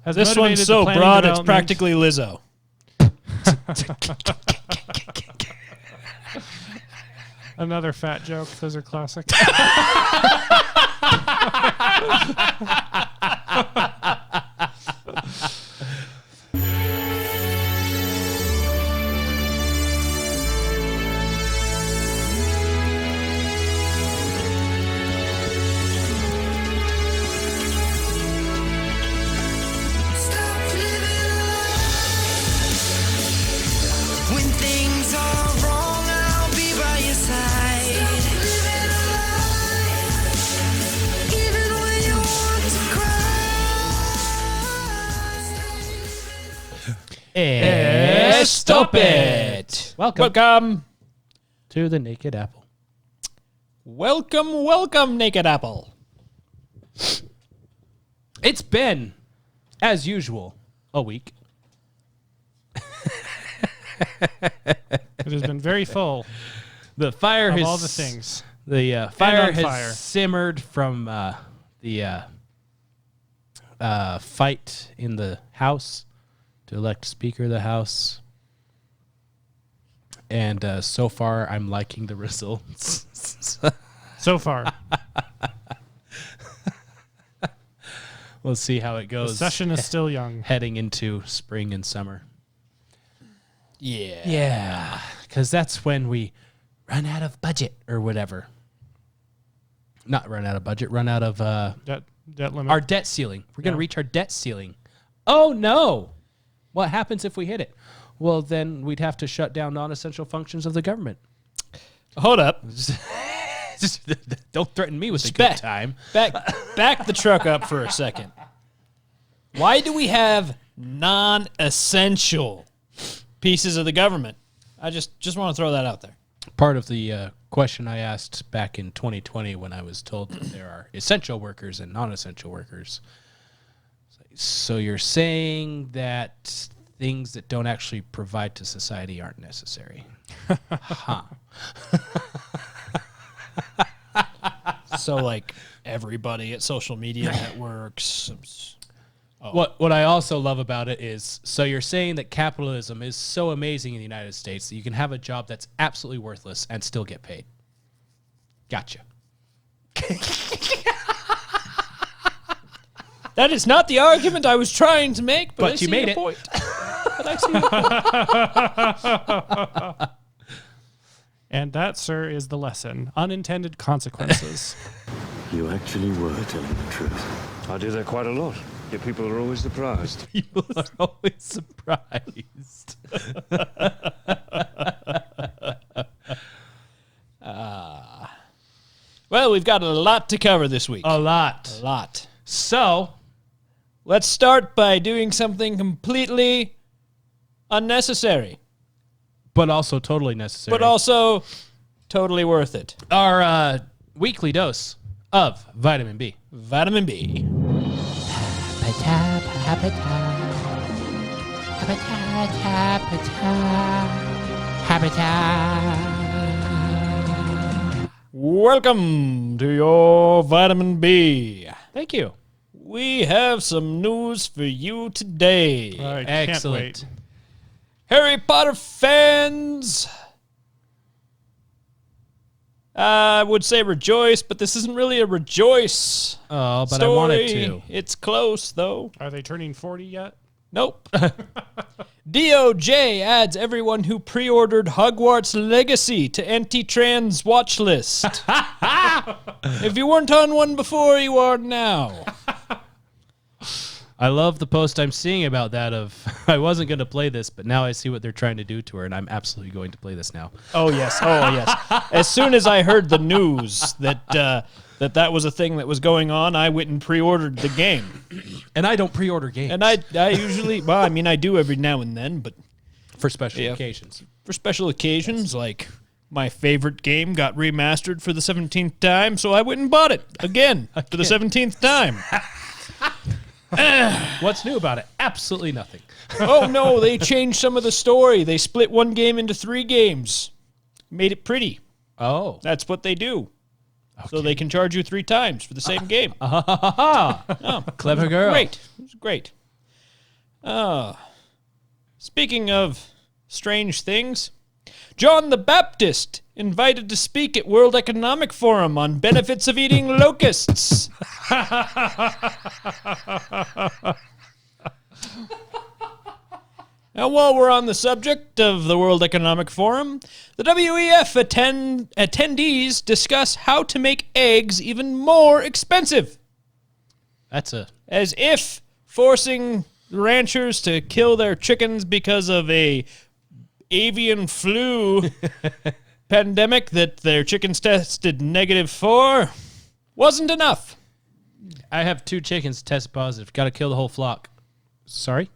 has This motivated one's so the planning broad, it's development- practically Lizzo. Another fat joke. Those are classic. When things are wrong, I'll be by your side. Even when you want to cry. Stop it. Welcome to the Naked Apple. Welcome, Naked Apple. It's been, as usual, a week. It has been very full The fire of has all the things. The fire on has fire. simmered from the fight in the House to elect Speaker of the House, and so far I'm liking the results. So far, We'll see how it the goes. session is still young. Heading into spring and summer. Yeah. Yeah, because that's when we run out of budget or whatever. Not run out of budget, run out of Debt limit. our debt ceiling. We're going to Yeah. reach our debt ceiling. Oh, no. What happens if we hit it? Well, then we'd have to shut down non-essential functions of the government. Hold up. Just don't threaten me with a Back- good time. Back the truck up for a second. Why do we have non-essential pieces of the government? I just want to throw that out there. Part of the question I asked back in 2020 when I was told that there are essential workers and non-essential workers. So you're saying that things that don't actually provide to society aren't necessary? Huh. So, like, everybody at social media networks. What I also love about it is, so you're saying that capitalism is so amazing in the United States that you can have a job that's absolutely worthless and still get paid. Gotcha. That is not the argument I was trying to make, but I you see made your it. point. But I see your point. And that, sir, is the lesson. Unintended consequences. You actually were telling the truth. I do that quite a lot. Yet people are always surprised. People are always surprised. Well, we've got a lot to cover this week. A lot. A lot. So, Let's start by doing something completely unnecessary, but also totally necessary. but also totally worth it. our weekly dose of vitamin B. Vitamin B. Welcome to your Vitamin B. Thank you. We have some news for you today. I Excellent. can't wait. Harry Potter fans, I would say rejoice, but this isn't really a rejoice Oh, but story. I wanted to. It's close, though. Are they turning 40 yet? Nope. DOJ adds everyone who pre-ordered Hogwarts Legacy to anti-trans watch list. If you weren't on one before, you are now. I love the post I'm seeing about that of, I wasn't going to play this, but now I see what they're trying to do to her, and I'm absolutely going to play this now. Oh, yes. Oh, yes. As soon as I heard the news that that was a thing that was going on, I went and pre-ordered the game. And I don't pre-order games. And I usually, well, I mean, I do every now and then, but for special Yeah. occasions. for special occasions, like my favorite game got remastered for the 17th time, so I went and bought it again for the 17th time. What's new about it? Absolutely nothing. Oh, no, they changed some of the story. They split one game into 3 games, made it pretty. Oh. That's what they do. So they can charge you 3 times for the same game. Clever girl. Great. It was great. Speaking of strange things, John the Baptist invited to speak at World Economic Forum on benefits of eating locusts. Now, while we're on the subject of the World Economic Forum, the WEF attendees discuss how to make eggs even more expensive. As if forcing ranchers to kill their chickens because of a avian flu pandemic that their chickens tested negative for wasn't enough. I have 2 chickens test positive. Got to kill the whole flock. Sorry?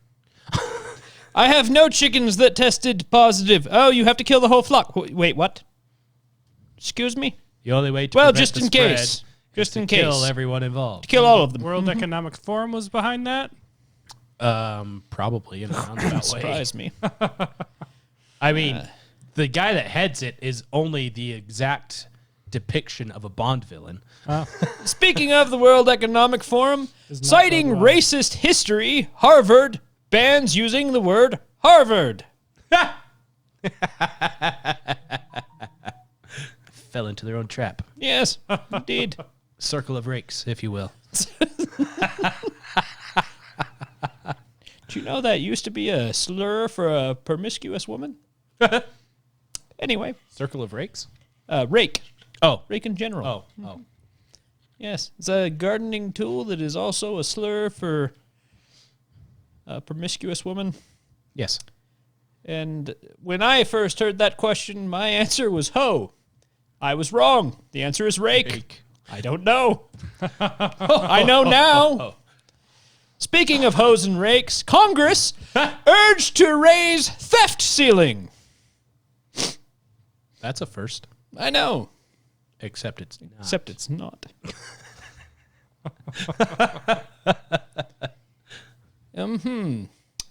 I have no chickens that tested positive. Oh, you have to kill the whole flock. Wait, what? Excuse me? The only way to Well, prevent just the in spread case. Just in to case. kill everyone involved. Kill all of them. World Economic Forum was behind that. Probably in a roundabout way. Surprise me. I mean, the guy that heads it is only the exact depiction of a Bond villain. Speaking of the World Economic Forum, not citing bode well. racist history, Harvard bans using the word Harvard. Fell into their own trap. Yes, indeed. Circle of rakes, if you will. Do you know that used to be a slur for a promiscuous woman? Anyway, Circle of rakes? rake. Oh. Rake in general. Oh. Yes, it's a gardening tool that is also a slur for a promiscuous woman. Yes. And when I first heard that question, my answer was hoe. I was wrong. The answer is rake. I don't know. I know now. Speaking of hoes and rakes, Congress urged to raise theft ceiling. That's a first. I know, Except it's not. except it's not.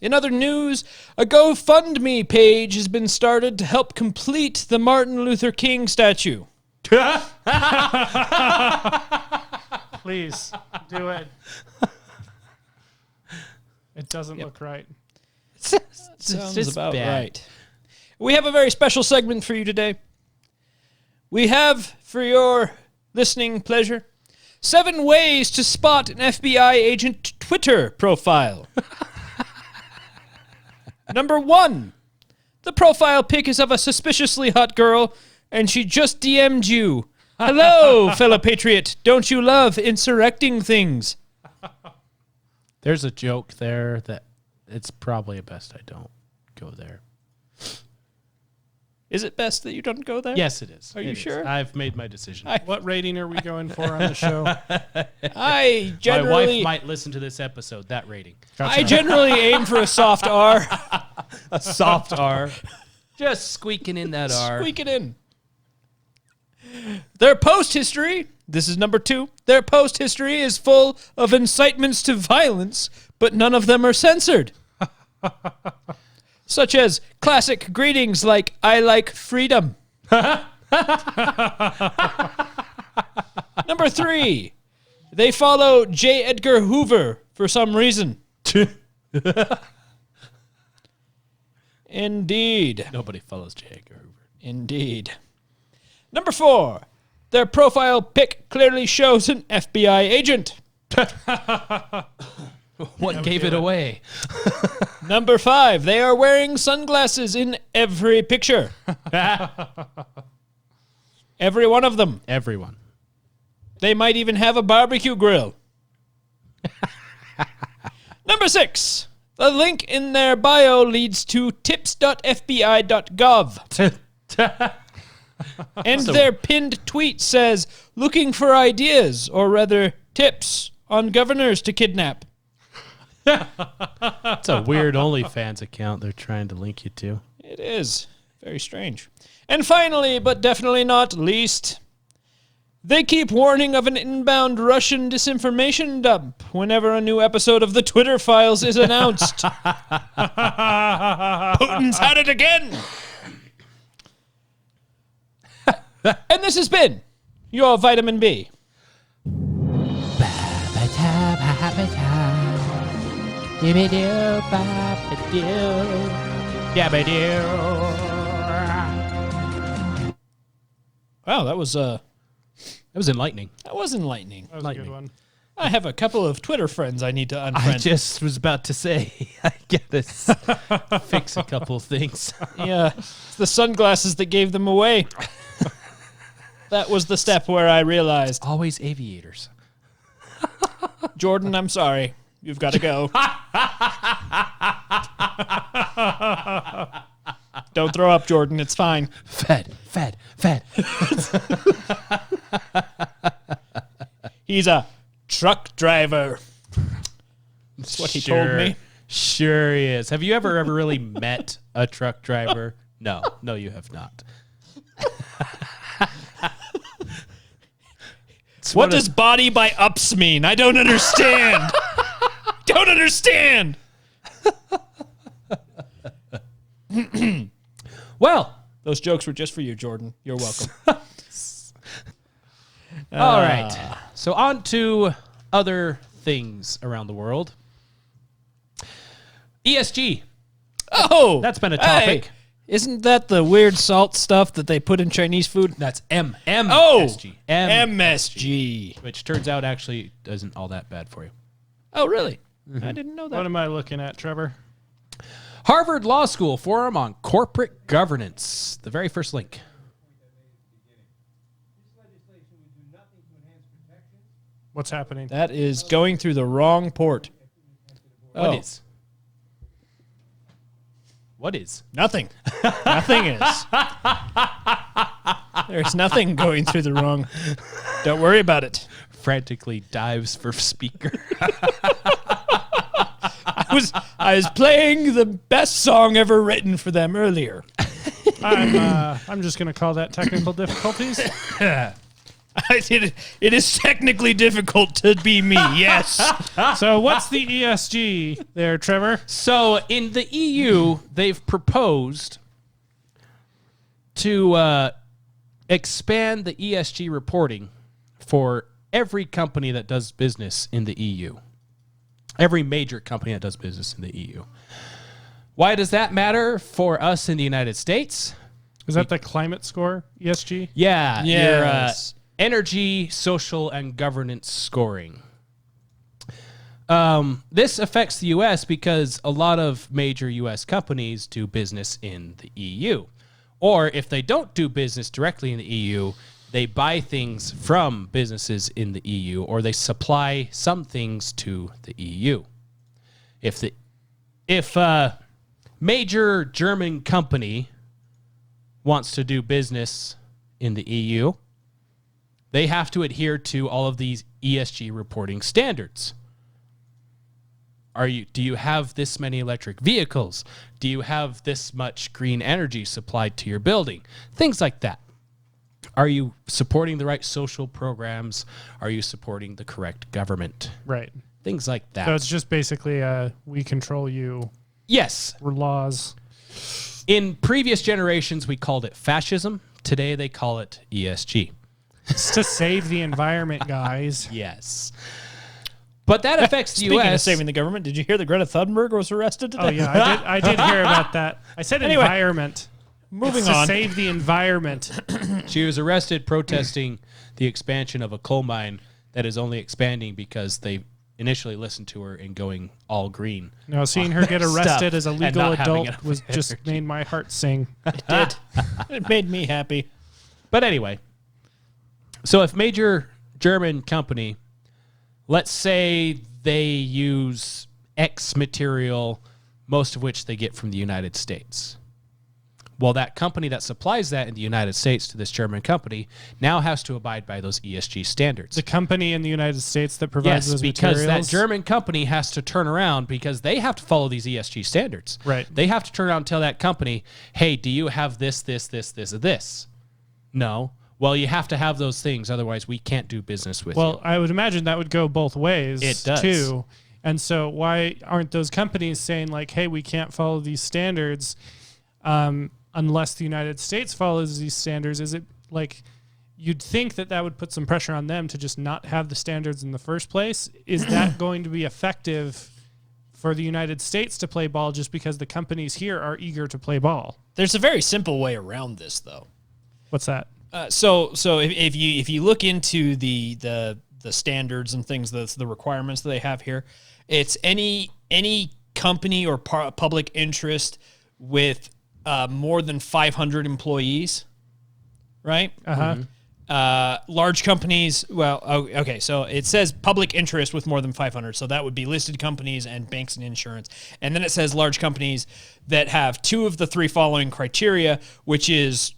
In other news, a GoFundMe page has been started to help complete the Martin Luther King statue. Please do it. It doesn't look right. Sounds just about bad. right. We have a very special segment for you today. We have, for your listening pleasure, 7 ways to spot an FBI agent Twitter profile. Number 1, the profile pic is of a suspiciously hot girl, and she just DM'd you. Hello, fellow patriot. Don't you love insurrecting things? There's a joke there that it's probably best I don't go there. Is it best that you don't go there? Yes, it is. Are you It is. sure? I've made my decision. What rating are we going for on the show? I My generally, wife might listen to this episode, that rating. I generally aim for a soft R. A soft R. Just squeaking in that R. Squeak it in. Their post history, this is number 2, their post history is full of incitements to violence, but none of them are censored. Such as classic greetings like, I like freedom. Number 3, they follow J. Edgar Hoover for some reason. Indeed. Nobody follows J. Edgar Hoover. Indeed. Number 4, their profile pic clearly shows an FBI agent. What gave it away? Number 5, they are wearing sunglasses in every picture. Every one of them. Everyone. They might even have a barbecue grill. Number 6, the link in their bio leads to tips.fbi.gov. And their pinned tweet says, looking for ideas, or rather tips, on governors to kidnap. It's a weird OnlyFans account they're trying to link you to. It is. Very strange. And finally, but definitely not least, they keep warning of an inbound Russian disinformation dump whenever a new episode of the Twitter Files is announced. Putin's had it again! And this has been your Vitamin B. Dibby-doo, bop-a-doo, dabba-doo. Wow, that was enlightening. that was enlightening. That was a good one. I have a couple of Twitter friends I need to unfriend. I just was about to say, I get this. Fix a couple things. Yeah, it's the sunglasses that gave them away. That was the step where I realized, Always aviators. Jordan, I'm sorry. You've got to go. Don't throw up, Jordan. It's fine. Fed. He's a truck driver. That's what he told me. Sure he is. Have you ever really met a truck driver? No, you have not. What does body by ups mean? I don't understand. Don't understand. Well, Those jokes were just for you, Jordan. You're welcome. all right. So on to other things around the world. ESG. Oh, That's been a topic. hey, isn't that the weird salt stuff that they put in Chinese food? That's Oh, MSG. MSG. Which turns out actually isn't all that bad for you. Oh, really? I didn't know What that. am I looking at, Trevor? Harvard Law School Forum on Corporate Governance. The very first link. What's happening? That is going through the wrong port. What Oh. is? What is? Nothing. Nothing is. There's nothing going through the wrong. Don't worry about it. Frantically dives for speaker. I was playing the best song ever written for them earlier. I'm just gonna call that technical difficulties. It is technically difficult to be me. Yes. So what's the ESG there, Trevor? So in the EU, they've proposed to expand the ESG reporting for every company that does business in the EU. Every major company that does business in the EU. Why does that matter for us in the United States? Is that the climate score, ESG? Yeah. Yes. Your energy, social, and governance scoring. This affects the U.S. because a lot of major U.S. companies do business in the EU. Or if they don't do business directly in the EU, they buy things from businesses in the EU, or they supply some things to the EU. If a major German company wants to do business in the EU, they have to adhere to all of these ESG reporting standards. Do you have this many electric vehicles? Do you have this much green energy supplied to your building? Things like that. Are you supporting the right social programs? Are you supporting the correct government? Right. Things like that. So it's just basically we control you Yes. laws. In previous generations, we called it fascism. Today, they call it ESG. It's to save the environment, guys. Yes. But that affects the Speaking of U.S. saving the government, did you hear that Greta Thunberg was arrested today? Oh yeah, I did hear about that. I said Anyway, environment. Moving It's to on. save the environment. She was arrested protesting the expansion of a coal mine that is only expanding because they initially listened to her and going all green. No, seeing her get arrested Stuff as a and legal not having adult enough was just energy. made my heart sing. It did. It made me happy. But anyway, so if major German company, let's say they use X material, most of which they get from the United States. Well, that company that supplies that in the United States to this German company now has to abide by those ESG standards. The company in the United States that provides Yes, those because materials. that German company has to turn around because they have to follow these ESG standards. Right. They have to turn around and tell that company, hey, do you have this, or this? No. Well, you have to have those things, otherwise we can't do business with you. Well, I would imagine that would go both ways. It does. too. And so why aren't those companies saying like, hey, we can't follow these standards unless the United States follows these standards? Is it like you'd think that would put some pressure on them to just not have the standards in the first place? Is that going to be effective for the United States to play ball just because the companies here are eager to play ball. There's a very simple way around this, though. What's that? So if you look into the standards and things, the requirements that they have here, it's any company or public interest with more than 500 employees, right? Large companies, okay, so it says public interest with more than 500, so that would be listed companies and banks and insurance. And then it says large companies that have two of the three following criteria, which is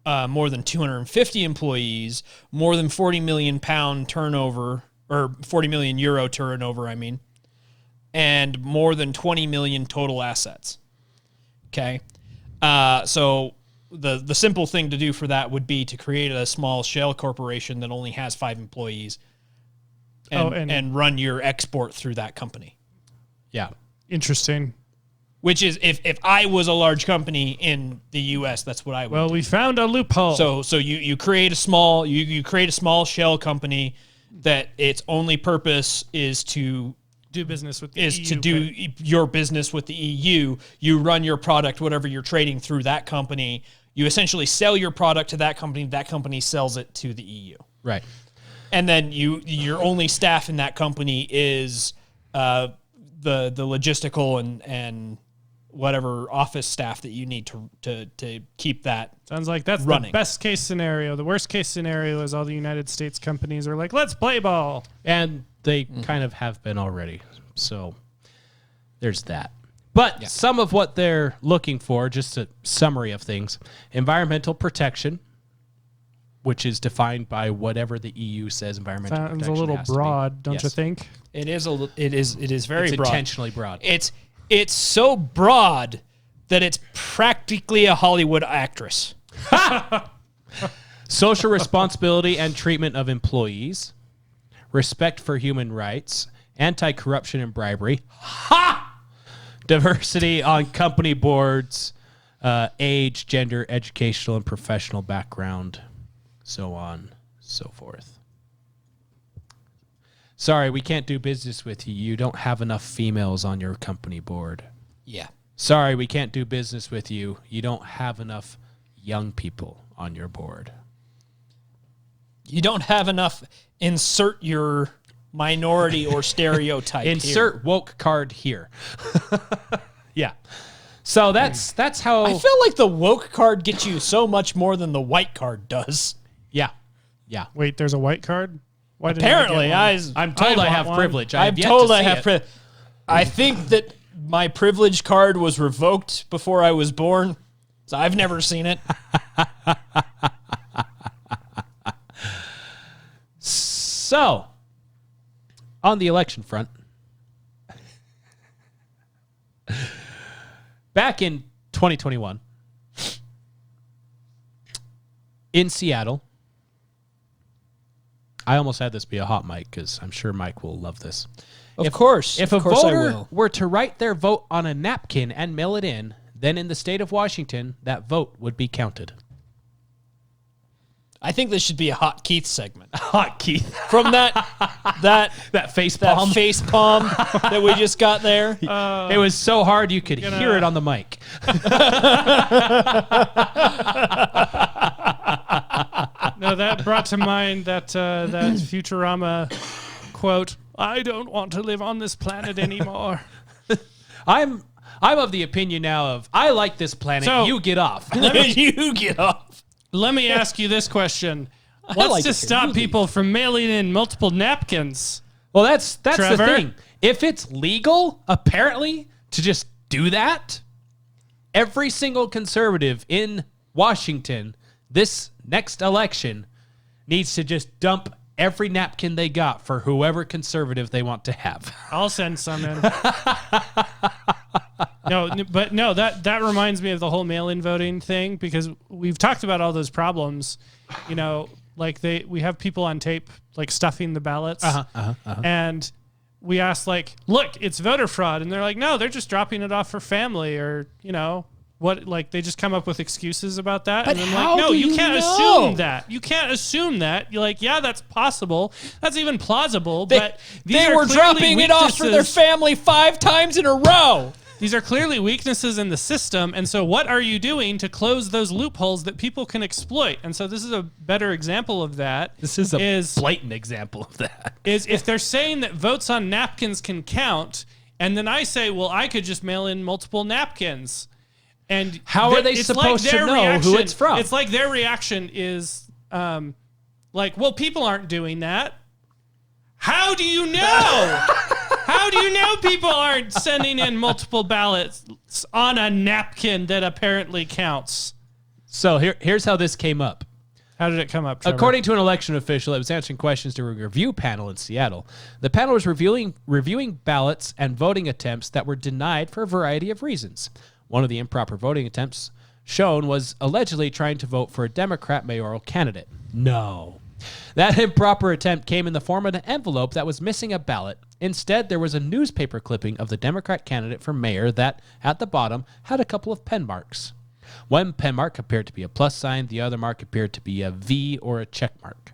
more than 250 employees, more than 40 million pound turnover, or 40 million euro turnover, I mean, and more than 20 million total assets. Okay, so the simple thing to do for that would be to create a small shell corporation that only has 5 employees and run your export through that company. Yeah. Interesting. Which is, if I was a large company in the U.S., that's what I would do. We found a loophole. So you create a small you create a small shell company that its only purpose is to do business with the EU. To do your business with the EU. You run your product, whatever you're trading, through that company. You essentially sell your product to that company. That company sells it to the EU. Right. And then your only staff in that company is the logistical and whatever office staff that you need to keep that. Sounds like that's running. The best case scenario. The worst case scenario is all the United States companies are like, let's play ball. And they kind of have been already. So there's that. But some of what they're looking for, just a summary of things: environmental protection, which is defined by whatever the EU says environmental protection Sounds a little has to be. broad, don't you Yes. think? It is very It's broad. intentionally broad. It's so broad that it's practically a Hollywood actress. Social responsibility and treatment of employees, respect for human rights, anti-corruption and bribery, diversity on company boards, age, gender, educational and professional background, so on, so forth. Sorry, we can't do business with you. You don't have enough females on your company board. Yeah. Sorry, we can't do business with you. You don't have enough young people on your board. You don't have enough. Insert your minority or stereotype. Insert woke card here. Yeah. So that's how. I feel like the woke card gets you so much more than the white card does. Yeah. Yeah. Wait, there's a white card? Why didn't Apparently, I get one? I'm told I want have one. privilege. I'm told I have privilege. I think that my privilege card was revoked before I was born, so I've never seen it. So, on the election front, back in 2021, in Seattle, I almost had this be a hot mic because I'm sure Mike will love this. Of course. If of a course I voter will. were to write their vote on a napkin and mail it in, then in the state of Washington, that vote would be counted. I think this should be a Hot Keith segment. Hot Keith. From that face palm. that face palm that we just got there. It was so hard you could hear it on the mic. No, that brought to mind that that Futurama quote, I don't want to live on this planet anymore. I'm of the opinion now of I like this planet. So- You get off. You get off. Let me ask you this question. What's like to it. stop people from mailing in multiple napkins? Well, that's Trevor? the thing. If it's legal, apparently, to just do that, every single conservative in Washington this next election needs to just dump every napkin they got for whoever conservative they want to have. I'll send some in. No, that reminds me of the whole mail-in voting thing, because we've talked about all those problems. You know, like we have people on tape like stuffing the ballots, and we asked like, look, it's voter fraud, and they're like, no, they're just dropping it off for family, or What, like, they just come up with excuses about that? But and I'm how like, no, do you you can't know? assume that. You can't assume that. You're like, yeah, that's possible. That's even plausible. But these They are were clearly dropping it off for their weaknesses. family 5 times in a row. These are clearly weaknesses in the system. And so what are you doing to close those loopholes that people can exploit? And so this is a better example of that. This is a blatant example of that. Is if they're saying that votes on napkins can count, and then I say, well, I could just mail in multiple napkins. And How are they it's supposed to their know who it's from? It's like their reaction is like, well, people aren't doing that. How do you know? How do you know people aren't sending in multiple ballots on a napkin that apparently counts? So here's how this came up. How did it come up, Trevor? According to an election official that was answering questions to a review panel in Seattle, the panel was reviewing ballots and voting attempts that were denied for a variety of reasons. One of the improper voting attempts shown was allegedly trying to vote for a Democrat mayoral candidate. No. That improper attempt came in the form of an envelope that was missing a ballot. Instead, there was a newspaper clipping of the Democrat candidate for mayor that, at the bottom, had a couple of pen marks. One pen mark appeared to be a plus sign, the other mark appeared to be a V or a check mark.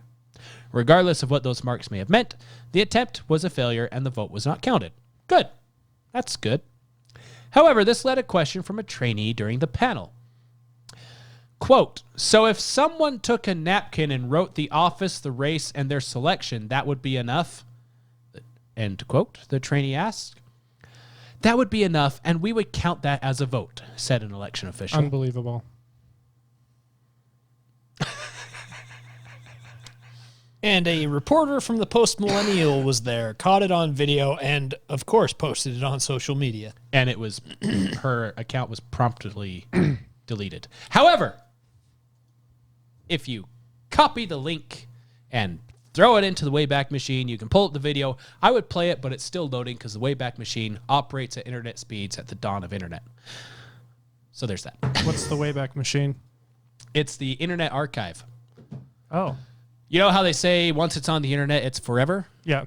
Regardless of what those marks may have meant, the attempt was a failure and the vote was not counted. Good. That's good. However, this led a question from a trainee during the panel. Quote, so if someone took a napkin and wrote the office, the race, and their selection, that would be enough? End quote, the trainee asked. That would be enough, and we would count that as a vote, said an election official. Unbelievable. And a reporter from the Post Millennial was there, caught it on video, and of course posted it on social media. And it was, her account was promptly deleted. However, if you copy the link and throw it into the Wayback Machine, you can pull up the video. I would play it, but it's still loading because the Wayback Machine operates at internet speeds at the dawn of internet. So there's that. What's the Wayback Machine? It's the Internet Archive. Oh, You know how they say once it's on the internet, it's forever? yeah.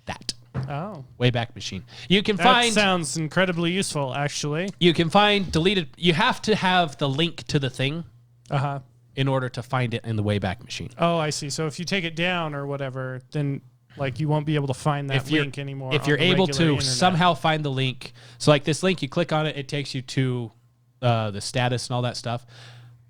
That. Oh, Wayback Machine. You can that find sounds incredibly useful, actually. you can find deleted. You have to have the link to the thing Uh-huh. in order to find it in the Wayback Machine. Oh, I see. So if you take it down or whatever, then like you won't be able to find that If you're- link anymore. If on you're the able regular to internet. somehow find the link, so like this link, you click on it, it takes you to the status and all that stuff.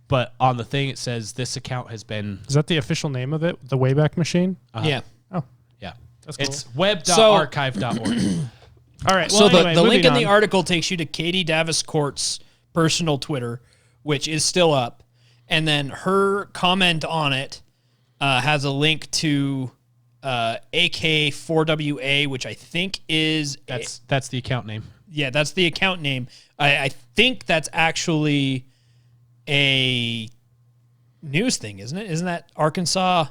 But on the thing, it says this account has been. Is that the official name of it? The Wayback Machine? Yeah. Oh, Yeah. that's cool. It's web.archive.org. All right. So Well, anyway, the link moving in the on. article takes you to Katie Davenport's personal Twitter, which is still up. And then her comment on it has a link to AK4WA, which I think is... That's the account name. Yeah, that's the account name. I think that's actually a news thing, isn't it? Isn't that Arkansas?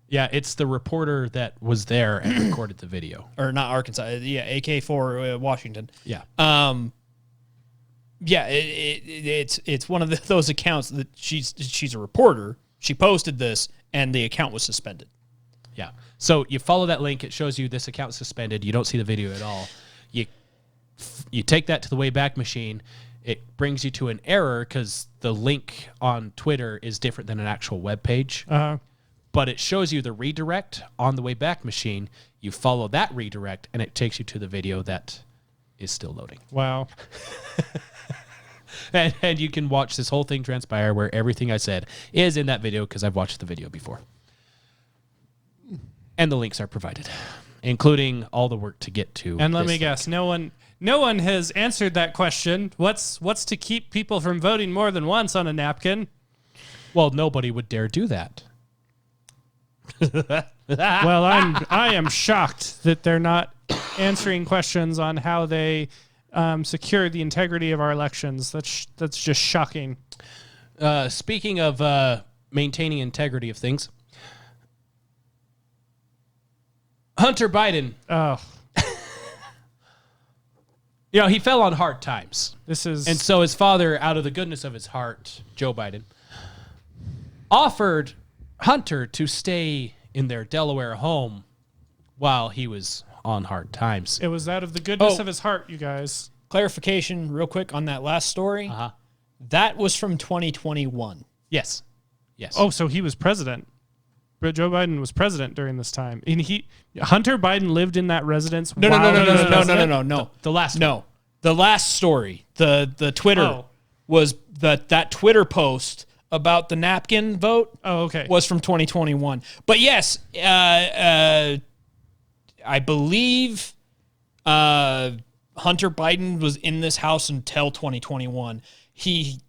Yeah, it's the reporter that was there and recorded the video. Or not Arkansas. Yeah, AK4 Washington. Yeah. Yeah, it's one of those accounts that she's a reporter. She posted this, and the account was suspended. Yeah. So you follow that link. It shows you this account suspended. You don't see the video at all. You take that to the Wayback Machine. It brings you to an error because the link on Twitter is different than an actual web page. Uh-huh. But it shows you the redirect on the Wayback Machine. You follow that redirect, and it takes you to the video that is still loading. Wow. And you can watch this whole thing transpire where everything I said is in that video because I've watched the video before. And the links are provided, including all the work to get to. And let me this guess, no one has answered that question. What's to keep people from voting more than once on a napkin? Well, nobody would dare do that. Well, I am shocked that they're not answering questions on how they secure the integrity of our elections. That's just shocking. Speaking of maintaining integrity of things, Hunter Biden, Oh, he fell on hard times. this is And so his father, out of the goodness of his heart, Joe Biden, offered Hunter to stay in their Delaware home while he was on hard times. it was out of the goodness Oh. of his heart, you guys. clarification real quick on that last story. That was from 2021. Yes. Yes. Oh, so he was president. But Joe Biden was president during this time. And Hunter Biden lived in that residence. No. The last No. The last story, the Twitter was that Twitter post about the napkin vote. Oh, okay. Was from 2021. But yes, I believe Hunter Biden was in this house until 2021. He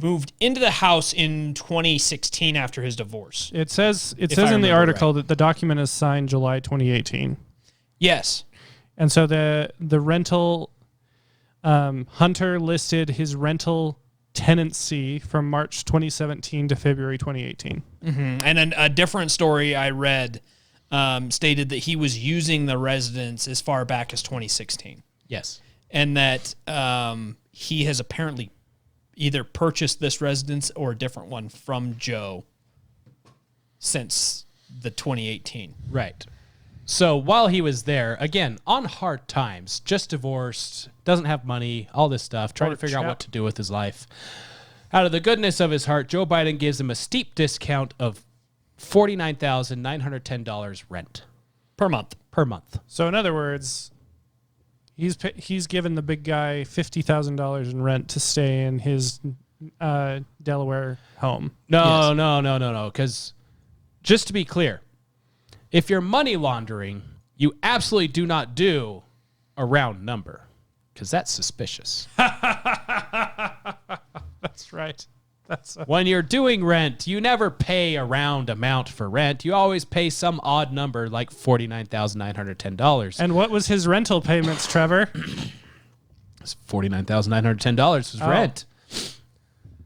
moved into the house in 2016 after his divorce. It says I in the remember article right. that the document is signed July 2018. Yes. And so the rental Hunter listed his rental tenancy from March 2017 to February 2018. Mm-hmm. And a different story I read stated that he was using the residence as far back as 2016. Yes. And that he has apparently either purchased this residence or a different one from Joe since the 2018. Right. So while he was there, again, on hard times, just divorced, doesn't have money, all this stuff, trying to figure out what to do with his life. Out of the goodness of his heart, Joe Biden gives him a steep discount of $49,910 rent Per month. per month. So in other words, he's given the big guy $50,000 in rent to stay in his Delaware home. No. Because just to be clear, if you're money laundering, you absolutely do not do a round number because that's suspicious. That's right. When you're doing rent, you never pay a round amount for rent. You always pay some odd number like $49,910. And what was his rental payments, Trevor? It's $49,910 was rent.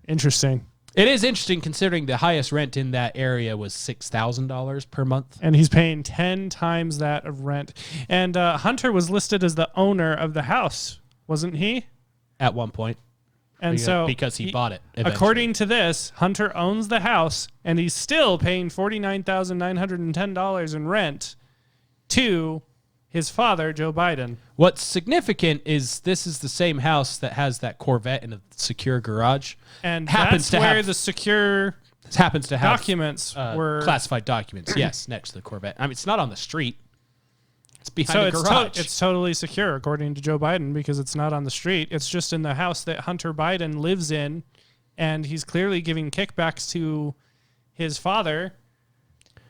Interesting. It is interesting considering the highest rent in that area was $6,000 per month. And he's paying 10 times that of rent. And Hunter was listed as the owner of the house, wasn't he? At one point. And Because he bought it eventually. According to this, Hunter owns the house, and he's still paying $49,910 in rent to his father, Joe Biden. What's significant is this is the same house that has that Corvette in a secure garage. And happens that's to where have, the secure happens to have documents were classified documents. Yes, next to the Corvette. I mean, it's not on the street. It's behind So a garage. it's totally secure, according to Joe Biden, because it's not on the street. It's just in the house that Hunter Biden lives in, and he's clearly giving kickbacks to his father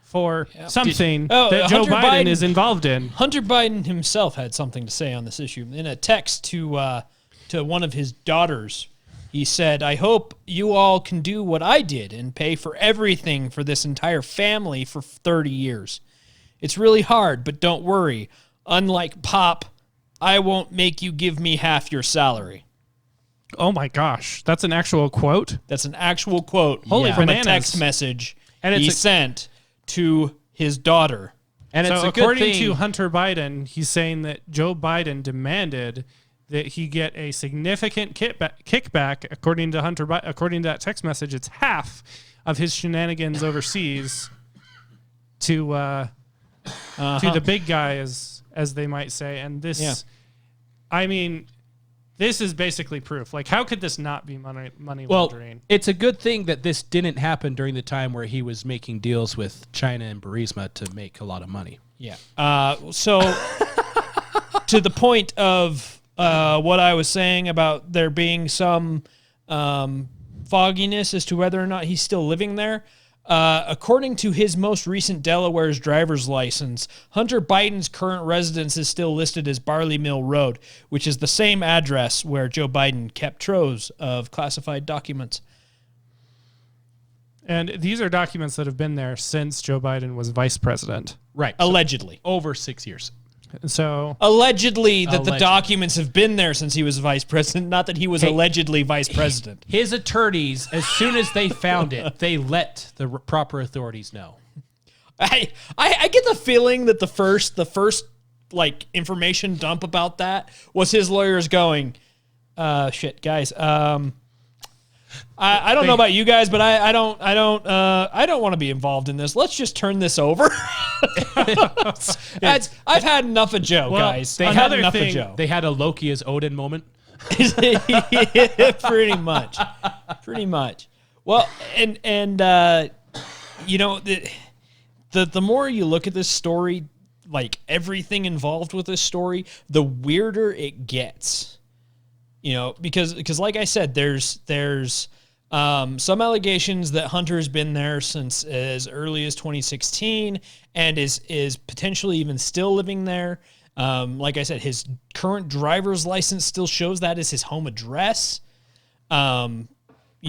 for something that Joe Biden is involved in. Hunter Biden himself had something to say on this issue. In a text to one of his daughters, he said, "I hope you all can do what I did and pay for everything for this entire family for 30 years. It's really hard, but don't worry. Unlike Pop, I won't make you give me half your salary." Oh my gosh, that's an actual quote? That's an actual quote Holy from bananas. a text message And he it's sent to his daughter. and it's So a good according thing. to Hunter Biden, he's saying that Joe Biden demanded that he get a significant kickback. According to according to that text message, it's half of his shenanigans overseas to the big guy, as they might say. And this, I mean, this is basically proof. Like, how could this not be money well, laundering? it's a good thing that this didn't happen during the time where he was making deals with China and Burisma to make a lot of money. Yeah. So to the point of what I was saying about there being some fogginess as to whether or not he's still living there, according to his most recent Delaware's driver's license, Hunter Biden's current residence is still listed as Barley Mill Road, which is the same address where Joe Biden kept troves of classified documents. And these are documents that have been there since Joe Biden was vice president. Right. Allegedly. Over 6 years. So Allegedly that the Allegedly. documents have been there since he was vice president, not that he was allegedly vice president. His attorneys, as soon as they found it, they let the proper authorities know. I get the feeling that the first like information dump about that was his lawyers going, shit, guys. I don't know about you guys, but I don't want to be involved in this. Let's just turn this over. I've had enough of Joe, guys. They I've had had enough thing- of Joe. They had a Loki as Odin moment. Pretty much. Well, and you know, the more you look at this story, like everything involved with this story, the weirder it gets. You know, because like I said, there's some allegations that Hunter's been there since as early as 2016 and is potentially even still living there. Like I said, his current driver's license still shows that as his home address. You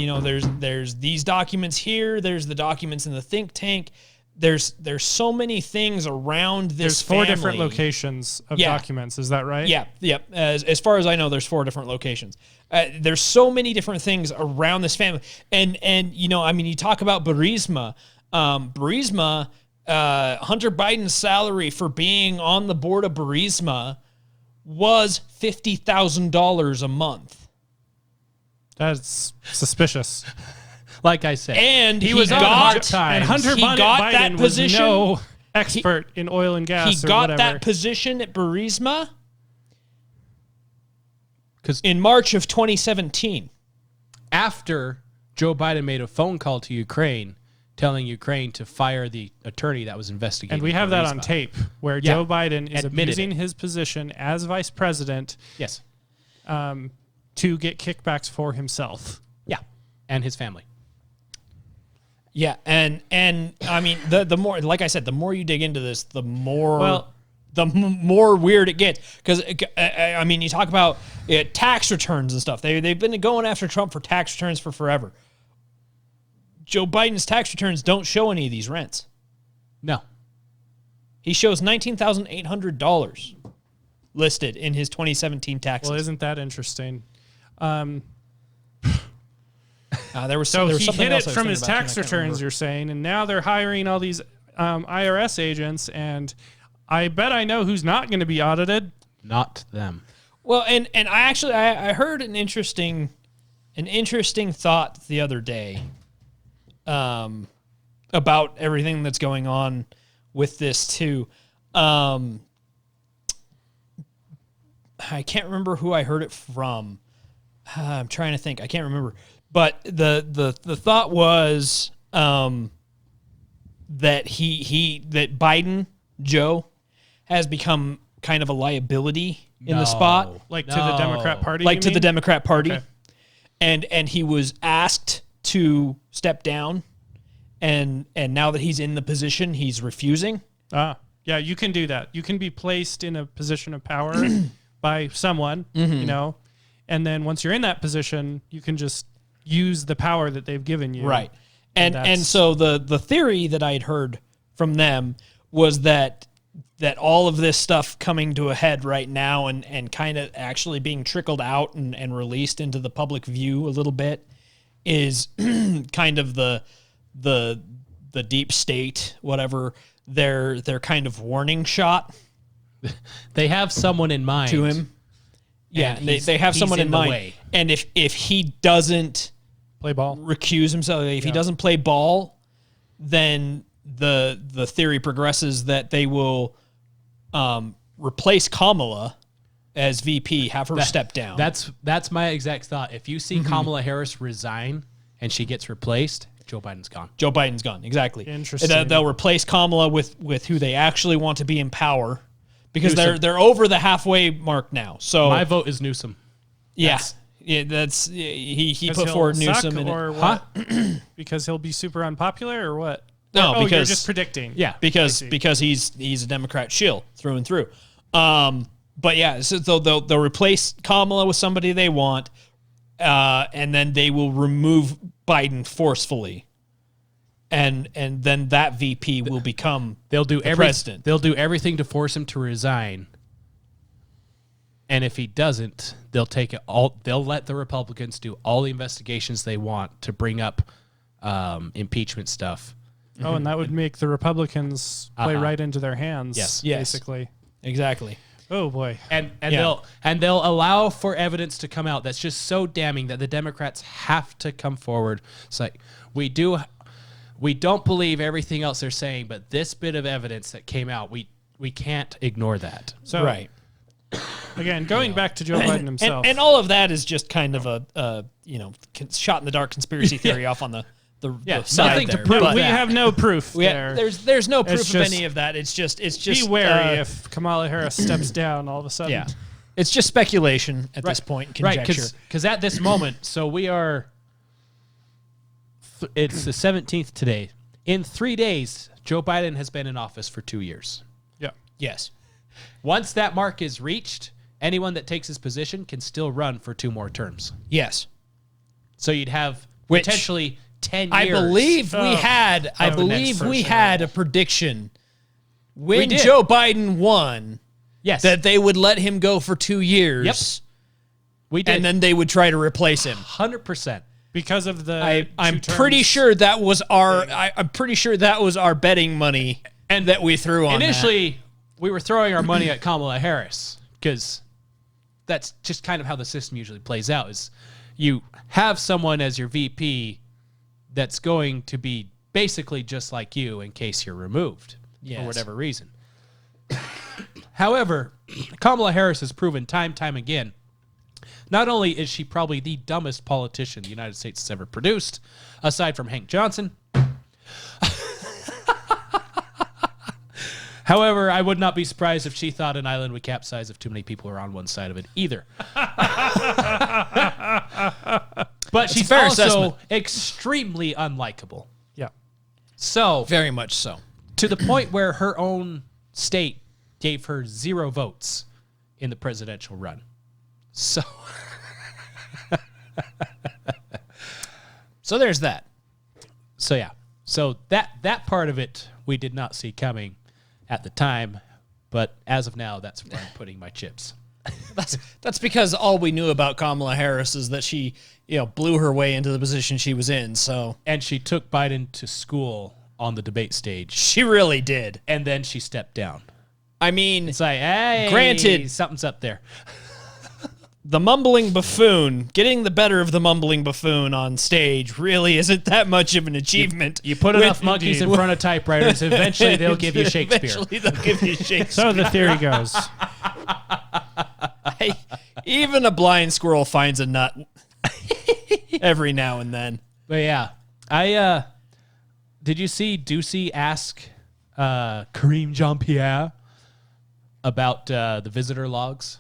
know, there's these documents here. There's the documents in the think tank. There's so many things around this. There's four different locations of documents. Is that right? Yeah. Yep. As far as I know, there's 4 different locations. There's so many different things around this family. And you know, I mean, you talk about Burisma. Burisma, Hunter Biden's salary for being on the board of Burisma was $50,000 a month. That's suspicious. Like I said, And He was on hard times. And Hunter he Biden got that was position. no expert in oil and gas. He or got whatever. that position at Burisma 'Cause- in March of 2017. after Joe Biden made a phone call to Ukraine telling Ukraine to fire the attorney that was investigating. And we have that on Burisma. tape where Yeah. Joe Biden is Admitted abusing it. his position as vice president Yes. to get kickbacks for himself. Yeah. And his family. Yeah, and I mean the more, like I said, the more you dig into this, the more more weird it gets. Because I mean, you talk about tax returns and stuff. They've been going after Trump for tax returns for forever. Joe Biden's tax returns don't show any of these rents. No. He shows $19,800 listed in his 2017 taxes. Well, isn't that interesting? There was So there was he something hid it else I was from thinking his about, and I tax can't returns, remember. you're saying, and now they're hiring all these IRS agents, and I bet I know who's not going to be audited. Not them. Well, and I actually I heard an interesting thought the other day, about everything that's going on with this too. I can't remember who I heard it from. I'm trying to think. I can't remember. But the thought was that that Biden, Joe, has become kind of a liability in the spot, Like to the Democrat Party? like you to the mean? Democrat Party, Okay. and he was asked to step down, and now that he's in the position, he's refusing. Yeah, you can do that. You can be placed in a position of power by someone, you know, and then once you're in that position, you can just use the power that they've given you. Right. And that's- so the theory that I'd heard from them was that all of this stuff coming to a head right now and kind of actually being trickled out and released into the public view a little bit is kind of the deep state, whatever, their kind of warning shot They have someone in mind. to him. Yeah, And they have he's someone in the mind. way. And if he doesn't Play ball. recuse himself, if he doesn't play ball, then the theory progresses that they will replace Kamala as VP, have her step down. That's my exact thought. If you see Kamala Harris resign and she gets replaced, Joe Biden's gone. Joe Biden's gone. Exactly. Interesting. They'll replace Kamala with who they actually want to be in power, because they're over the halfway mark now. So My vote is Newsom. that's he Because put he'll forward suck Newsom in or it. what? Because he'll be super unpopular or what? No, you're because just predicting. Yeah. because he's a Democrat shill through and through. But yeah, so they'll replace Kamala with somebody they want, and then they will remove Biden forcefully, and then that VP will become They'll do president. They'll do everything to force him to resign. And if he doesn't, they'll take it all. They'll let the Republicans do all the investigations they want to bring up impeachment stuff. Oh, and that would make the Republicans play right into their hands. Yes. Basically. exactly. Oh boy. And Yeah. they'll allow for evidence to come out that's just so damning that the Democrats have to come forward. It's like we don't believe everything else they're saying, but this bit of evidence that came out, we can't ignore that. So Right. Again, going back to Joe Biden himself. And all of that is just kind of a shot in the dark conspiracy theory off on the side nothing to there. prove But we have no proof there. there's no proof It's of just- any of that. It's just Be wary if Kamala Harris steps down all of a sudden. yeah. It's just speculation at this point, conjecture. Right, because at this moment, so we are. It's the 17th today. In 3 days, Joe Biden has been in office for 2 years. Yeah. Yes. Once that mark is reached, anyone that takes his position can still run for 2 more terms. Yes. So you'd have Which- potentially 10 years. I believe we had a prediction when did. Joe Biden won Yes. that they would let him go for 2 years. Yep. We did. And then they would try to replace him. 100%. Because of the I'm two pretty terms. sure that was I'm pretty sure that was our betting money and that we threw on Initially, we were throwing our money at Kamala Harris because that's just kind of how the system usually plays out is you have someone as your VP that's going to be basically just like you in case you're removed Yes. for whatever reason. However, Kamala Harris has proven time again, not only is she probably the dumbest politician the United States has ever produced, aside from Hank Johnson. However, I would not be surprised if she thought an island would capsize if too many people are on one side of it either. But she's fair also assessment. extremely unlikable. Yeah. So, Very much so. to the point where her own state gave her 0 votes in the presidential run. So, So there's that. so yeah. So that part of it we did not see coming at the time, but as of now, that's where I'm putting my chips. That's because all we knew about Kamala Harris is that she, blew her way into the position she was in. So And she took Biden to school on the debate stage, she really did. and then she stepped down. I mean, It's like, hey, Granted- something's up there. the mumbling buffoon, getting the better of the mumbling buffoon on stage really isn't that much of an achievement. You put enough monkeys in front of typewriters, eventually they'll give you Shakespeare. Eventually they'll give you Shakespeare. So the theory goes. Even a blind squirrel finds a nut every now and then. But yeah, did you see Ducey ask Kareem Jean-Pierre about the visitor logs?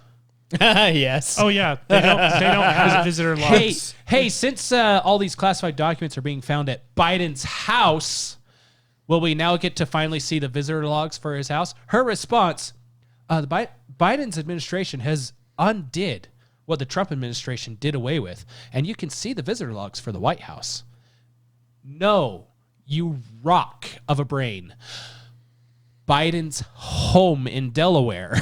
Yes. Oh yeah, they don't have visitor logs. Hey, since all these classified documents are being found at Biden's house, will we now get to finally see the visitor logs for his house? Her response, Biden's administration has undid what the Trump administration did away with, and you can see the visitor logs for the White House. No, you rock of a brain. Biden's home in Delaware.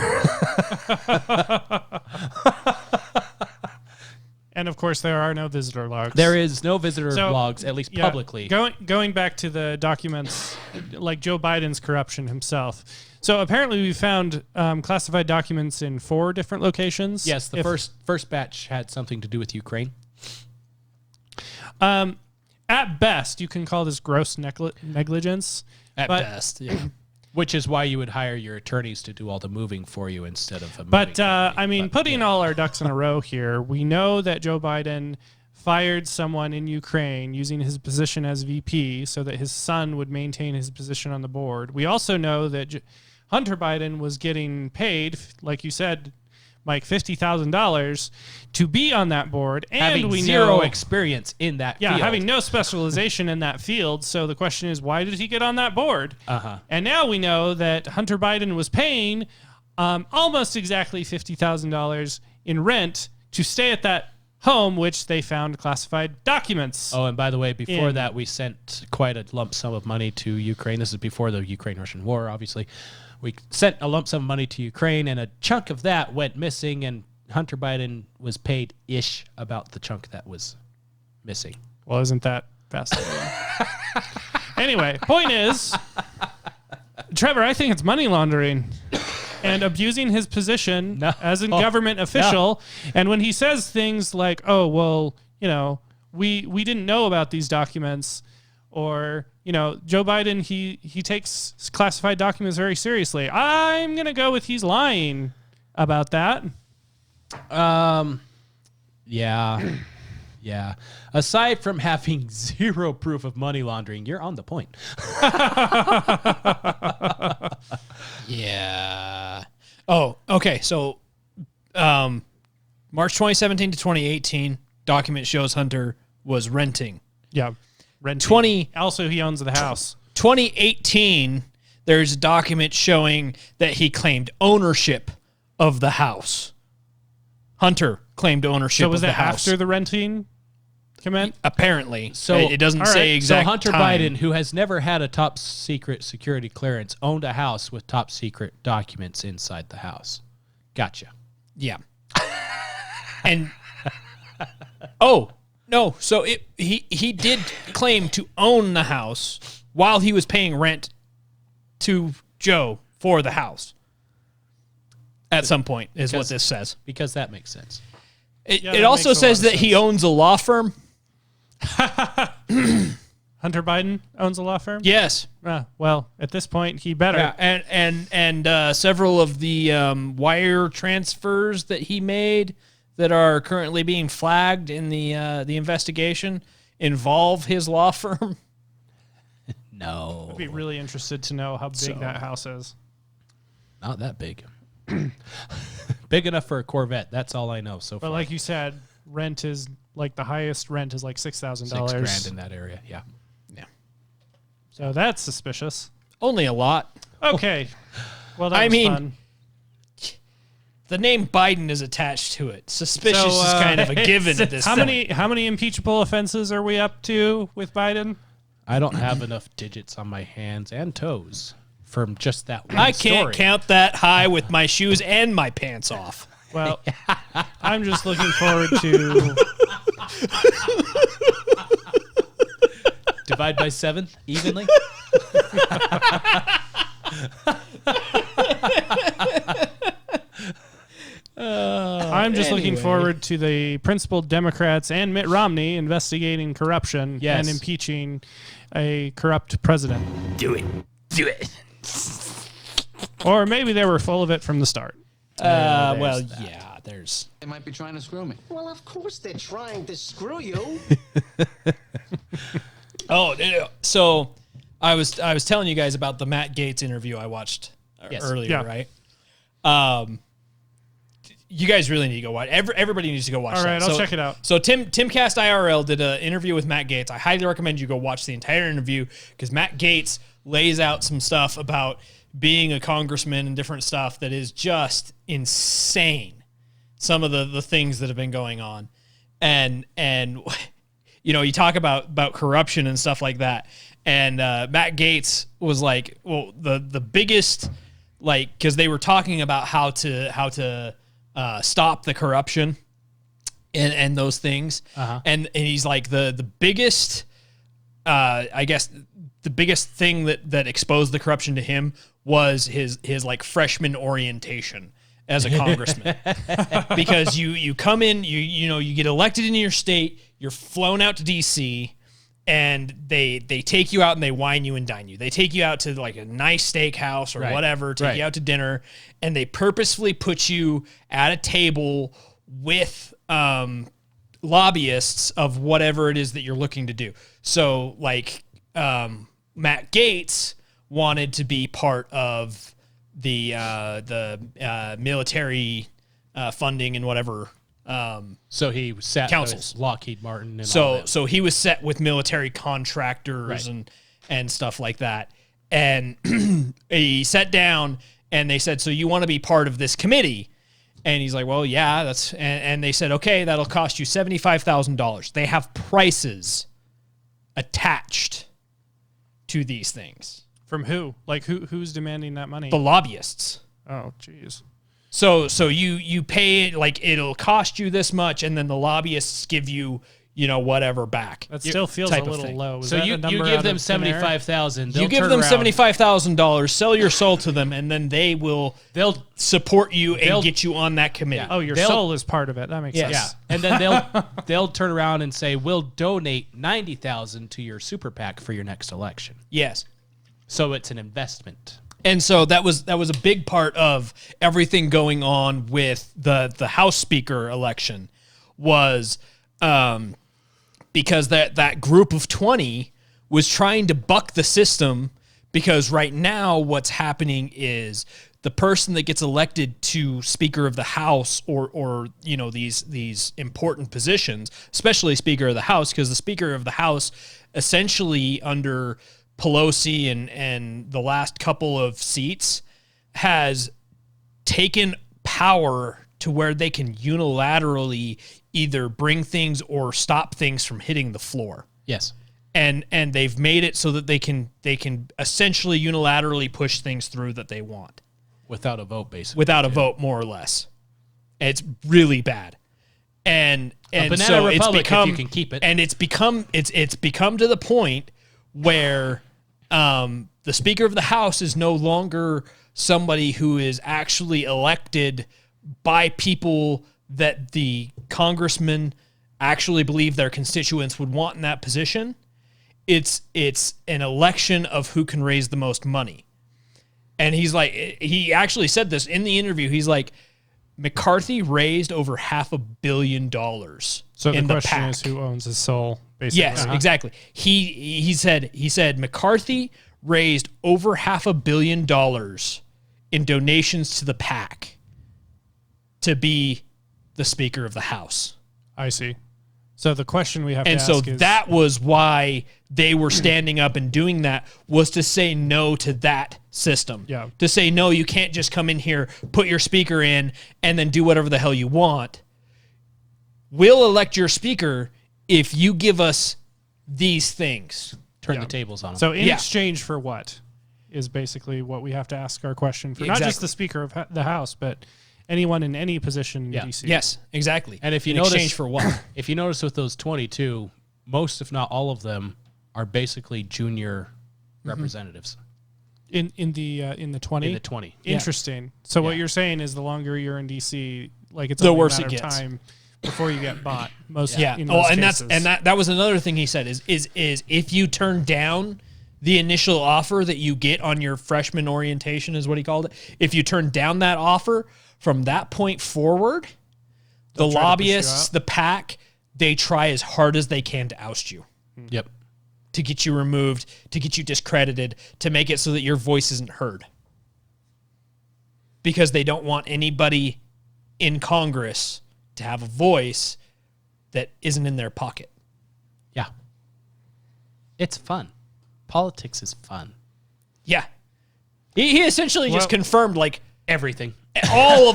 And of course, there are no visitor logs. There is no visitor So, logs, at least yeah, publicly. Going back to the documents, like Joe Biden's corruption himself. So apparently, we found classified documents in 4 different locations. Yes, the first batch had something to do with Ukraine. At best, you can call this gross negligence. At but- best, yeah. Which is why you would hire your attorneys to do all the moving for you instead of a moving But company. I mean, putting all our ducks in a row here, we know that Joe Biden fired someone in Ukraine using his position as VP so that his son would maintain his position on the board. We also know that Hunter Biden was getting paid, like you said, Mike, $50,000 to be on that board, and having we zero know experience in that yeah, field. having no specialization in that field. So the question is, why did he get on that board? Uh-huh. And now we know that Hunter Biden was paying almost exactly $50,000 in rent to stay at that home, which they found classified documents. Oh, and by the way, before in- that, we sent quite a lump sum of money to Ukraine. This is before the Ukraine-Russian war, obviously. We sent a lump sum of money to Ukraine, and a chunk of that went missing, and Hunter Biden was paid-ish about the chunk that was missing. Well, isn't that fascinating? Anyway, point is, Trevor, I think it's money laundering and abusing his position as a government official. And when he says things like, oh, well, we didn't know about these documents, or, Joe Biden, he takes classified documents very seriously. I'm going to go with he's lying. about that. Yeah. Yeah. Aside from having zero proof of money laundering, you're on the point. Yeah. Oh, okay. So, March 2017 to 2018, document shows Hunter was renting. Yeah. Renting. 20 Also, he owns the house. 2018, there's a document showing that he claimed ownership of the house. Hunter claimed ownership So was of the that house. after the renting comment? Apparently. So it doesn't all say right. exact So Hunter time. Biden, who has never had a top secret security clearance, owned a house with top secret documents inside the house. Gotcha. Yeah. And oh, no. So he did claim to own the house while he was paying rent to Joe for the house. At some point is what this says. Because that makes sense. It that also makes a says lot of that he sense. owns a law firm. Hunter Biden owns a law firm? Yes. Well, at this point, he better. Yeah, and several of the wire transfers that he made that are currently being flagged in the investigation involve his law firm. No. I'd be really interested to know how big that house is. Not that big. Big enough for a Corvette. That's all I know so But far. like you said, rent is like the highest rent is like $6,000. $6,000 in that area. Yeah. So that's suspicious. Only a lot. Okay. Well, that I was mean, fun. The name Biden is attached to it. Suspicious So, is kind of a given at this How point. many impeachable offenses are we up to with Biden? I don't have enough digits on my hands and toes from just that one I can't story. count that high with my shoes and my pants off. Well, I'm just looking forward to. Divide by 7 evenly. I'm just looking anyway. forward to the principled Democrats and Mitt Romney investigating corruption Yes. and impeaching a corrupt president. Do it. Or maybe they were full of it from the start. Well, yeah, there's. They might be trying to screw me. Well, of course they're trying to screw you. Oh, so I was telling you guys about the Matt Gaetz interview I watched earlier, Yeah. right? You guys really need to go watch. Everybody needs to go watch. All right, that. I'll check it out. So Timcast IRL did an interview with Matt Gaetz. I highly recommend you go watch the entire interview because Matt Gaetz lays out some stuff about being a congressman and different stuff that is just insane. Some of the things that have been going on, and you know, you talk about corruption and stuff like that. And Matt Gaetz was like, well, the biggest, like, because they were talking about how to stop the corruption and those things. And he's like the biggest, I guess the biggest thing that exposed the corruption to him was his like freshman orientation as a congressman. Because you come in, you know, you get elected into your state, you're flown out to DC, and they take you out and they wine you and dine you. They take you out to like a nice steakhouse or Right. whatever, take Right. you out to dinner, and they purposefully put you at a table with lobbyists of whatever it is that you're looking to do. So like Matt Gaetz wanted to be part of the military funding and whatever. So he sat Councils. with Lockheed Martin and all that. So he was set with military contractors Right. and stuff like that. And he sat down and they said, so you want to be part of this committee? And he's like, well, yeah, and they said, okay, that'll cost you $75,000. They have prices attached to these things. From who? Like who's demanding that money? The lobbyists. Oh, jeez. So you pay it, like it'll cost you this much, and then the lobbyists give you, you know, whatever back. That still feels a type of little thing. low. Is So that you a number give out them of thin air? $75,000. You give them $75,000, sell your soul to them, and then they will They'll support you they'll- and get you on that committee. Oh, your They'll- soul is part of it. That makes Yes. sense. Yeah, and then they'll turn around and say, "We'll donate $90,000 to your super PAC for your next election." Yes. So it's an investment. And so that was a big part of everything going on with the House Speaker election was because that group of 20 was trying to buck the system, because right now what's happening is the person that gets elected to Speaker of the House or you know these important positions, especially Speaker of the House, because the Speaker of the House essentially under Pelosi and the last couple of seats has taken power to where they can unilaterally either bring things or stop things from hitting the floor. Yes. And they've made it so that they can essentially unilaterally push things through that they want. Without a vote, basically. Without a vote, more or less. It's really bad. And banana so it's republic become, if you can keep it. And it's become to the point where the Speaker of the House is no longer somebody who is actually elected by people that the congressmen actually believe their constituents would want in that position. It's an election of who can raise the most money. And he actually said this in the interview. He's like, McCarthy raised over $500 million. So in the question PAC. is who owns his soul, basically. Yes, exactly. He said McCarthy raised over $500 million in donations to the PAC to be the Speaker of the House. I see. So the question we have And to so ask is... that was why they were standing up and doing that, was to say no to that system. Yeah. To say, no, you can't just come in here, put your speaker in, and then do whatever the hell you want. We'll elect your speaker if you give us these things. Turn the tables on them. So in Yeah. exchange for what is basically what we have to ask our question for. Not just Exactly. the Speaker of the House, but anyone in any position in DC. Yes, exactly. And if you in notice, exchange for what? If you notice with those 22, most, if not all of them, are basically junior representatives. In the 20? In the 20. Interesting. So what Yeah. you're saying is the longer you're in DC, like it's The only worse a it matter of gets. time before you get bought. Most Yeah. in Oh, most and cases. that was another thing he said is if you turn down the initial offer that you get on your freshman orientation, is what he called it. If you turn down that offer, from that point forward, They'll the try to push you lobbyists, out. the PAC, they try as hard as they can to oust you, Yep. to get you removed, to get you discredited, to make it so that your voice isn't heard. Because they don't want anybody in Congress to have a voice that isn't in their pocket. Yeah. It's fun. Politics is fun. Yeah. He essentially just Well- confirmed like Everything. all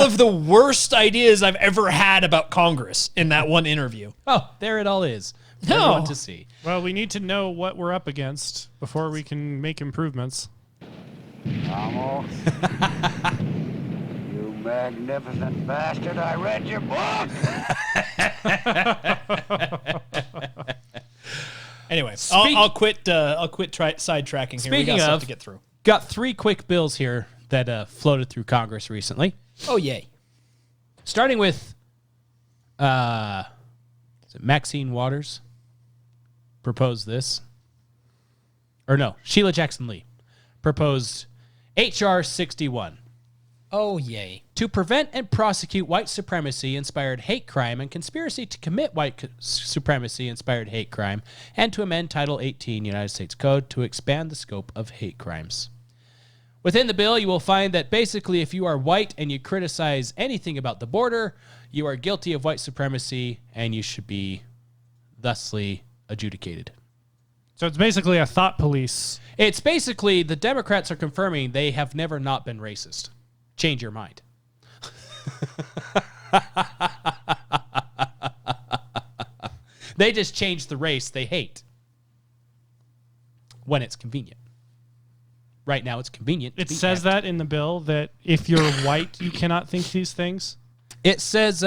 of the worst ideas I've ever had about Congress in that one interview. Oh, there it all is. For No. everyone to see. Well, we need to know what we're up against before we can make improvements. Vamos. You magnificent bastard, I read your book! Anyway, I'll quit sidetracking here. We Speaking got stuff of- to get through. Got 3 quick bills here that floated through Congress recently. Oh yay. Starting with is it Maxine Waters proposed this. Or no, Sheila Jackson Lee proposed H.R. 61 Oh yay. to prevent and prosecute white supremacy-inspired hate crime and conspiracy to commit white supremacy-inspired hate crime, and to amend Title 18 United States Code to expand the scope of hate crimes. Within the bill, you will find that basically if you are white and you criticize anything about the border, you are guilty of white supremacy and you should be thusly adjudicated. So it's basically a thought police. It's basically the Democrats are confirming they have never not been racist. Change your mind. They just change the race they hate when it's convenient. Right now, it's convenient. It says that in the bill that if you're white, you cannot think these things. It says.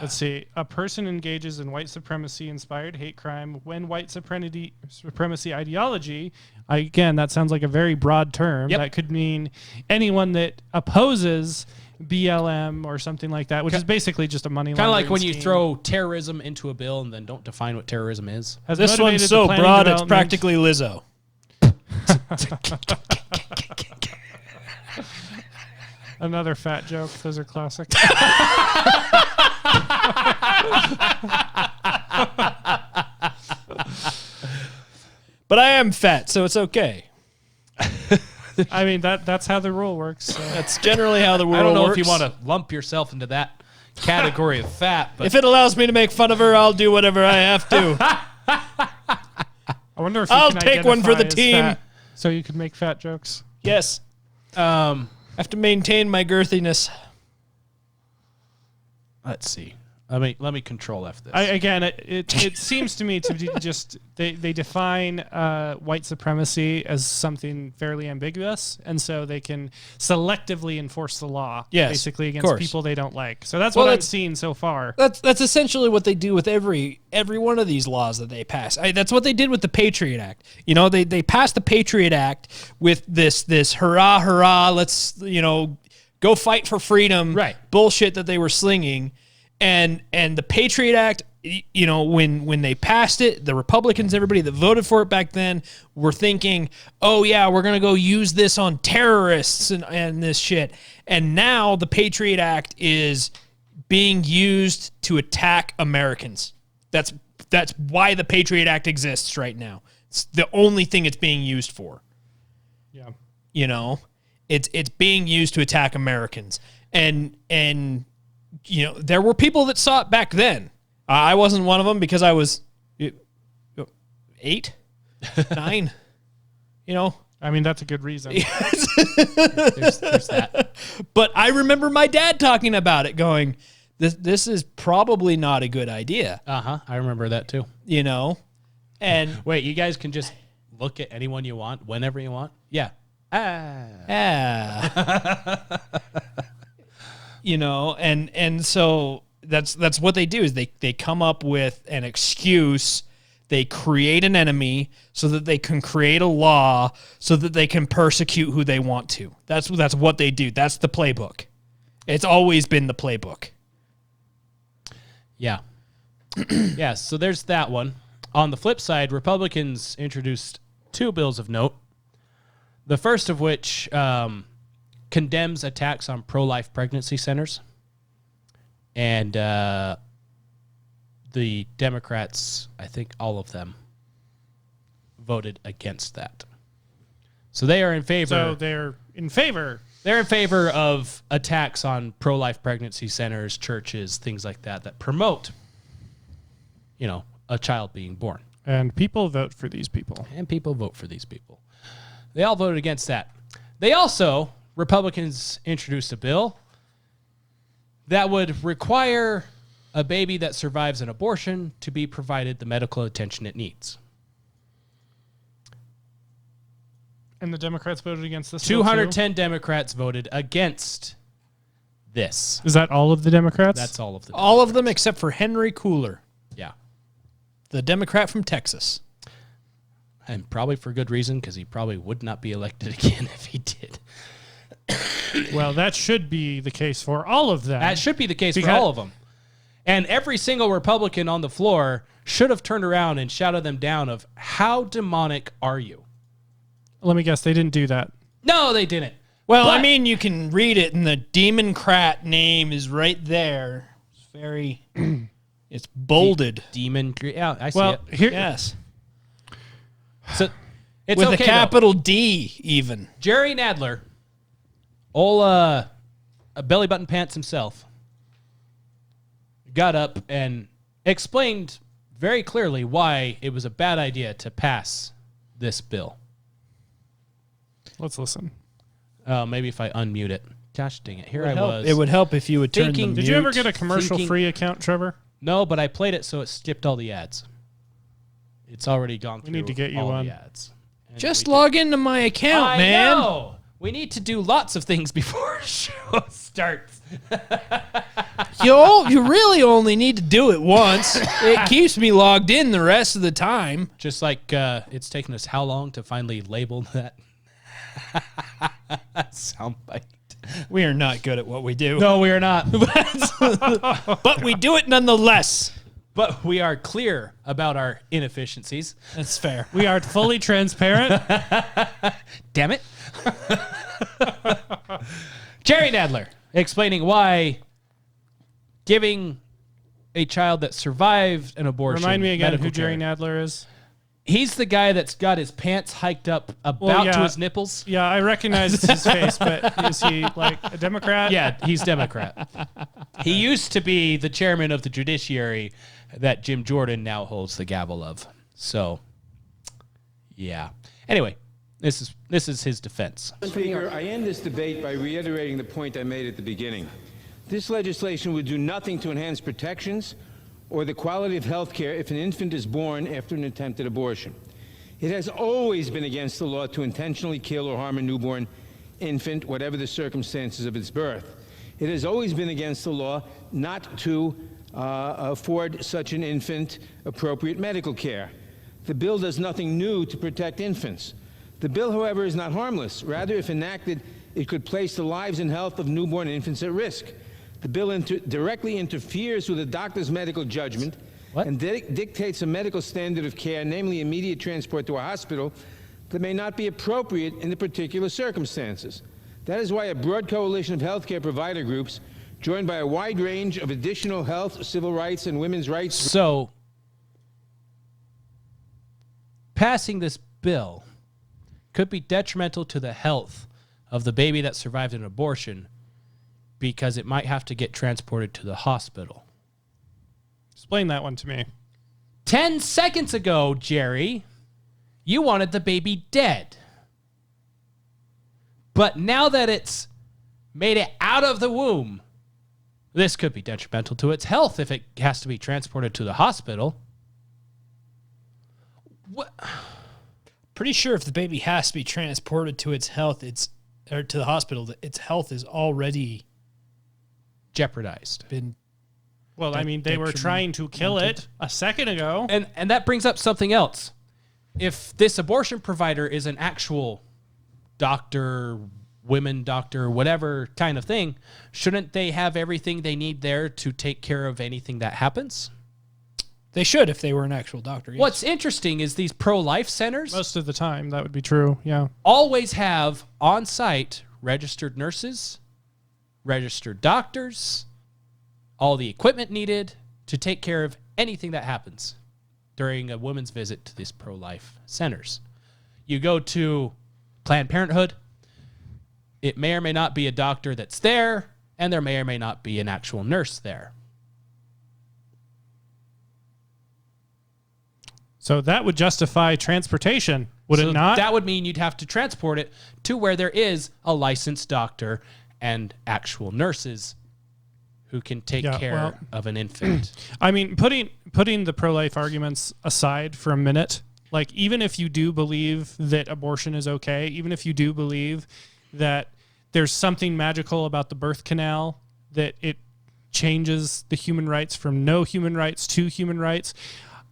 Let's see. A person engages in white supremacy-inspired hate crime when white supremacy ideology. Again, that sounds like a very broad term. Yep. That could mean anyone that opposes BLM or something like that, which is basically just a money Kind of laundering like when you scheme. throw terrorism into a bill and then don't define what terrorism is. Has This motivated one's the so planning broad, it's development- practically Lizzo. Another fat joke. Those are classic. But I am fat, so it's okay. I mean, that's how the rule works. So. That's generally how the world I don't know works. if you want to lump yourself into that category of fat, but If it allows me to make fun of her, I'll do whatever I have to. I wonder if you I'll can take one for the identify as team. fat, so you could make fat jokes. Yes. I have to maintain my girthiness. let's see. Let me control F this. It seems to me to be just they define white supremacy as something fairly ambiguous, and so they can selectively enforce the law, Yes, basically of against course. people they don't like. So that's Well, what I've that's- seen so far. That's essentially what they do with every one of these laws that they pass. That's what they did with the Patriot Act. You know, they passed the Patriot Act with this hurrah hurrah, let's go fight for freedom Right. bullshit that they were slinging, and the Patriot Act. When they passed it, the Republicans, everybody that voted for it back then, were thinking, oh yeah, we're gonna go use this on terrorists and this shit. And now the Patriot Act is being used to attack Americans. That's why the Patriot Act exists right now. It's the only thing it's being used for. Yeah. It's being used to attack Americans. And there were people that saw it back then. I wasn't one of them because I was 8, 9. I mean, that's a good reason. there's that. But I remember my dad talking about it, going, "This is probably not a good idea." I remember that too. And Wait, you guys can just look at anyone you want, whenever you want? Yeah. and so that's what they do is they come up with an excuse. They create an enemy so that they can create a law so that they can persecute who they want to. That's what they do. That's the playbook. It's always been the playbook. Yeah. Yeah, so there's that one. On the flip side, Republicans introduced 2 bills of note. The first of which condemns attacks on pro-life pregnancy centers. And the Democrats, I think all of them, voted against that. So they are in favor. So they're in favor. They're in favor of attacks on pro-life pregnancy centers, churches, things like that promote, a child being born. And people vote for these people. And people vote for these people. They all voted against that. They also, Republicans introduced a bill that would require a baby that survives an abortion to be provided the medical attention it needs. And the Democrats voted against this bill, too? 210 Democrats voted against this. Is that all of the Democrats? That's all of them. All of them except for Henry Cooler, Yeah. the Democrat from Texas. And probably for good reason, because he probably would not be elected again if he did. Well, that should be the case for all of them. That should be the case for Because- all of them. And every single Republican on the floor should have turned around and shouted them down of, how demonic are you? Let me guess, they didn't do that. No, they didn't. Well, But- I mean, you can read it, and the Democrat name is right there. It's very, it's bolded. Demon. Yeah, I see Well, it. here, Yes, So it's with okay, a though. capital D, even. Jerry Nadler, old belly button pants himself, got up and explained very clearly why it was a bad idea to pass this bill. let's listen. Maybe if I unmute it. Gosh dang it. Here I was. It would help if you would turn Thinking- the Did you ever mute. get a commercial-free account, Trevor? No, but I played it so it skipped all the ads. It's already gone through need to get you all one. the ads. And Just we log into my account, I man. know. We need to do lots of things before the show starts. You really only need to do it once. It keeps me logged in the rest of the time. Just like it's taken us how long to finally label that soundbite? We are not good at what we do. No, we are not. But we do it nonetheless. But we are clear about our inefficiencies. That's fair. We are fully transparent. Damn it. Jerry Nadler explaining why giving a child that survived an abortion. Remind me again who medical Jerry care. Nadler is. He's the guy that's got his pants hiked up about to his nipples. Yeah, I recognize his face, but is he like a Democrat? Yeah, he's Democrat. He used to be the chairman of the judiciary that Jim Jordan now holds the gavel of. So, yeah. Anyway, this is his defense. Speaker, I end this debate by reiterating the point I made at the beginning. This legislation would do nothing to enhance protections or the quality of health care if an infant is born after an attempted abortion. It has always been against the law to intentionally kill or harm a newborn infant, whatever the circumstances of its birth. It has always been against the law not to afford such an infant appropriate medical care. The bill does nothing new to protect infants. The bill, however, is not harmless. Rather, if enacted, it could place the lives and health of newborn infants at risk. The bill directly interferes with a doctor's medical judgment and dictates a medical standard of care, namely immediate transport to a hospital, that may not be appropriate in the particular circumstances. That is why a broad coalition of healthcare provider groups, joined by a wide range of additional health, civil rights, and women's rights... So, passing this bill could be detrimental to the health of the baby that survived an abortion because it might have to get transported to the hospital. Explain that one to me. 10 seconds ago, Jerry, you wanted the baby dead. But now that it's made it out of the womb, this could be detrimental to its health if it has to be transported to the hospital. What? Pretty sure if the baby has to be transported to its health, or to the hospital, its health is already jeopardized. Well, I mean, they were trying to kill it a second ago. And that brings up something else. If this abortion provider is an actual doctor, women doctor, whatever kind of thing, shouldn't they have everything they need there to take care of anything that happens? They should if they were an actual doctor. Yes. What's interesting is these pro-life centers, Most of the time, that would be true, yeah. always have on-site registered nurses, registered doctors, all the equipment needed to take care of anything that happens during a woman's visit to these pro-life centers. You go to Planned Parenthood, it may or may not be a doctor that's there, and there may or may not be an actual nurse there. So that would justify transportation, would So it not? That would mean you'd have to transport it to where there is a licensed doctor and actual nurses who can take care of an infant. I mean, putting the pro-life arguments aside for a minute, like even if you do believe that abortion is okay, even if you do believe that there's something magical about the birth canal, that it changes the human rights from no human rights to human rights,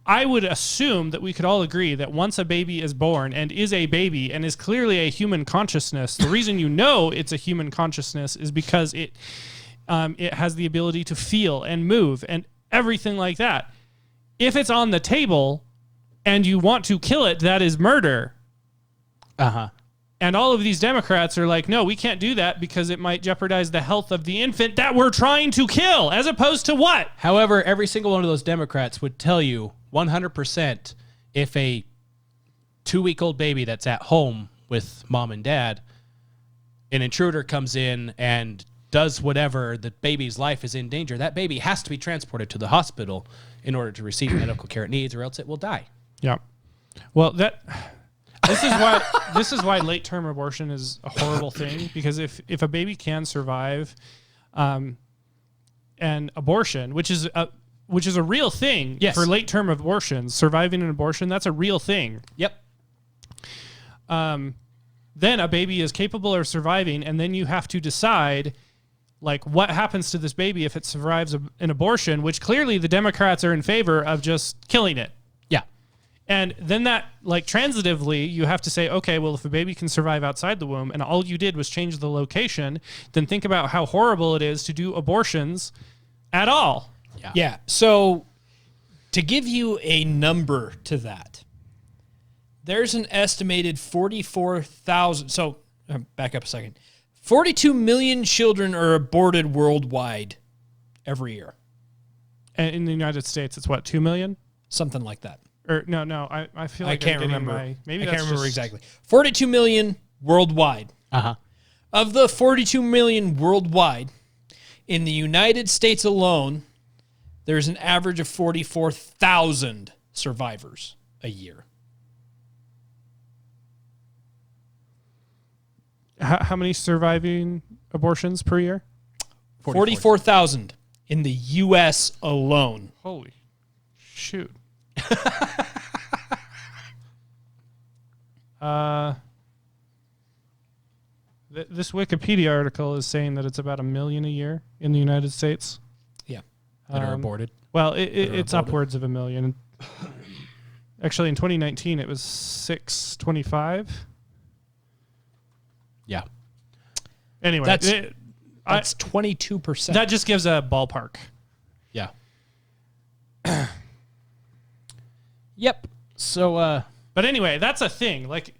I would assume that we could all agree that once a baby is born and is a baby and is clearly a human consciousness, the reason you know it's a human consciousness is because it has the ability to feel and move and everything like that. If it's on the table and you want to kill it, that is murder. Uh-huh. And all of these Democrats are like, no, we can't do that because it might jeopardize the health of the infant that we're trying to kill, as opposed to what? However, every single one of those Democrats would tell you 100% if a 2-week-old baby that's at home with mom and dad, an intruder comes in and does whatever, the baby's life is in danger, that baby has to be transported to the hospital in order to receive medical care it needs, or else it will die. Yeah. Well, this is why late-term abortion is a horrible thing, because if a baby can survive an abortion, which is a real thing. Yes. For late-term abortions, surviving an abortion, that's a real thing. Yep. Then a baby is capable of surviving, and then you have to decide, like, what happens to this baby if it survives an abortion, which clearly the Democrats are in favor of just killing it. Yeah. And then that, like, transitively, you have to say, okay, well, if a baby can survive outside the womb and all you did was change the location, then think about how horrible it is to do abortions at all. Yeah. So to give you a number to that, there's an estimated 44,000. So back up a second. 42 million children are aborted worldwide every year. And in the United States, it's what, 2 million? Something like that. Or no, I feel like I can't remember. I can't remember exactly. 42 million worldwide. Uh-huh. Of the 42 million worldwide, in the United States alone, there's an average of 44,000 survivors a year. How many surviving abortions per year? 44,000 in the U.S. alone. Holy shoot. This Wikipedia article is saying that it's about 1 million a year in the United States. Yeah. That are aborted. Well, it's upwards of 1 million. Actually, in 2019, it was 625. Yeah. Anyway, That's 22%. That just gives a ballpark. Yeah. Yep. So, but anyway, that's a thing. Like,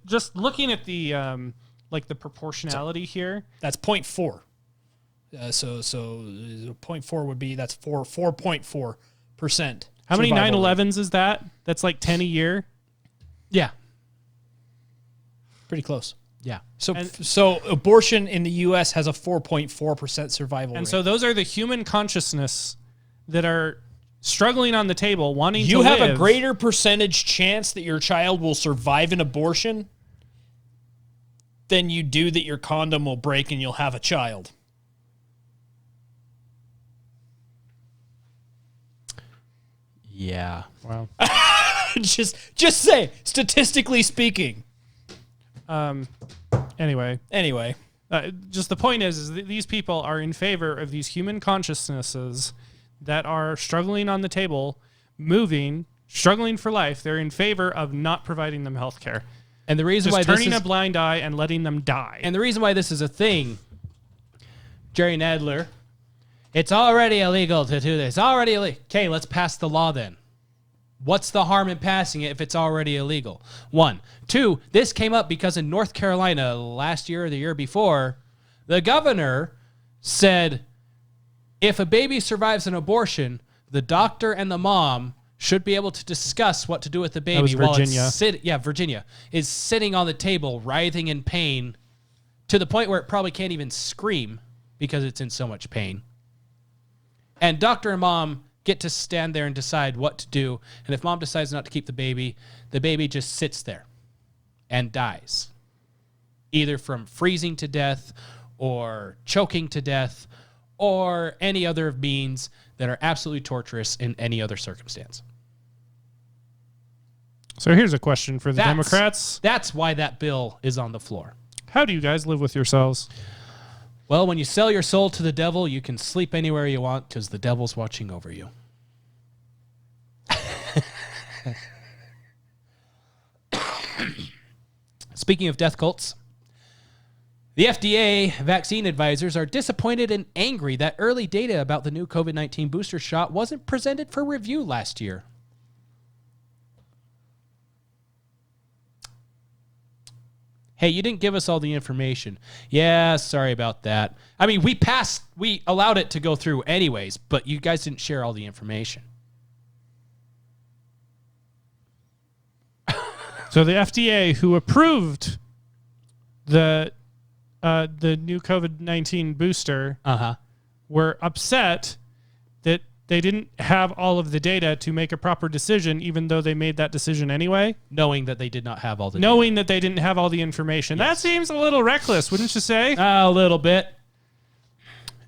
just looking at the like the proportionality here. That's 0.4. So 0.4 would be, that's 4.4%. How many survival rate. 9/11s is that? That's like 10 a year. yeah. Pretty close. Yeah. So abortion in the U.S. has a 4.4% survival rate. And so those are the human consciousness that are struggling on the table, wanting to you have live. a greater percentage chance that your child will survive an abortion than you do that your condom will break and you'll have a child. Yeah. Wow. just say, statistically speaking. Anyway, Just the point is that these people are in favor of these human consciousnesses that are struggling on the table, moving, struggling for life. They're in favor of not providing them health care. And the reason Just why turning this is, a blind eye and letting them die. and the reason why this is a thing, Jerry Nadler, it's already illegal to do this. Already illegal. Okay, let's pass the law then. What's the harm in passing it if it's already illegal? 1. 2, this came up because in North Carolina last year or the year before, the governor said if a baby survives an abortion, the doctor and the mom should be able to discuss what to do with the baby. That was while Virginia. Virginia is sitting on the table, writhing in pain to the point where it probably can't even scream because it's in so much pain. And doctor and mom get to stand there and decide what to do. And if mom decides not to keep the baby just sits there and dies, either from freezing to death or choking to death or any other means that are absolutely torturous in any other circumstance. So here's a question for the Democrats. That's why that bill is on the floor. How do you guys live with yourselves? Well, when you sell your soul to the devil, you can sleep anywhere you want because the devil's watching over you. Speaking of death cults, the FDA vaccine advisors are disappointed and angry that early data about the new COVID-19 booster shot wasn't presented for review last year. Hey, you didn't give us all the information. Yeah, sorry about that. I mean, we allowed it to go through anyways, but you guys didn't share all the information. So the FDA, who approved the new COVID-19 booster, were upset that they didn't have all of the data to make a proper decision, even though they made that decision anyway. Knowing that they did not have all the Knowing that they didn't have all the information. Yes. That seems a little reckless, wouldn't you say? A little bit.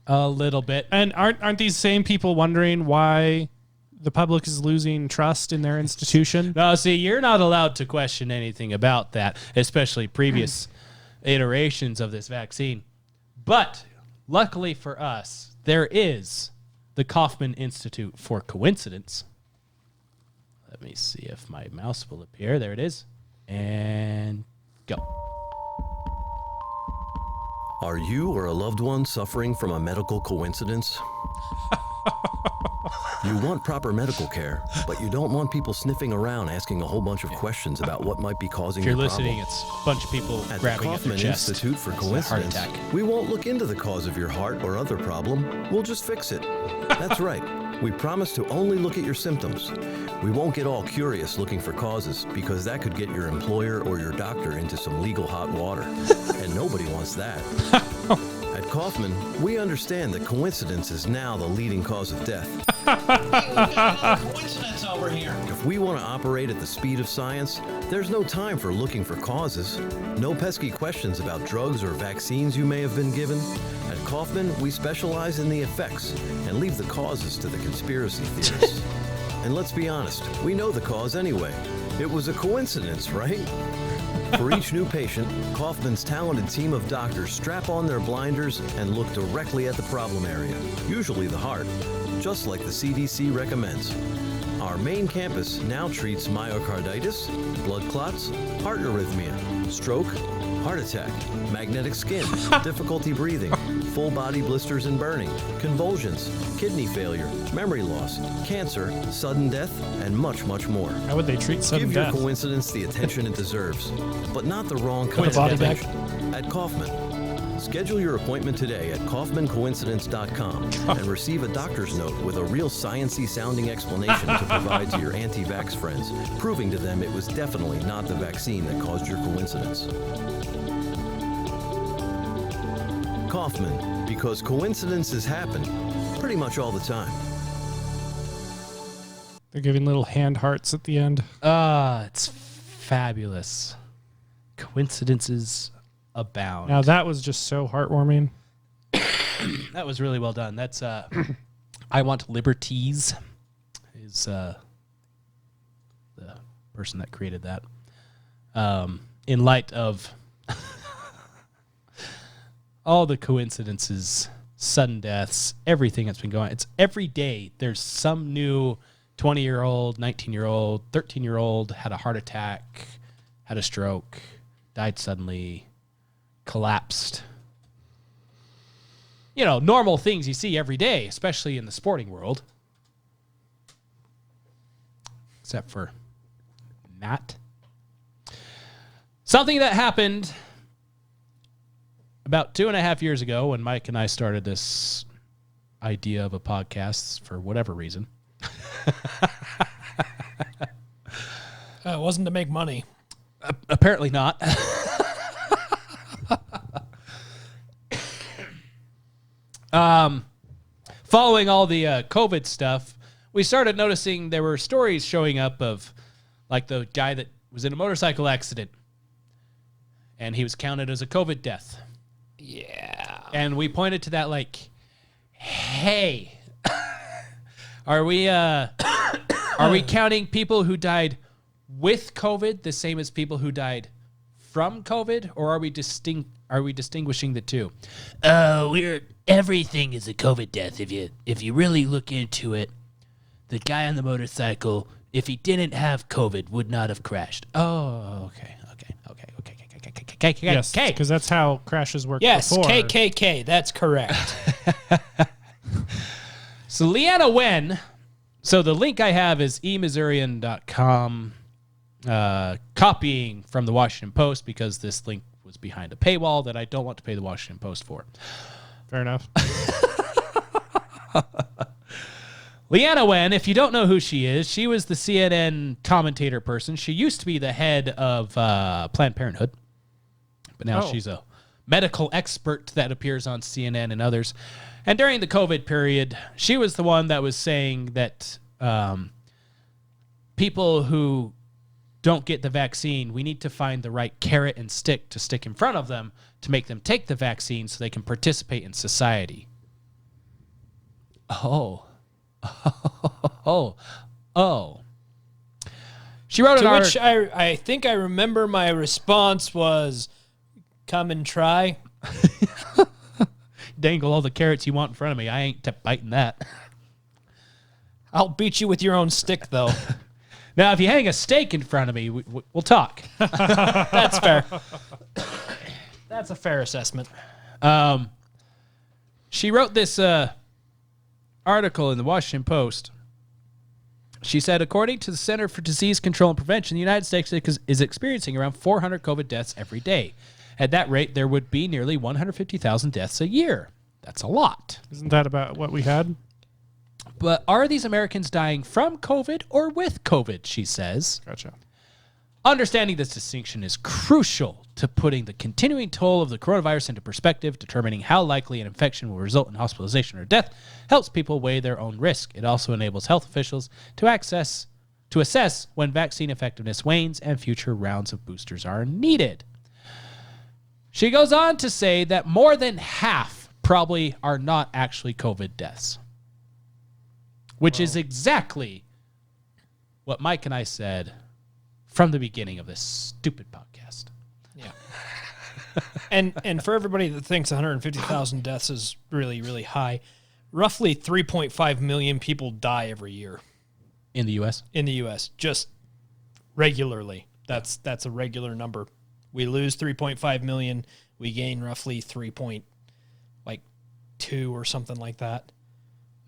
A little bit. And aren't these same people wondering why the public is losing trust in their institution? No, see, you're not allowed to question anything about that, especially previous iterations of this vaccine. But luckily for us, there is the Kaufman Institute for Coincidence. Let me see if my mouse will appear. There it is. And go. Are you or a loved one suffering from a medical coincidence? You want proper medical care, but you don't want people sniffing around asking a whole bunch of questions about what might be causing If you're your listening, problem. it's a bunch of people At the grabbing at their Kaufman chest. Institute for It's a heart Coincidence, attack. we won't look into the cause of your heart or other problem. We'll just fix it. That's right. We promise to only look at your symptoms. We won't get all curious looking for causes, because that could get your employer or your doctor into some legal hot water. And nobody wants that. At Kaufman, we understand that coincidence is now the leading cause of death. Coincidence over here. If we want to operate at the speed of science, there's no time for looking for causes. No pesky questions about drugs or vaccines you may have been given. At Kaufman, we specialize in the effects and leave the causes to the conspiracy theorists. And let's be honest, we know the cause anyway. It was a coincidence, right? For each new patient, Kaufman's talented team of doctors strap on their blinders and look directly at the problem area, usually the heart, just like the CDC recommends. Our main campus now treats myocarditis, blood clots, heart arrhythmia, stroke, heart attack, magnetic skin, difficulty breathing, full body blisters and burning, convulsions, kidney failure, memory loss, cancer, sudden death, and much, much more. How would they treat sudden Give death? your coincidence the attention it deserves, but not the wrong kind With a body of bag? attention. At Kaufman. Schedule your appointment today at kaufmancoincidence.com and receive a doctor's note with a real sciencey sounding explanation to provide to your anti-vax friends, proving to them it was definitely not the vaccine that caused your coincidence. Kaufman, because coincidences happen pretty much all the time. They're giving little hand hearts at the end. It's fabulous. Coincidences abound. Now that was just so heartwarming. That was really well done. That's I Want Liberties is the person that created that. In light of all the coincidences, sudden deaths, everything that's been going on. It's every day there's some new 20-year-old, 19-year-old, 13-year-old had a heart attack, had a stroke, died suddenly, collapsed. You know, normal things you see every day, especially in the sporting world. Except for Matt. Something that happened about 2.5 years ago when Mike and I started this idea of a podcast for whatever reason. It wasn't to make money. Apparently not. Following all the COVID stuff, we started noticing there were stories showing up of like the guy that was in a motorcycle accident and he was counted as a COVID death. Yeah. And we pointed to that like, hey, are we counting people who died with COVID the same as people who died from COVID, or are we distinguishing the two? Everything is a COVID death if you really look into it. The guy on the motorcycle, if he didn't have COVID, would not have crashed. Oh, okay. Yes, because that's how crashes work Yes, before. KKK. That's correct. So Leanna Wen, so the link I have is emissourian.com, copying from the Washington Post because this link was behind a paywall that I don't want to pay the Washington Post for. Fair enough. Leanna Wen, if you don't know who she is, she was the CNN commentator person. She used to be the head of Planned Parenthood, but now she's a medical expert that appears on CNN and others. And during the COVID period, she was the one that was saying that people who don't get the vaccine, we need to find the right carrot and stick to stick in front of them to make them take the vaccine so they can participate in society. Oh. She wrote an To which article. I think I remember my response was, come and try. Dangle all the carrots you want in front of me. I ain't biting that. I'll beat you with your own stick, though. Now, if you hang a steak in front of me, we'll talk. That's fair. That's a fair assessment. She wrote this article in the Washington Post. She said, according to the Center for Disease Control and Prevention, the United States is experiencing around 400 COVID deaths every day. At that rate, there would be nearly 150,000 deaths a year. That's a lot. Isn't that about what we had? But are these Americans dying from COVID or with COVID, she says. Gotcha. Understanding this distinction is crucial to putting the continuing toll of the coronavirus into perspective. Determining how likely an infection will result in hospitalization or death helps people weigh their own risk. It also enables health officials to assess when vaccine effectiveness wanes and future rounds of boosters are needed. She goes on to say that more than half probably are not actually COVID deaths, which is exactly what Mike and I said from the beginning of this stupid podcast. Yeah. and for everybody that thinks 150,000 deaths is really, really high, roughly 3.5 million people die every year. In the U.S.? In the U.S., just regularly. That's a regular number. We lose 3.5 million. We gain roughly 3.2 or something like that.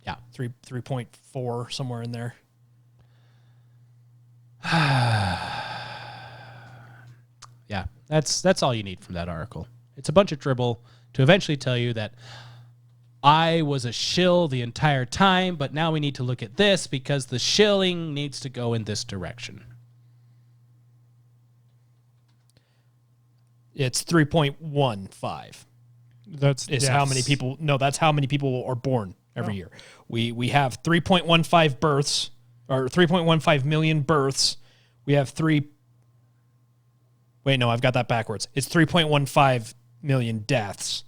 Yeah. 3.4, somewhere in there. Yeah, that's all you need from that article. It's a bunch of dribble to eventually tell you that I was a shill the entire time, but now we need to look at this because the shilling needs to go in this direction. It's 3.15. That's how many people. No, that's how many people are born every year. We have 3.15 births, or 3.15 million births. We have Wait, no, I've got that backwards. It's 3.15 million deaths,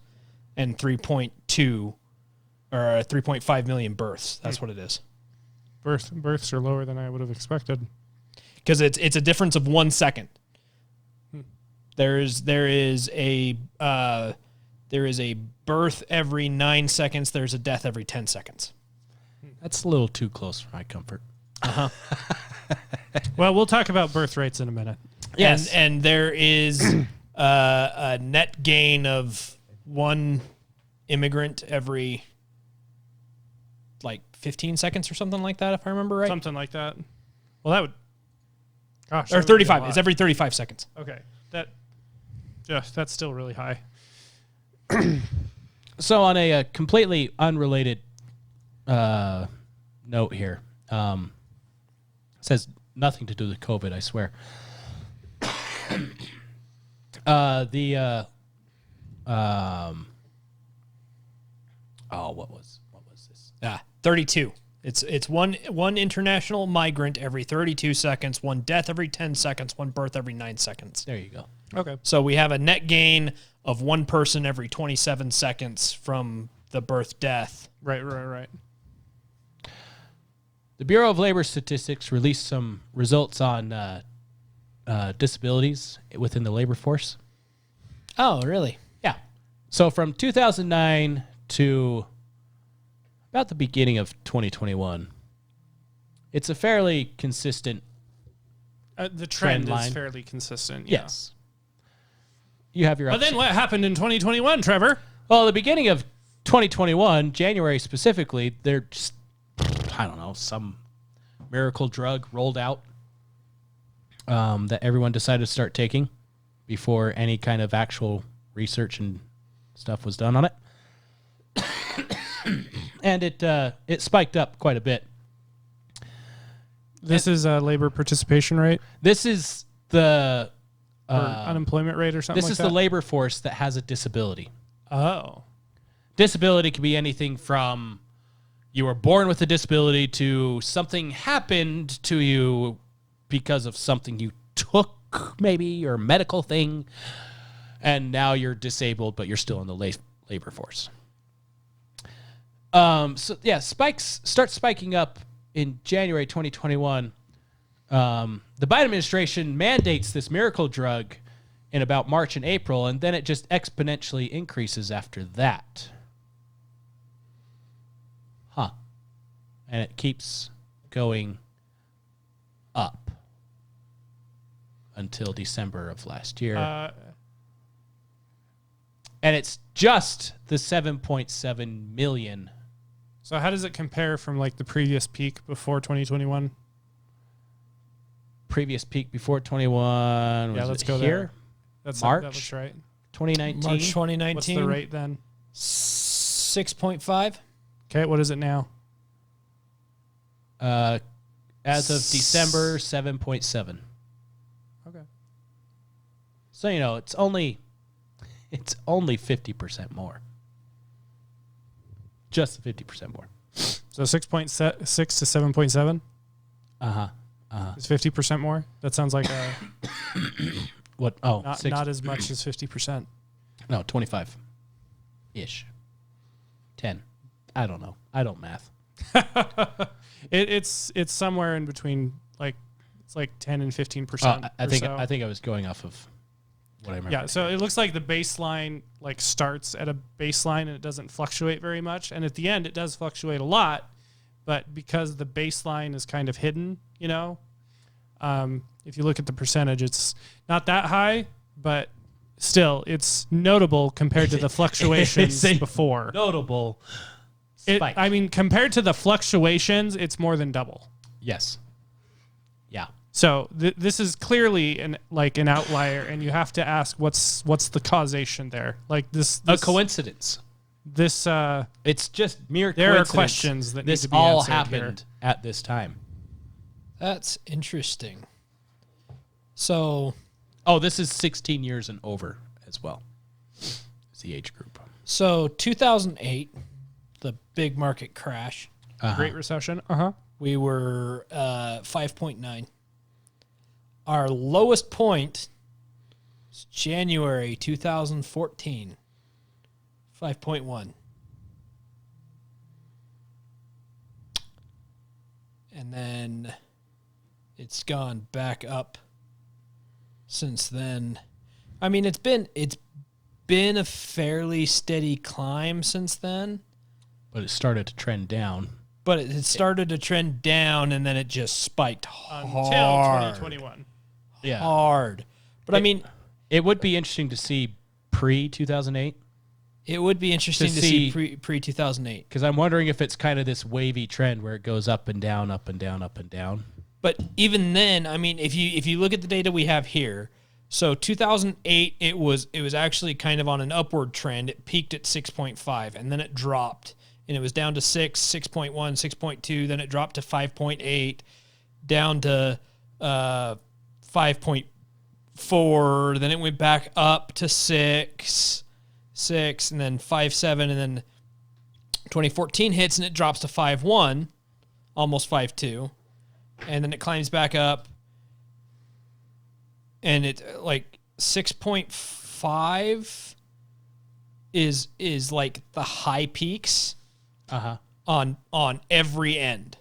and 3.5 million births. That's what it is. Births are lower than I would have expected. Because it's a difference of 1 second. There is a birth every 9 seconds. There's a death every 10 seconds. That's a little too close for my comfort. Uh-huh. Well, we'll talk about birth rates in a minute. Yes. And there is a net gain of one immigrant every 15 seconds or something like that, if I remember right. Something like that. Well, that would... Gosh. Or 35. It's every 35 seconds. Okay. That's still really high. So on a completely unrelated note here, says nothing to do with COVID, I swear. What was this? 32. It's one international migrant every 32 seconds, one death every 10 seconds, one birth every 9 seconds. There you go. Okay. So we have a net gain of one person every 27 seconds from the birth death. Right. The Bureau of Labor Statistics released some results on disabilities within the labor force. Oh, really? Yeah. So from 2009 to about the beginning of 2021, it's a fairly consistent the trend line. is fairly consistent. Yeah. Yes. You have your But then what happened in 2021, Trevor? Well, the beginning of 2021, January specifically, they're just, I don't know, some miracle drug rolled out that everyone decided to start taking before any kind of actual research and stuff was done on it. And it spiked up quite a bit. This is labor participation rate? This is the or unemployment rate or something This like is that? the labor force that has a disability. Oh. Disability can be anything from you were born with a disability to something happened to you because of something you took, maybe, or a medical thing, and now you're disabled, but you're still in the labor force. Start spiking up in January 2021. The Biden administration mandates this miracle drug in about March and April, and then it just exponentially increases after that. And it keeps going up. until December of last year. Uh, and it's just the 7.7 million. So how does it compare from like the previous peak before 2021? Previous peak before 21. Yeah, was let's it go here. there. That's March. That looks right. 2019. March 2019. What's the rate then? 6.5. Okay, what is it now? As of December, 7.7. Okay. So it's only 50% more. Just 50% more. So 6.6 to 7.7 is 50% more. That sounds like a What? Oh, not as much as 50%. No, 25 ish. 10. I don't know. I don't math. It's somewhere in between, like it's like 10 and 15%. I think I was going off of what I remember. Yeah, so it looks like the baseline like starts at a baseline and it doesn't fluctuate very much, and at the end it does fluctuate a lot, but because the baseline is kind of hidden, if you look at the percentage, it's not that high, but still it's notable compared to the fluctuations before. Notable spike. Compared to the fluctuations, it's more than double. Yes. Yeah. So this is clearly an outlier, and you have to ask what's the causation there? Like this a coincidence. This it's just mere there coincidence. are questions that this need to be all answered happened here. at this time. That's interesting. So, this is 16 years and over as well. It's the age group. So 2008, the big market crash. Great Recession. We were 5.9. Our lowest point is January 2014, 5.1. And then it's gone back up since then. It's been a fairly steady climb since then. But it started to trend down. But it started to trend down, and then it just spiked hard. Until 2021. Yeah. Hard. But it would be interesting to see pre-2008. It would be interesting to see pre-2008. Because I'm wondering if it's kind of this wavy trend where it goes up and down, up and down, up and down. But even then, if you look at the data we have here, so 2008, it was actually kind of on an upward trend. It peaked at 6.5, and then it dropped. And it was down to 6, 6.1, 6.2. Then it dropped to 5.8, down to 5.4. Then it went back up to 6, and then 5.7. And then 2014 hits and it drops to 5.1, almost 5.2. And then it climbs back up. And it like 6.5 is like the high peaks. On every end.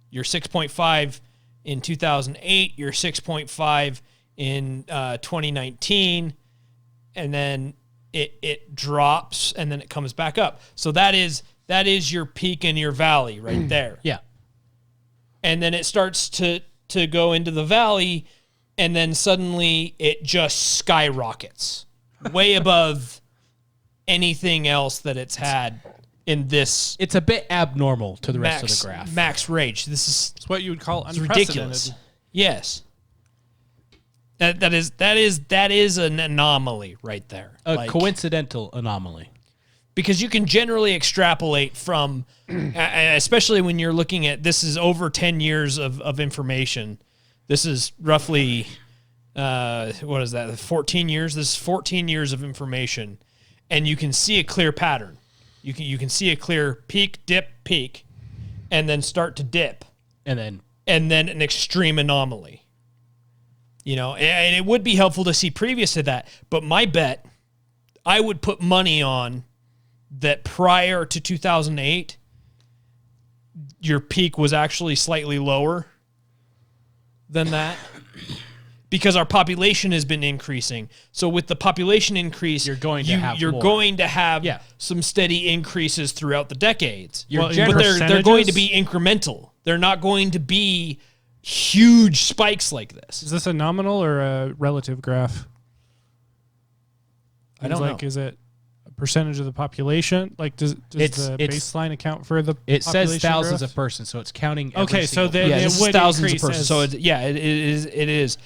You're 6.5 in 2008, you're 6.5 in 2019, and then it drops and then it comes back up. So that is your peak and your valley right there. Yeah. And then it starts to go into the valley, and then suddenly it just skyrockets way above anything else that it's had. In this, it's a bit abnormal to the rest of the graph. Max rage. This is what you would call unprecedented. Ridiculous. Yes, that is an anomaly right there. A coincidental anomaly. Because you can generally extrapolate from, especially when you're looking at this is over 10 years of information. This is roughly, what is that? 14 years. This is 14 years of information, and you can see a clear pattern. You can see a clear peak, dip, peak, and then start to dip, and then an extreme anomaly. And it would be helpful to see previous to that. But my bet, I would put money on that prior to 2008, your peak was actually slightly lower than that. Because our population has been increasing. So with the population increase, you're going to have some steady increases throughout the decades. But they're going to be incremental. They're not going to be huge spikes like this. Is this a nominal or a relative graph? I don't know. Is it a percentage of the population? Like, does the baseline account for the It says population thousands growth? of persons, so it's counting every Okay, so single then it this would is thousands of increase persons. as- So it is.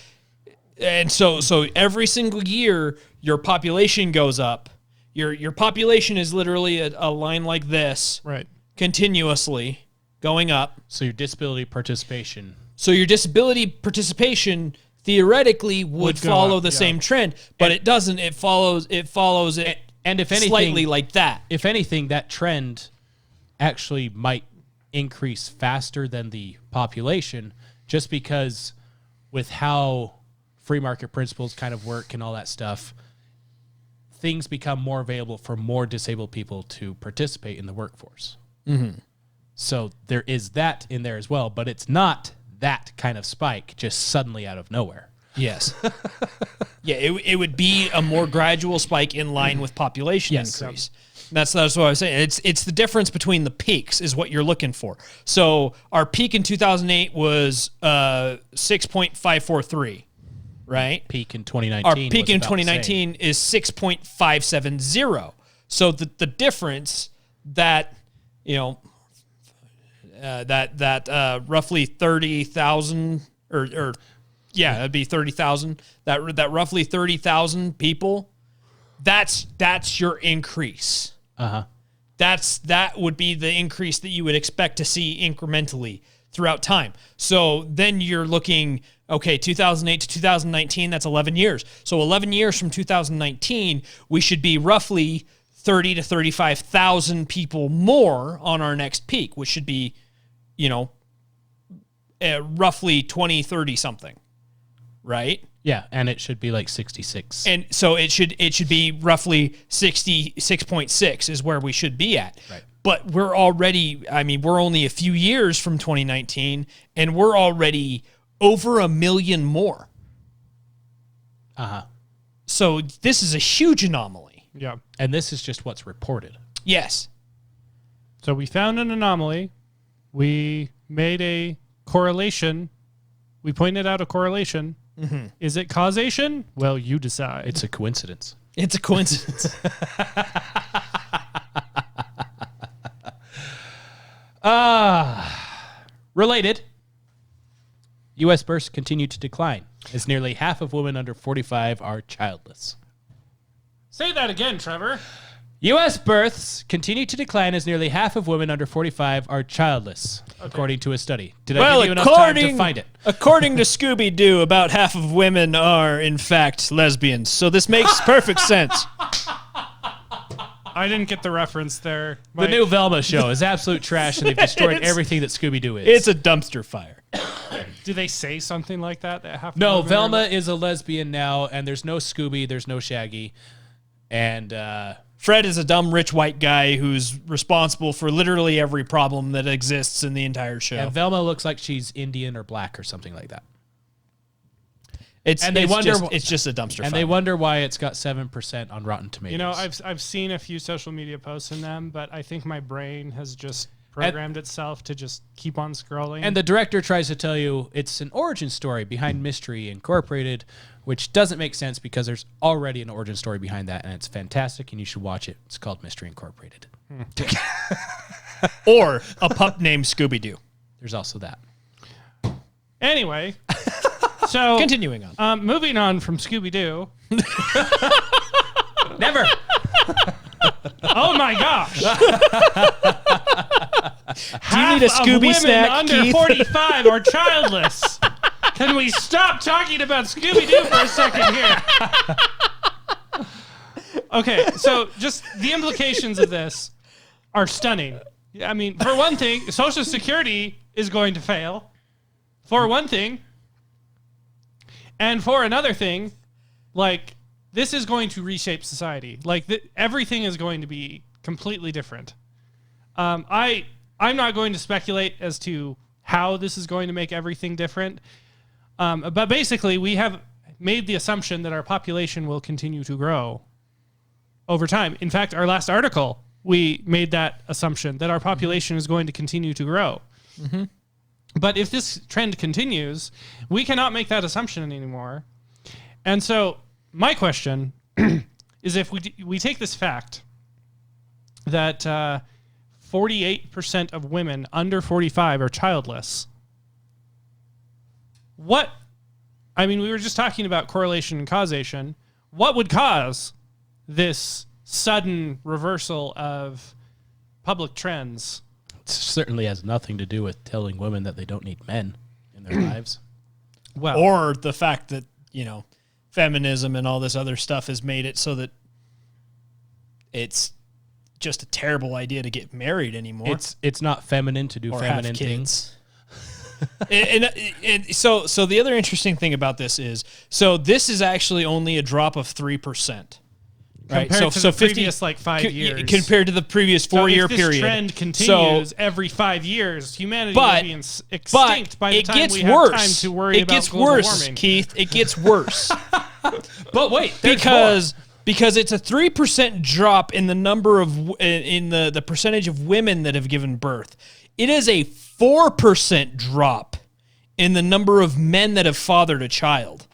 And so every single year your population goes up. Your population is literally a line like this, right, continuously going up. So your disability participation. So your disability participation theoretically would go follow up, the yeah. same trend, but it doesn't. It follows it And if anything, slightly like that. If anything, that trend actually might increase faster than the population, just because with how free market principles kind of work and all that stuff, things become more available for more disabled people to participate in the workforce. Mm-hmm. So there is that in there as well, but it's not that kind of spike just suddenly out of nowhere. Yes. Yeah, it would be a more gradual spike in line with population increase. That's what I was saying. It's the difference between the peaks is what you're looking for. So our peak in 2008 was 6.543, right? Peak in 2019. Our peak was in about the 2019 is 6.570. So the difference that, that roughly 30,000 or yeah, it'd be 30,000. That roughly 30,000 people, that's your increase. Uh-huh. That would be the increase that you would expect to see incrementally throughout time. So then you're looking, okay, 2008 to 2019, that's 11 years. So 11 years from 2019, we should be roughly 30 to 35,000 people more on our next peak, which should be, roughly 20, 30 something. Right? Yeah, and it should be like 66. And so it should be roughly 66.6 is where we should be at. Right. But we're only a few years from 2019 and we're already over 1 million more. Uh-huh. So this is a huge anomaly. Yeah. And this is just what's reported. Yes. So we found an anomaly. We made a correlation. We pointed out a correlation. Mm-hmm. Is it causation? Well, you decide. It's a coincidence. It's a coincidence. Related. U.S. births continue to decline as nearly half of women under 45 are childless. Say that again, Trevor. U.S. births continue to decline as nearly half of women under 45 are childless, according to a study. Did I give you enough time to find it? According to Scooby-Doo, about half of women are, in fact, lesbians. So this makes perfect sense. I didn't get the reference there. The new Velma show is absolute trash, and they've destroyed everything that Scooby-Doo is. It's a dumpster fire. Do they say something like that? No, Velma is a lesbian now, and there's no Scooby, there's no Shaggy. And Fred is a dumb rich white guy who's responsible for literally every problem that exists in the entire show. And Velma looks like she's Indian or black or something like that. It's just a dumpster fire. And they wonder why it's got 7% on Rotten Tomatoes. I've seen a few social media posts in them, but I think my brain has just programmed itself to just keep on scrolling. And the director tries to tell you it's an origin story behind Mystery Incorporated, which doesn't make sense because there's already an origin story behind that, and it's fantastic, and you should watch it. It's called Mystery Incorporated. Or a pup named Scooby-Doo. There's also that. Anyway, so continuing on. Moving on from Scooby-Doo. Never. Oh my gosh. Do you need a Scooby snack, under Keith? 45 are childless. Can we stop talking about Scooby-Doo for a second here? Okay, so just the implications of this are stunning. I mean, for one thing, Social Security is going to fail. For one thing. And for another thing, like, this is going to reshape society. Like, everything is going to be completely different. I'm not going to speculate as to how this is going to make everything different. But basically, we have made the assumption that our population will continue to grow over time. In fact, our last article, we made that assumption that our population is going to continue to grow. Mm-hmm. But if this trend continues, we cannot make that assumption anymore. And so my question is, if we take this fact that 48% of women under 45 are childless, we were just talking about correlation and causation. What would cause this sudden reversal of public trends? It certainly has nothing to do with telling women that they don't need men in their lives. Well, or the fact that, feminism and all this other stuff has made it so that it's just a terrible idea to get married anymore. It's not feminine to do or feminine have things. and so the other interesting thing about this is, this is actually only a drop of 3%. Right, compared to the previous 5 years. Compared to the previous 4-year period. If this trend continues every 5 years, humanity will be extinct by the time we have time to worry about global warming. It gets worse, Keith. It gets worse. But wait, because it's a 3% drop in the number of in the percentage of women that have given birth. It is a 4% drop in the number of men that have fathered a child.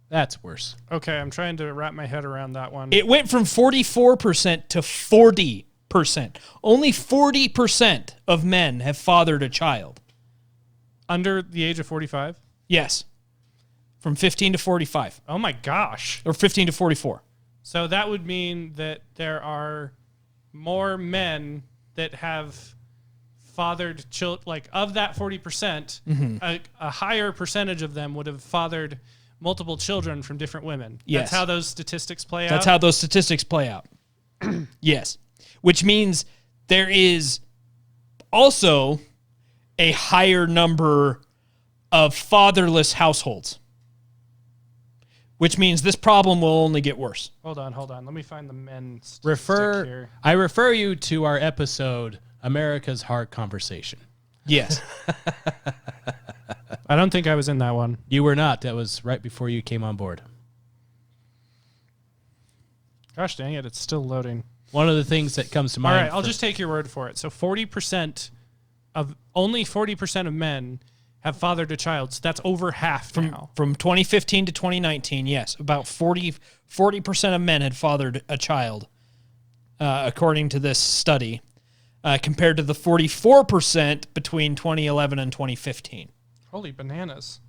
That's worse. Okay, I'm trying to wrap my head around that one. It went from 44% to 40%. Only 40% of men have fathered a child. Under the age of 45? Yes. From 15 to 45. Oh my gosh. Or 15 to 44. So that would mean that there are more men that have fathered children. Of that 40%, a higher percentage of them would have fathered multiple children from different women. Yes. That's how those statistics play out? That's how those statistics play out. Yes. Which means there is also a higher number of fatherless households. Which means this problem will only get worse. Hold on. Let me find the men statistic here. I refer you to our episode, America's Hard Conversation. Yes. I don't think I was in that one. You were not. That was right before you came on board. Gosh dang it, it's still loading. One of the things that comes to mind. All right, I'll just take your word for it. So only 40% of men have fathered a child. So that's over half now. From 2015 to 2019, yes. About 40% of men had fathered a child, according to this study, compared to the 44% between 2011 and 2015. Holy bananas.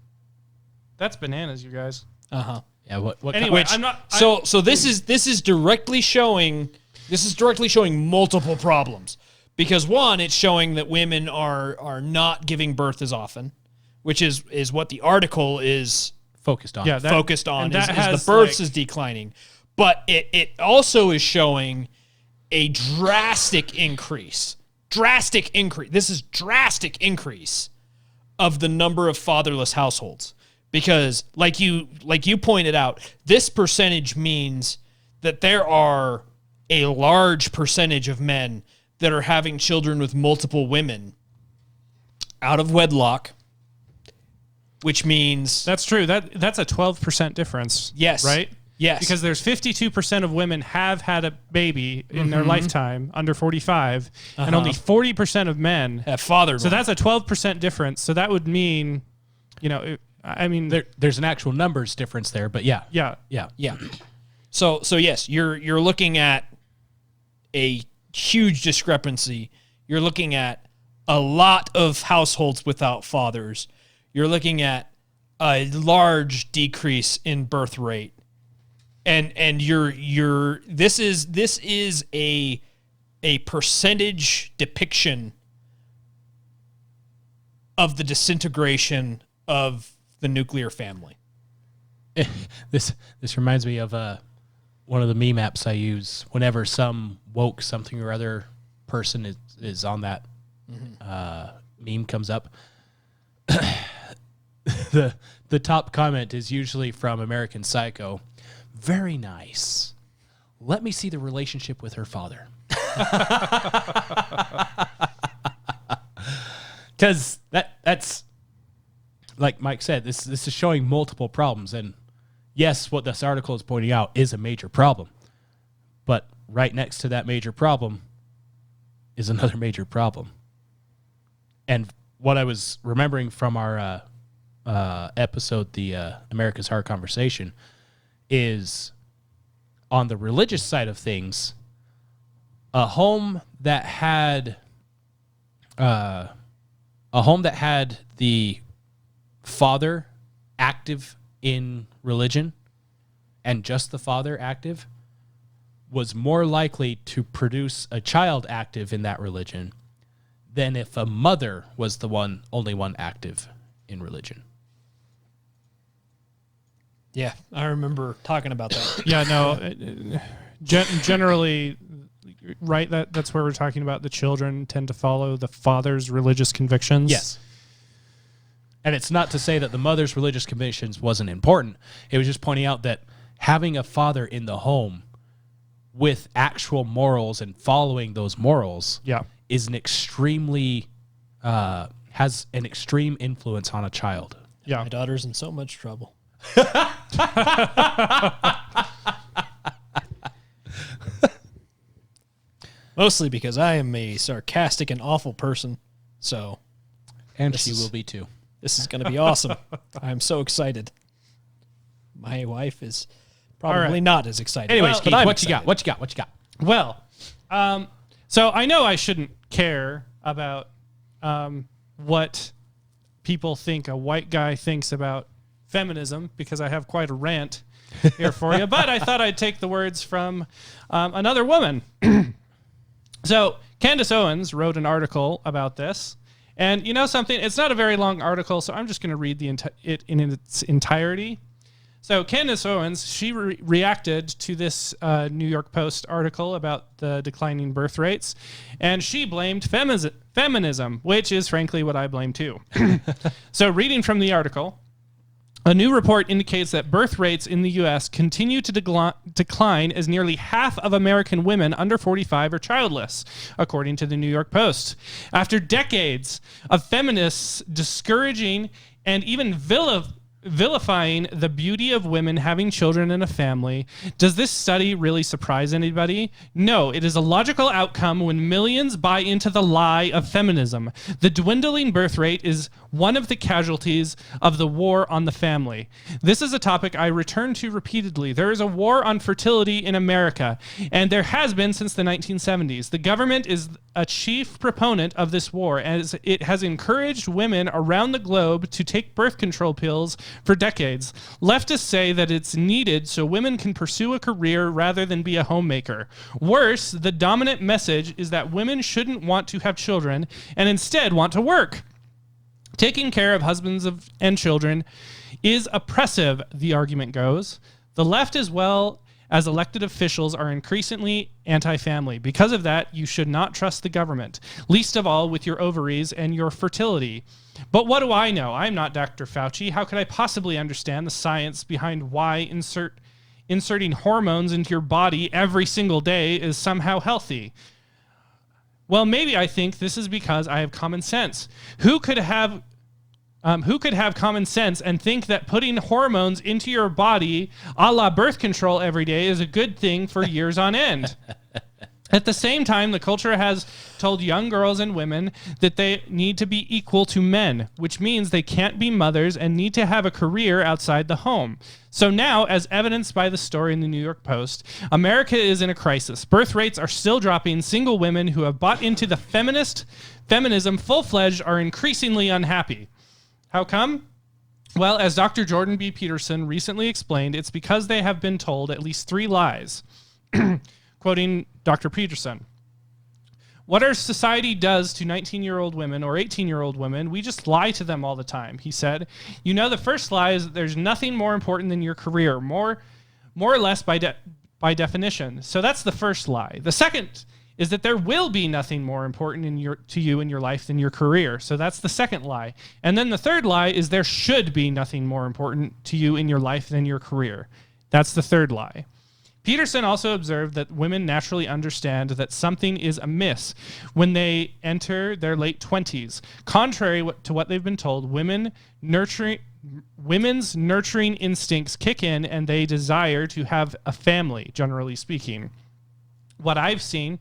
That's bananas, you guys. Uh-huh. Yeah, what anyway, this is directly showing multiple problems. Because one, it's showing that women are not giving birth as often, which is what the article is focused on. Yeah, is the births is declining. But it also is showing a drastic increase. This is drastic increase of the number of fatherless households. Because like you pointed out, this percentage means that there are a large percentage of men that are having children with multiple women out of wedlock, which means... That's true. That's a 12% difference. Yes. Right? Yes. Because there's 52% of women have had a baby in their lifetime under 45, and only 40% of men have fathered So one. that's a 12% difference. So that would mean, there's an actual numbers difference there, but yeah. Yeah. So yes, you're looking at a huge discrepancy. You're looking at a lot of households without fathers. You're looking at a large decrease in birth rate. And this is a percentage depiction of the disintegration of the nuclear family. This reminds me of one of the meme apps I use whenever some woke something or other person is on that meme comes up. The top comment is usually from American Psycho. Very nice. Let me see the relationship with her father. Because that's like Mike said, this is showing multiple problems, and yes, what this article is pointing out is a major problem. But right next to that major problem is another major problem. And what I was remembering from our episode, the America's Hard Conversation, is on the religious side of things, a home that had the father active in religion and just the father active was more likely to produce a child active in that religion than if a mother was the only one active in religion. Yeah, I remember talking about that. Yeah, no, generally, right, that's where we're talking about the children tend to follow the father's religious convictions. Yes. And it's not to say that the mother's religious convictions wasn't important. It was just pointing out that having a father in the home with actual morals and following those morals is an extremely, has an extreme influence on a child. Yeah. My daughter's in so much trouble. Mostly because I am a sarcastic and awful person. So, and she will be too. This is going to be awesome. I'm so excited. My wife is probably not as excited. Anyways, but Keith, I'm what you excited. got? What you got? Well, so I know I shouldn't care about what people think a white guy thinks about feminism because I have quite a rant here for you, but I thought I'd take the words from another woman. So Candace Owens wrote an article about this, and you know something? It's not a very long article, so I'm just going to read it in its entirety. So Candace Owens, she reacted to this New York Post article about the declining birth rates, and she blamed feminism, which is frankly what I blame too. So reading from the article, a new report indicates that birth rates in the U.S. continue to decline as nearly half of American women under 45 are childless, according to the New York Post. After decades of feminists discouraging and even vilifying the beauty of women having children in a family, does this study really surprise anybody? No, it is a logical outcome when millions buy into the lie of feminism. The dwindling birth rate is one of the casualties of the war on the family. This is a topic I return to repeatedly. There is a war on fertility in America, and there has been since the 1970s. The government is a chief proponent of this war, as it has encouraged women around the globe to take birth control pills for decades. Leftists say that it's needed so women can pursue a career rather than be a homemaker. Worse, the dominant message is that women shouldn't want to have children and instead want to work. Taking care of husbands and children is oppressive, the argument goes. The left, as well as elected officials, are increasingly anti-family. Because of that, you should not trust the government, least of all with your ovaries and your fertility. But what do I know? I'm not Dr. Fauci. How could I possibly understand the science behind why inserting hormones into your body every single day is somehow healthy? Well, maybe I think this is because I have common sense. Who could have common sense and think that putting hormones into your body a la birth control every day is a good thing for years on end? At the same time, the culture has told young girls and women that they need to be equal to men, which means they can't be mothers and need to have a career outside the home. So now, as evidenced by the story in the New York Post, America is in a crisis. Birth rates are still dropping. Single women who have bought into the feminism full-fledged are increasingly unhappy. How come? Well, as Dr. Jordan B. Peterson recently explained, it's because they have been told at least 3 lies. Quoting Dr. Peterson, "What our society does to 19-year-old women or 18-year-old women, we just lie to them all the time," he said. "You know, the first lie is that there's nothing more important than your career, more or less by definition. So that's the first lie. The second is that there will be nothing more important to you in your life than your career. So that's the second lie. And then the third lie is there should be nothing more important to you in your life than your career. That's the third lie." Peterson also observed that women naturally understand that something is amiss when they enter their late 20s. Contrary to what they've been told, women's nurturing instincts kick in and they desire to have a family, generally speaking. What I've seen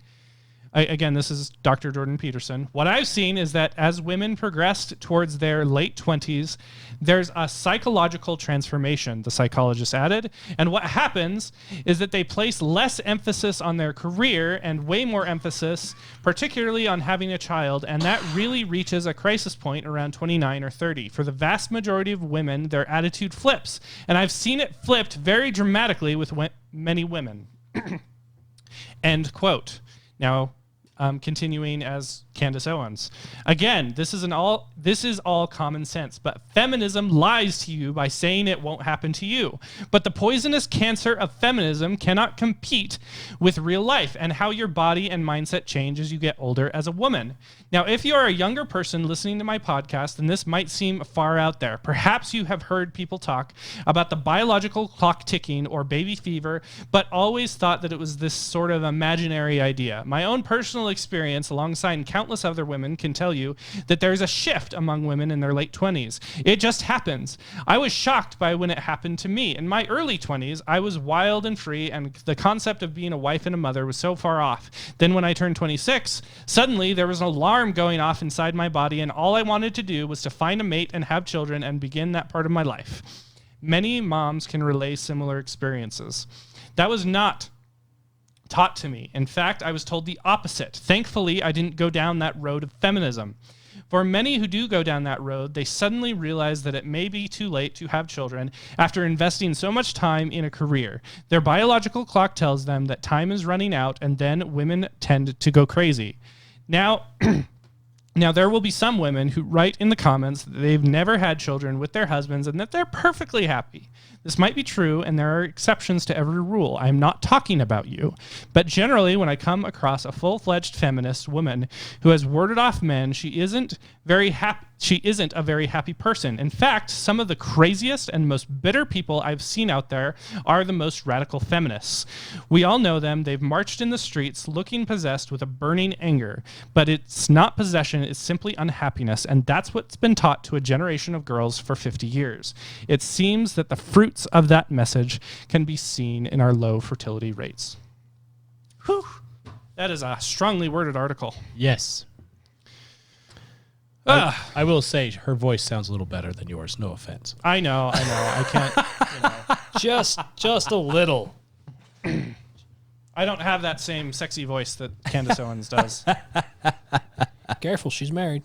Again, this is Dr. Jordan Peterson. What I've seen is that as women progressed towards their late 20s, there's a psychological transformation, the psychologist added. And what happens is that they place less emphasis on their career and way more emphasis, particularly on having a child. And that really reaches a crisis point around 29 or 30. For the vast majority of women, their attitude flips. And I've seen it flipped very dramatically with many women. End quote. Now, continuing as Candace Owens. Again, this is all common sense, but feminism lies to you by saying it won't happen to you. But the poisonous cancer of feminism cannot compete with real life and how your body and mindset change as you get older as a woman. Now, if you are a younger person listening to my podcast, then this might seem far out there. Perhaps you have heard people talk about the biological clock ticking or baby fever, but always thought that it was this sort of imaginary idea. My own personal experience alongside countless other women can tell you that there's a shift among women in their late 20s. It just happens. I was shocked by when it happened to me. In my early 20s, I was wild and free, and the concept of being a wife and a mother was so far off. Then when I turned 26, suddenly there was an alarm going off inside my body, and all I wanted to do was to find a mate and have children and begin that part of my life. Many moms can relay similar experiences. That was not taught to me. In fact, I was told the opposite. Thankfully, I didn't go down that road of feminism. For many who do go down that road, they suddenly realize that it may be too late to have children after investing so much time in a career. Their biological clock tells them that time is running out, and then women tend to go crazy. Now, there will be some women who write in the comments that they've never had children with their husbands and that they're perfectly happy. This might be true, and there are exceptions to every rule. I'm not talking about you. But generally, when I come across a full-fledged feminist woman who has warded off men, she isn't a very happy person. In fact, some of the craziest and most bitter people I've seen out there are the most radical feminists. We all know them. They've marched in the streets looking possessed with a burning anger. But it's not possession, it's simply unhappiness, and that's what's been taught to a generation of girls for 50 years. It seems that the fruits of that message can be seen in our low fertility rates. Whew. That is a strongly worded article. Yes. I will say her voice sounds a little better than yours. No offense. I know. I can't. Just a little. I don't have that same sexy voice that Candace Owens does. Careful, she's married.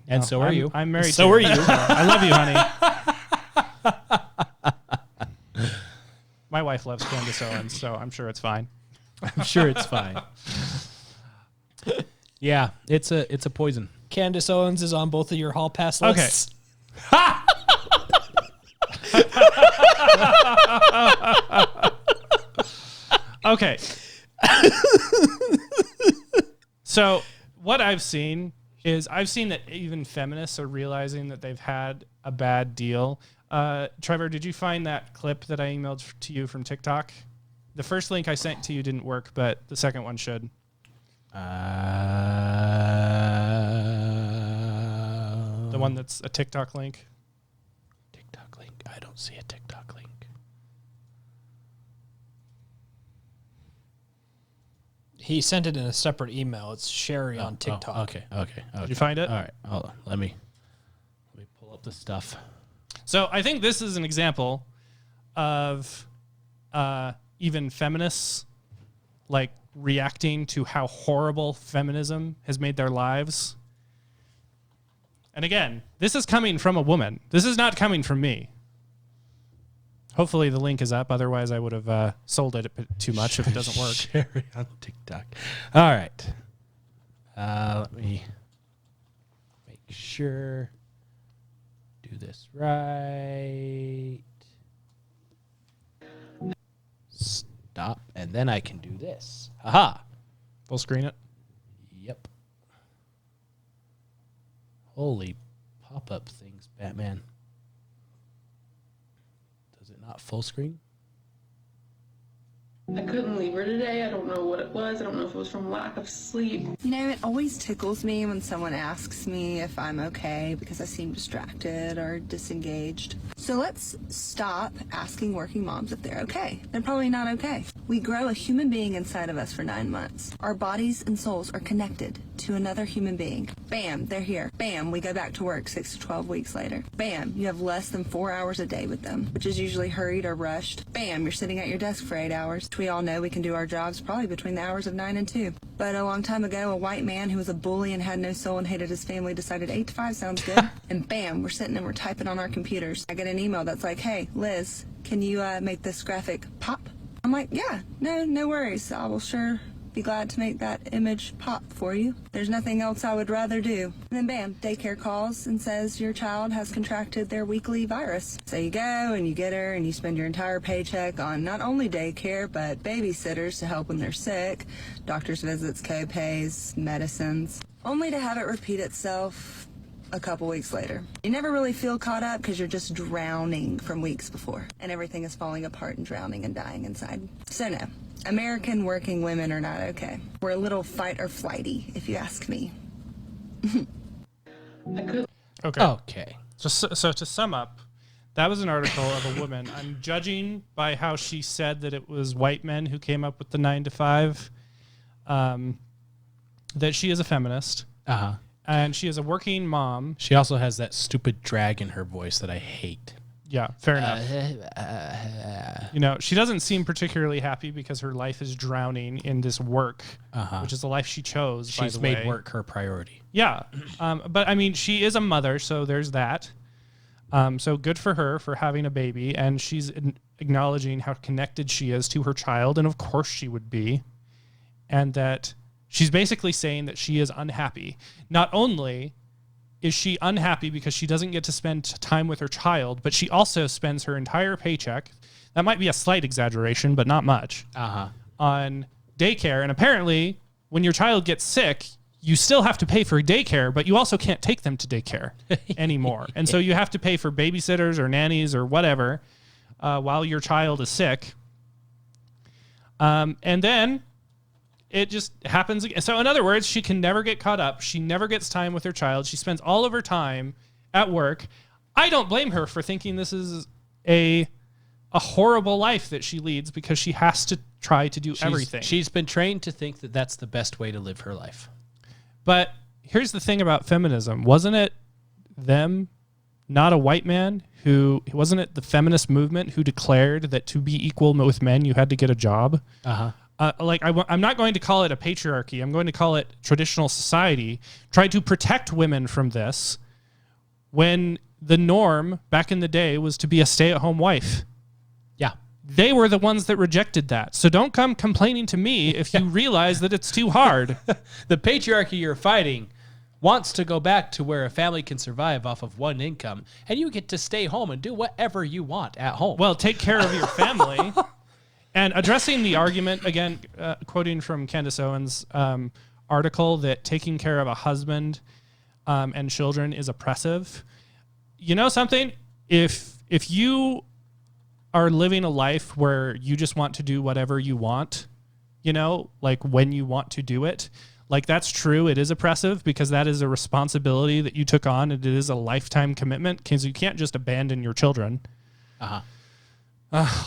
And so are you. I'm married. So are you. I love you, honey. My wife loves Candace Owens, so I'm sure it's fine. I'm sure it's fine. Yeah, it's a poison. Candace Owens is on both of your hall pass lists. Okay. So what I've seen that even feminists are realizing that they've had a bad deal. Trevor, did you find that clip that I emailed to you from TikTok? The first link I sent to you didn't work, but the second one should. The one that's a TikTok link. TikTok link. I don't see a TikTok link. He sent it in a separate email. It's Sherry on TikTok. Okay. Did you find it? All right. Hold on. Let me pull up the stuff. So I think this is an example of even feminists like reacting to how horrible feminism has made their lives. And again, this is coming from a woman. This is not coming from me. Hopefully the link is up. Otherwise, I would have sold it too much if it doesn't work. Sherry on TikTok. All right. Let me make sure. Do this right. Stop. And then I can do this. Aha. Full screen it. Yep. Holy pop-up things, Batman. Does it not full screen? I couldn't leave her today. I don't know what it was. I don't know if it was from lack of sleep. You know, it always tickles me when someone asks me if I'm okay because I seem distracted or disengaged. So let's stop asking working moms if they're okay. They're probably not okay. We grow a human being inside of us for 9 months. Our bodies and souls are connected to another human being. Bam, they're here. Bam, we go back to work 6 to 12 weeks later. Bam, you have less than 4 hours a day with them, which is usually hurried or rushed. Bam, you're sitting at your desk for 8 hours. We all know we can do our jobs probably between the hours of 9 and 2. But a long time ago, a white man who was a bully and had no soul and hated his family decided 8 to 5 sounds good. And bam, we're sitting and we're typing on our computers. I get an email that's like, hey, Liz, can you make this graphic pop? I'm like, yeah, no worries. I will sure be glad to make that image pop for you. There's nothing else I would rather do. And then bam, daycare calls and says your child has contracted their weekly virus. So you go and you get her and you spend your entire paycheck on not only daycare, but babysitters to help when they're sick, doctor's visits, co-pays, medicines, only to have it repeat itself a couple weeks later. You never really feel caught up because you're just drowning from weeks before, and everything is falling apart and drowning and dying inside. So no, American working women are not okay. We're a little fight or flighty, if you ask me. Okay. So to sum up, that was an article of a woman. I'm judging by how she said that it was white men who came up with the 9 to 5, that she is a feminist. Uh-huh. And she is a working mom. She also has that stupid drag in her voice that I hate. Yeah, fair enough. You know, she doesn't seem particularly happy because her life is drowning in this work, which is the life she chose. She's made work her priority. Yeah, but I mean, she is a mother, so there's that. So good for her for having a baby, and she's acknowledging how connected she is to her child, and of course she would be, and that she's basically saying that she is unhappy. Not only is she unhappy because she doesn't get to spend time with her child, but she also spends her entire paycheck, that might be a slight exaggeration, but not much, on daycare. And apparently, when your child gets sick, you still have to pay for daycare, but you also can't take them to daycare anymore. And so you have to pay for babysitters or nannies or whatever while your child is sick. And then it just happens again. So in other words, she can never get caught up. She never gets time with her child. She spends all of her time at work. I don't blame her for thinking this is a horrible life that she leads because she has to try to do everything. She's been trained to think that that's the best way to live her life. But here's the thing about feminism. Wasn't it them, not a white man, who, wasn't it the feminist movement who declared that to be equal with men, you had to get a job? I'm not going to call it a patriarchy. I'm going to call it traditional society. Tried to protect women from this when the norm back in the day was to be a stay-at-home wife. Yeah. They were the ones that rejected that. So don't come complaining to me if you realize that it's too hard. The patriarchy you're fighting wants to go back to where a family can survive off of one income, and you get to stay home and do whatever you want at home. Well, take care of your family. And addressing the argument, again, quoting from Candace Owens' article that taking care of a husband and children is oppressive. You know something? If you are living a life where you just want to do whatever you want, you know, like when you want to do it, like that's true. It is oppressive because that is a responsibility that you took on. And it is a lifetime commitment because you can't just abandon your children.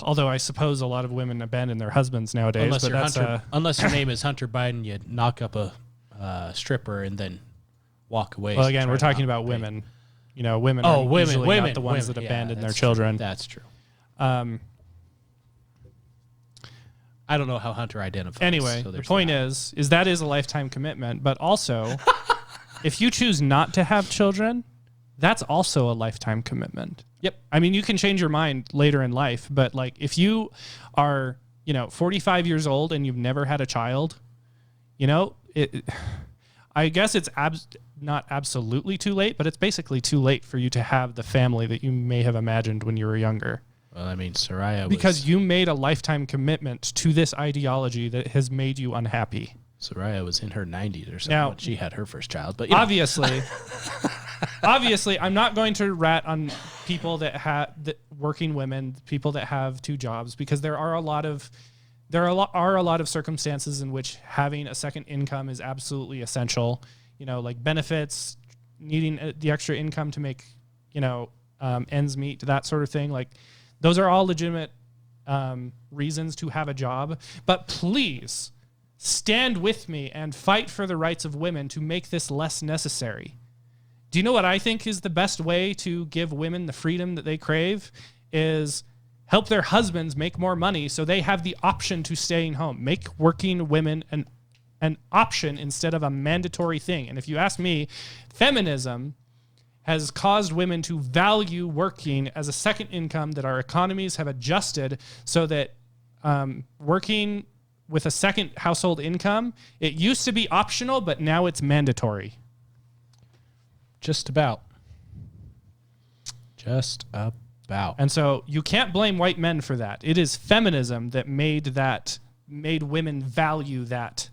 Although I suppose a lot of women abandon their husbands nowadays. Unless your name is Hunter Biden, you knock up a stripper and then walk away. Well, again, we're talking about women. You know, women are usually not the ones that abandon their children. That's true. I don't know how Hunter identifies. Anyway, so the point is that is a lifetime commitment. But also, if you choose not to have children, that's also a lifetime commitment. Yep. I mean, you can change your mind later in life, but like if you are, 45 years old and you've never had a child, I guess it's not absolutely too late, but it's basically too late for you to have the family that you may have imagined when you were younger. Well, I mean, Soraya because you made a lifetime commitment to this ideology that has made you unhappy. Soraya was in her 90s or something when she had her first child. But obviously, I'm not going to rat on people that working women, people that have two jobs, because there are a lot of there are a lot of circumstances in which having a second income is absolutely essential. You know, like benefits, needing the extra income to make, ends meet, that sort of thing. Like, those are all legitimate reasons to have a job. But please stand with me and fight for the rights of women to make this less necessary. Do you know what I think is the best way to give women the freedom that they crave? Is help their husbands make more money so they have the option to staying home. Make working women an option instead of a mandatory thing. And if you ask me, feminism has caused women to value working as a second income, that our economies have adjusted so that working with a second household income, it used to be optional, but now it's mandatory. Just about. And so you can't blame white men for that. It is feminism that made women value that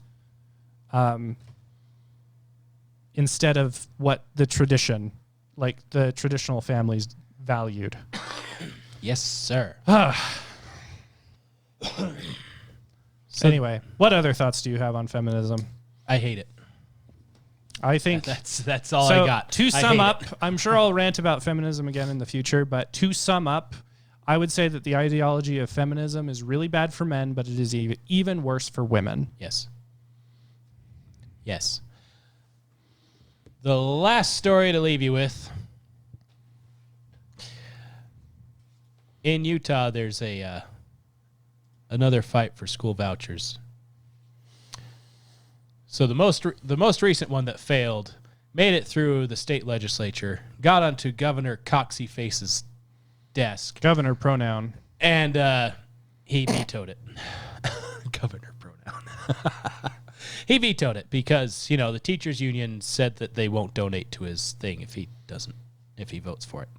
instead of what the traditional families valued. Yes, sir. So anyway, what other thoughts do you have on feminism? I hate it. I think that's all I got. To sum up, I'm sure I'll rant about feminism again in the future, but to sum up, I would say that the ideology of feminism is really bad for men, but it is even worse for women. Yes. Yes. The last story to leave you with. In Utah, there's another fight for school vouchers. So the most recent one that failed made it through the state legislature, got onto Governor Coxie Face's desk. Governor pronoun. And he vetoed it. Governor pronoun. He vetoed it because, the teachers union said that they won't donate to his thing if he votes for it.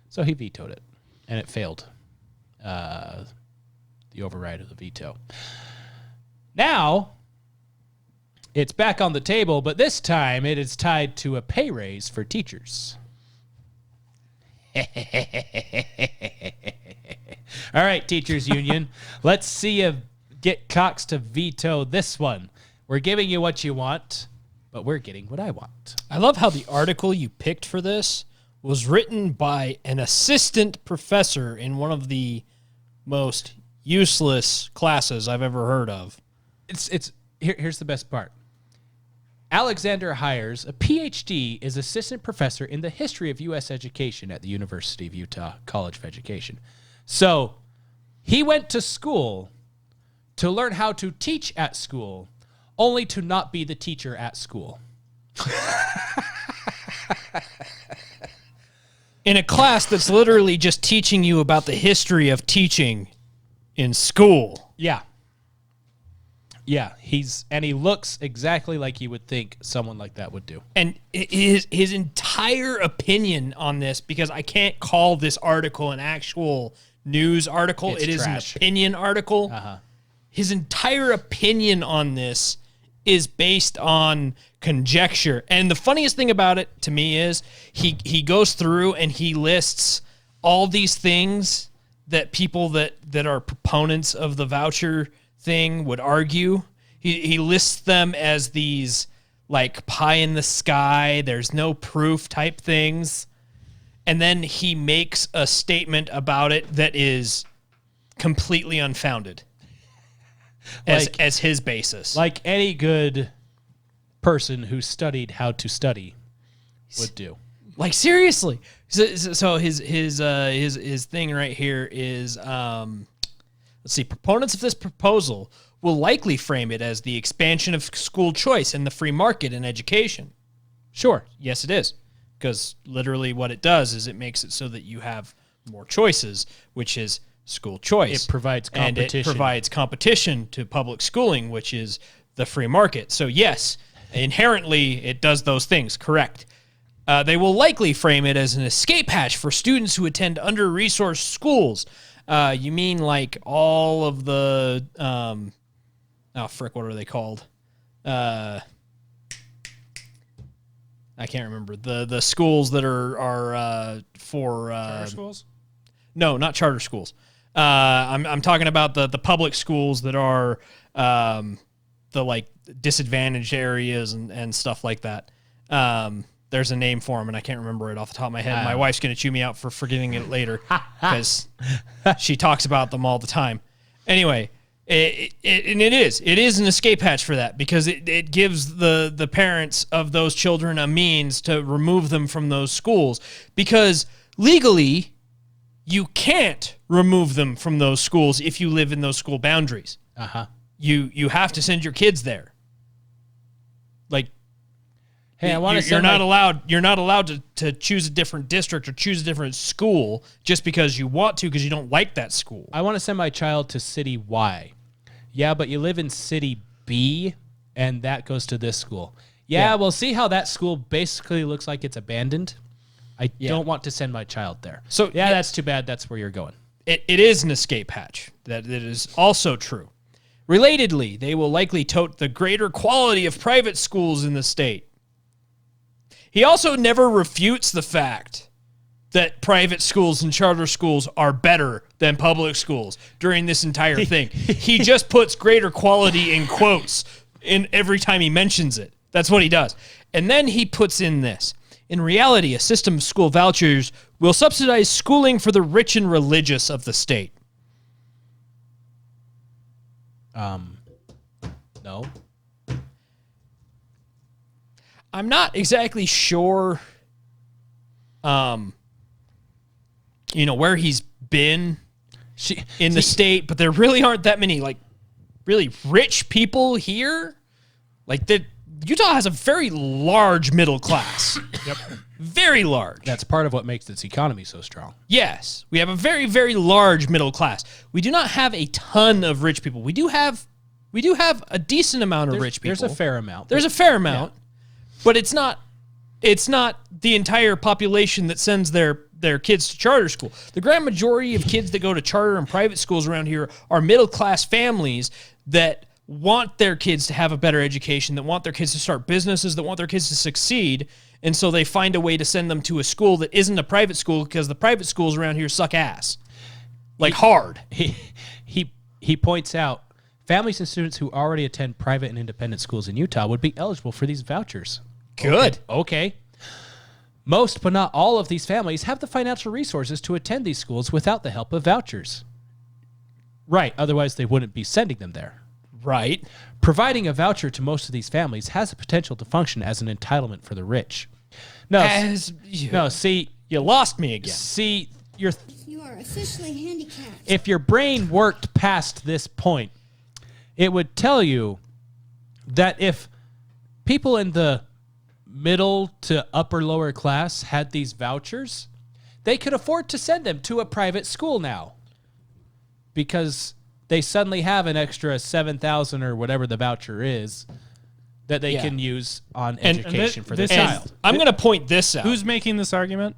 So he vetoed it, and it failed. The override of the veto. Now, it's back on the table, but this time it is tied to a pay raise for teachers. All right, teachers union, let's see you get Cox to veto this one. We're giving you what you want, but we're getting what I want. I love how the article you picked for this was written by an assistant professor in one of the most useless classes I've ever heard of. Here's the best part. Alexander Hires, a PhD, is assistant professor in the history of U.S. education at the University of Utah College of Education. So he went to school to learn how to teach at school, only to not be the teacher at school. In a class that's literally just teaching you about the history of teaching in school. Yeah. Yeah, he looks exactly like you would think someone like that would do. And his entire opinion on this, because I can't call this article an actual news article. It is an opinion article. Uh-huh. His entire opinion on this is based on conjecture. And the funniest thing about it to me is he goes through and he lists all these things that people that are proponents of the voucher thing would argue. He lists them as these like pie in the sky, there's no proof type things. And then he makes a statement about it that is completely unfounded as his basis. Like any good person who studied how to study would do. Like seriously. So his thing right here is let's see, proponents of this proposal will likely frame it as the expansion of school choice and the free market in education. Sure, yes it is. Because literally what it does is it makes it so that you have more choices, which is school choice. It provides competition. And it provides competition to public schooling, which is the free market. So yes, inherently it does those things, correct. They will likely frame it as an escape hatch for students who attend under-resourced schools. You mean like all of the, what are they called? I can't remember. The schools that are for... charter schools? No, not charter schools. I'm talking about the public schools that are the like disadvantaged areas and stuff like that. There's a name for them, and I can't remember it off the top of my head. My wife's going to chew me out for forgetting it later because she talks about them all the time. Anyway, it is an escape hatch for that because it gives the parents of those children a means to remove them from those schools because legally you can't remove them from those schools if you live in those school boundaries. Uh-huh. You have to send your kids there. Like, hey, I want to. You're not allowed. You're not allowed to choose a different district or choose a different school just because you want to because you don't like that school. I want to send my child to city Y. Yeah, but you live in city B, and that goes to this school. Yeah, well, see how that school basically looks like it's abandoned? I don't want to send my child there. So yeah, that's too bad. That's where you're going. It is an escape hatch. That is also true. Relatedly, they will likely tote the greater quality of private schools in the state. He also never refutes the fact that private schools and charter schools are better than public schools during this entire thing. He just puts greater quality in quotes in every time he mentions it. That's what he does. And then he puts in this. In reality, a system of school vouchers will subsidize schooling for the rich and religious of the state. No. I'm not exactly sure, where he's been in the state, but there really aren't that many, like, really rich people here. Like, Utah has a very large middle class. Yep. Very large. That's part of what makes its economy so strong. Yes. We have a very, very large middle class. We do not have a ton of rich people. We do have a decent amount of rich people. There's a fair amount. There's a fair amount, but it's not the entire population that sends their kids to charter school. The grand majority of kids that go to charter and private schools around here are middle-class families that want their kids to have a better education, that want their kids to start businesses, that want their kids to succeed, and so they find a way to send them to a school that isn't a private school because the private schools around here suck ass. Like, hard. He points out families and students who already attend private and independent schools in Utah would be eligible for these vouchers. Good. Okay. Most, but not all of these families have the financial resources to attend these schools without the help of vouchers. Right. Otherwise, they wouldn't be sending them there. Right. Providing a voucher to most of these families has the potential to function as an entitlement for the rich. No, see, you lost me again. See, You are officially handicapped. if your brain worked past this point, it would tell you that if people in the middle to upper lower class had these vouchers, they could afford to send them to a private school now because they suddenly have an extra $7,000 or whatever the voucher is that they can use on education for their child. I'm going to point this out. Who's making this argument?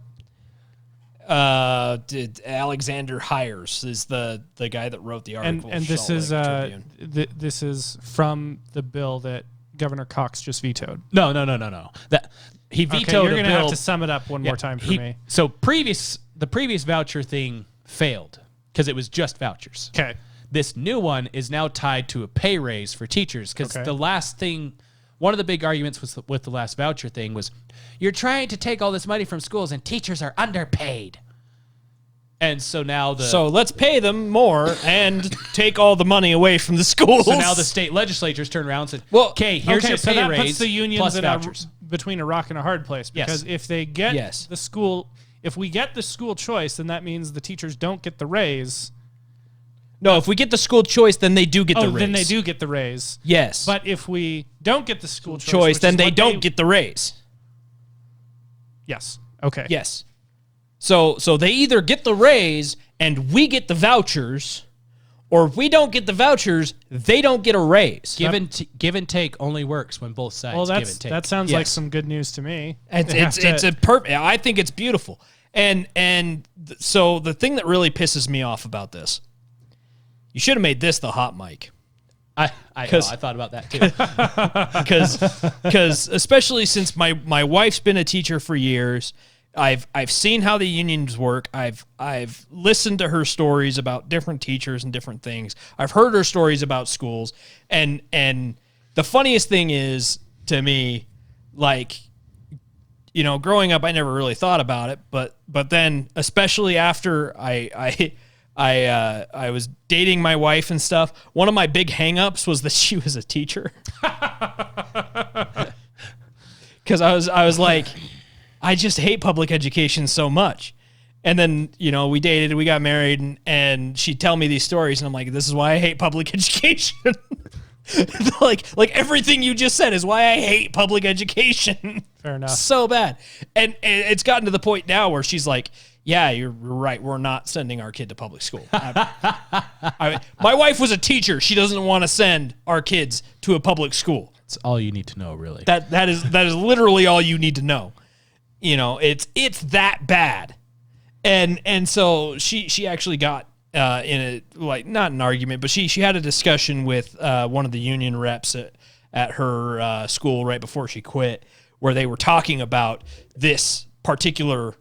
Alexander Hires is the guy that wrote the article. And this is this is from the bill that Governor Cox just vetoed. No. That he vetoed. Okay, you're going to have to sum it up one more time for me. So the previous voucher thing failed because it was just vouchers. Okay. This new one is now tied to a pay raise for teachers because the last thing, one of the big arguments with the last voucher thing was, you're trying to take all this money from schools and teachers are underpaid. And so now So let's pay them more and take all the money away from the schools. So now the state legislatures turn around and said, well, okay, here's your pay that raise puts the unions plus in vouchers. Between a rock and a hard place. Because if they get the school, if we get the school choice, then that means the teachers don't get the raise. No, if we get the school choice, then they do get the raise. Then they do get the raise. Yes. But if we don't get the school choice, then they don't get the raise. Yes. Okay. Yes. So they either get the raise and we get the vouchers, or if we don't get the vouchers, they don't get a raise. Give and take only works when both sides give and take. That sounds like some good news to me. It's a perfect. I think it's beautiful. So the thing that really pisses me off about this, you should have made this the hot mic. I thought about that too. Because especially since my wife's been a teacher for years, I've seen how the unions work. I've listened to her stories about different teachers and different things. I've heard her stories about schools, and the funniest thing is to me, like, you know, growing up, I never really thought about it, but then especially after I was dating my wife and stuff, one of my big hang-ups was that she was a teacher. Because I was like, I just hate public education so much. And then, you know, we dated, we got married, and she'd tell me these stories, and I'm like, this is why I hate public education. like everything you just said is why I hate public education. Fair enough. So bad. And it's gotten to the point now where she's like, yeah, you're right. We're not sending our kid to public school. My wife was a teacher. She doesn't want to send our kids to a public school. That's all you need to know, really. That is literally all you need to know. You know, it's that bad. And so she actually got in a, like, not an argument, but she had a discussion with one of the union reps at her school right before she quit, where they were talking about this particular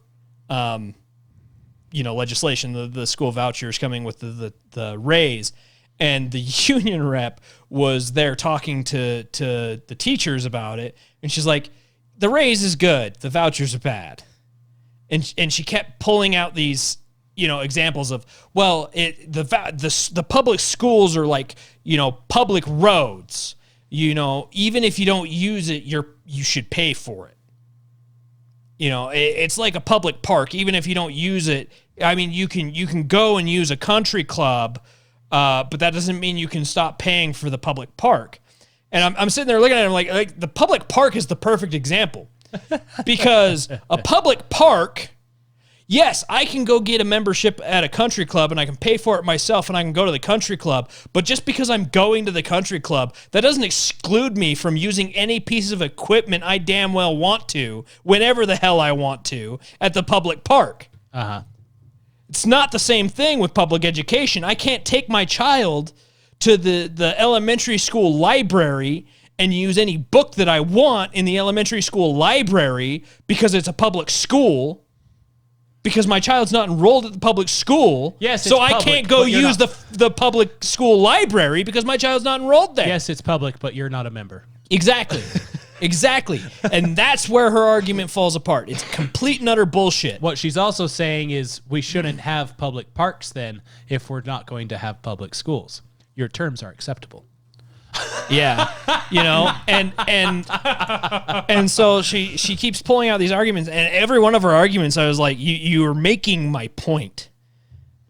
legislation, the school vouchers coming with the raise, and the union rep was there talking to the teachers about it, and she's like, the raise is good, the vouchers are bad. And she kept pulling out these, examples of, well, the public schools are like, public roads. Even if you don't use it, you should pay for it. It's like a public park. Even if you don't use it, I mean, you can go and use a country club, but that doesn't mean you can stop paying for the public park. And I'm sitting there looking at it, like the public park is the perfect example. Because a public park, yes, I can go get a membership at a country club and I can pay for it myself and I can go to the country club. But just because I'm going to the country club, that doesn't exclude me from using any piece of equipment I damn well want to, whenever the hell I want to, at the public park. Uh-huh. It's not the same thing with public education. I can't take my child to the elementary school library and use any book that I want in the elementary school library because it's a public school, because my child's not enrolled at the public school. Yes, so it's I can't go use the public school library because my child's not enrolled there. Yes, it's public, but you're not a member. Exactly. Exactly. And that's where her argument falls apart. It's complete and utter bullshit. What she's also saying is we shouldn't have public parks then if we're not going to have public schools. Your terms are acceptable. Yeah, and so she keeps pulling out these arguments, and every one of her arguments, I was like, you are making my point.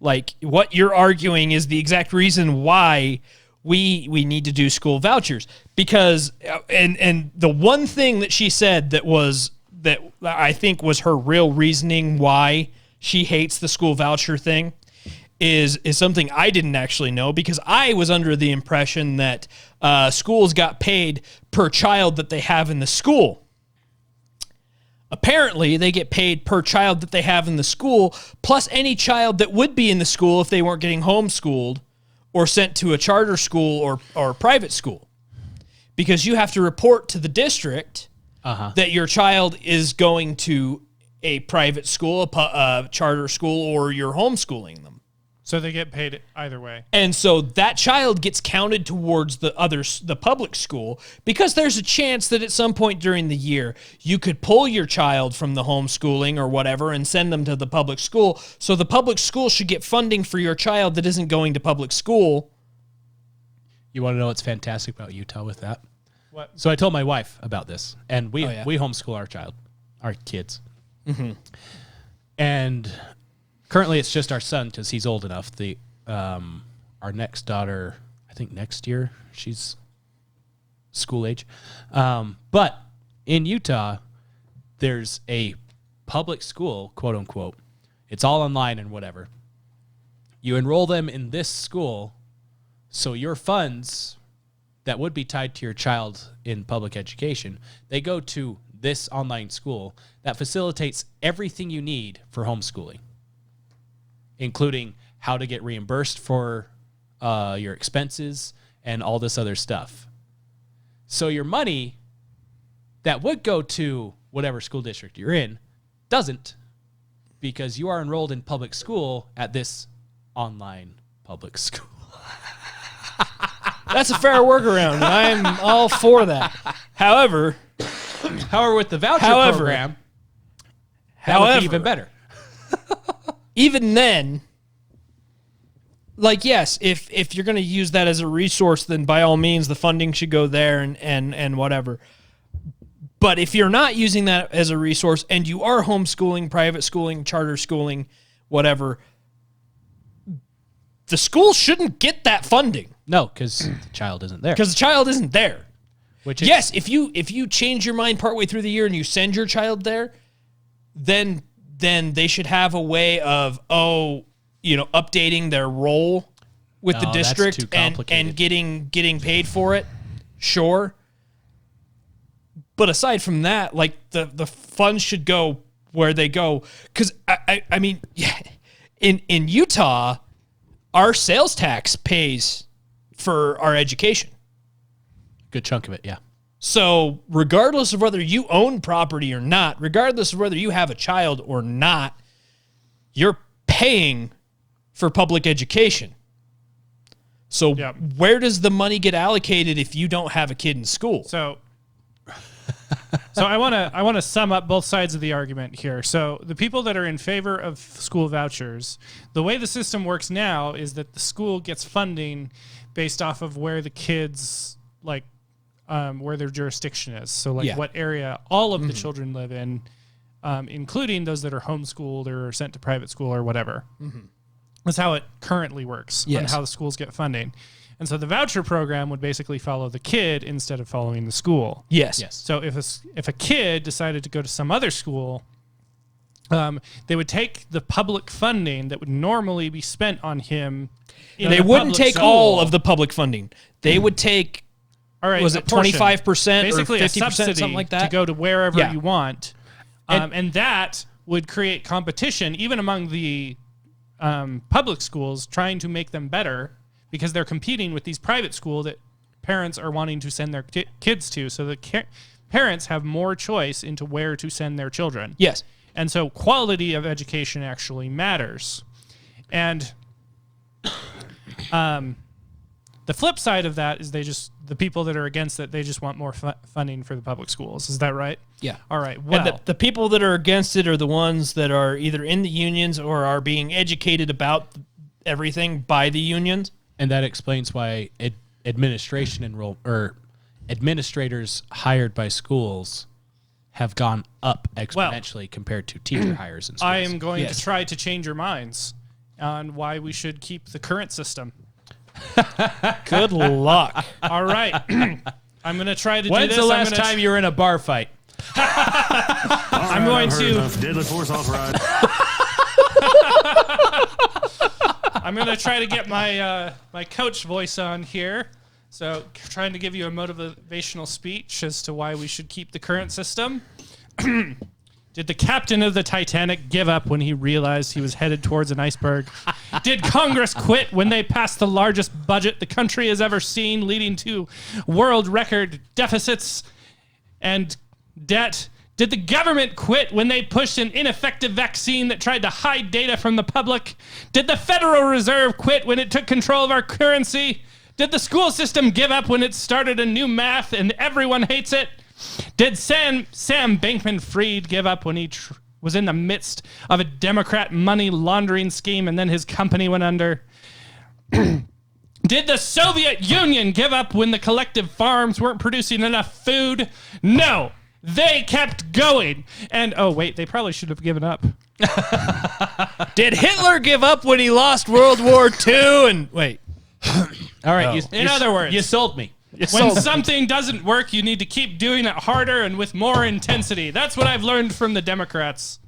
Like, what you're arguing is the exact reason why we need to do school vouchers, because and the one thing that she said that I think was her real reasoning why she hates the school voucher thing is something I didn't actually know, because I was under the impression that schools got paid per child that they have in the school. Apparently, they get paid per child that they have in the school, plus any child that would be in the school if they weren't getting homeschooled or sent to a charter school or private school. Because you have to report to the district that your child is going to a private school, a charter school, or you're homeschooling them. So they get paid either way. And so that child gets counted towards the public school, because there's a chance that at some point during the year you could pull your child from the homeschooling or whatever and send them to the public school. So the public school should get funding for your child that isn't going to public school. You want to know what's fantastic about Utah with that? What? So I told my wife about this, and we homeschool our kids. Mm-hmm. And currently, it's just our son because he's old enough. Our next daughter, I think next year, she's school age. But in Utah, there's a public school, quote unquote. It's all online and whatever. You enroll them in this school, so your funds that would be tied to your child in public education, they go to this online school that facilitates everything you need for homeschooling, including how to get reimbursed for your expenses and all this other stuff. So your money that would go to whatever school district you're in doesn't, because you are enrolled in public school at this online public school. That's a fair workaround. I'm all for that. However, with the voucher program, that would be even better. Even then, like, yes, if you're going to use that as a resource, then by all means, the funding should go there and whatever. But if you're not using that as a resource and you are homeschooling, private schooling, charter schooling, whatever, the school shouldn't get that funding. No, because the child isn't there. Because the child isn't there. Which yes, if you change your mind partway through the year and you send your child there, then they should have a way of updating their role with the district and getting paid for it. Sure. But aside from that, like the funds should go where they go. Because I mean, in Utah, our sales tax pays for our education. Good chunk of it, yeah. So regardless of whether you own property or not, regardless of whether you have a child or not, you're paying for public education. So where does the money get allocated if you don't have a kid in school? So I want to sum up both sides of the argument here. So the people that are in favor of school vouchers, the way the system works now is that the school gets funding based off of where the kids, like, where their jurisdiction is. So, like, what area all of the children live in, including those that are homeschooled or sent to private school or whatever. That's how it currently works on how the schools get funding. And so the voucher program would basically follow the kid instead of following the school. Yes. So if a kid decided to go to some other school, they would take the public funding that would normally be spent on him. They wouldn't take all of the public funding. They would take, was it 25% basically or 50%, a subsidy something like that? to go to wherever you want. And that would create competition even among the public schools, trying to make them better, because they're competing with these private schools that parents are wanting to send their kids to. So the parents have more choice into where to send their children. Yes. And so quality of education actually matters. And the flip side of that is the people that are against it, they just want more funding for the public schools. Is that right? Yeah. All right. Well, and the people that are against it are the ones that are either in the unions or are being educated about everything by the unions. And that explains why administrators hired by schools have gone up exponentially compared to teacher hires in schools. I am going to try to change your minds on why we should keep the current system. Good luck. All right. I'm going to try to do this. When's the last time you were in a bar fight? I'm going to... Deadly force authorized. I'm going to try to get my my coach voice on here. So trying to give you a motivational speech as to why we should keep the current system. Did the captain of the Titanic give up when he realized he was headed towards an iceberg? Did Congress quit when they passed the largest budget the country has ever seen, leading to world record deficits and debt? Did the government quit when they pushed an ineffective vaccine that tried to hide data from the public? Did the Federal Reserve quit when it took control of our currency? Did the school system give up when it started a new math and everyone hates it? Did Sam Bankman-Fried give up when he was in the midst of a Democrat money laundering scheme and then his company went under? Did the Soviet Union give up when the collective farms weren't producing enough food? No, they kept going. And, oh, wait, they probably should have given up. Did Hitler give up when he lost World War II? And wait. All right. In other words, you sold me. When something doesn't work, you need to keep doing it harder and with more intensity. That's what I've learned from the Democrats.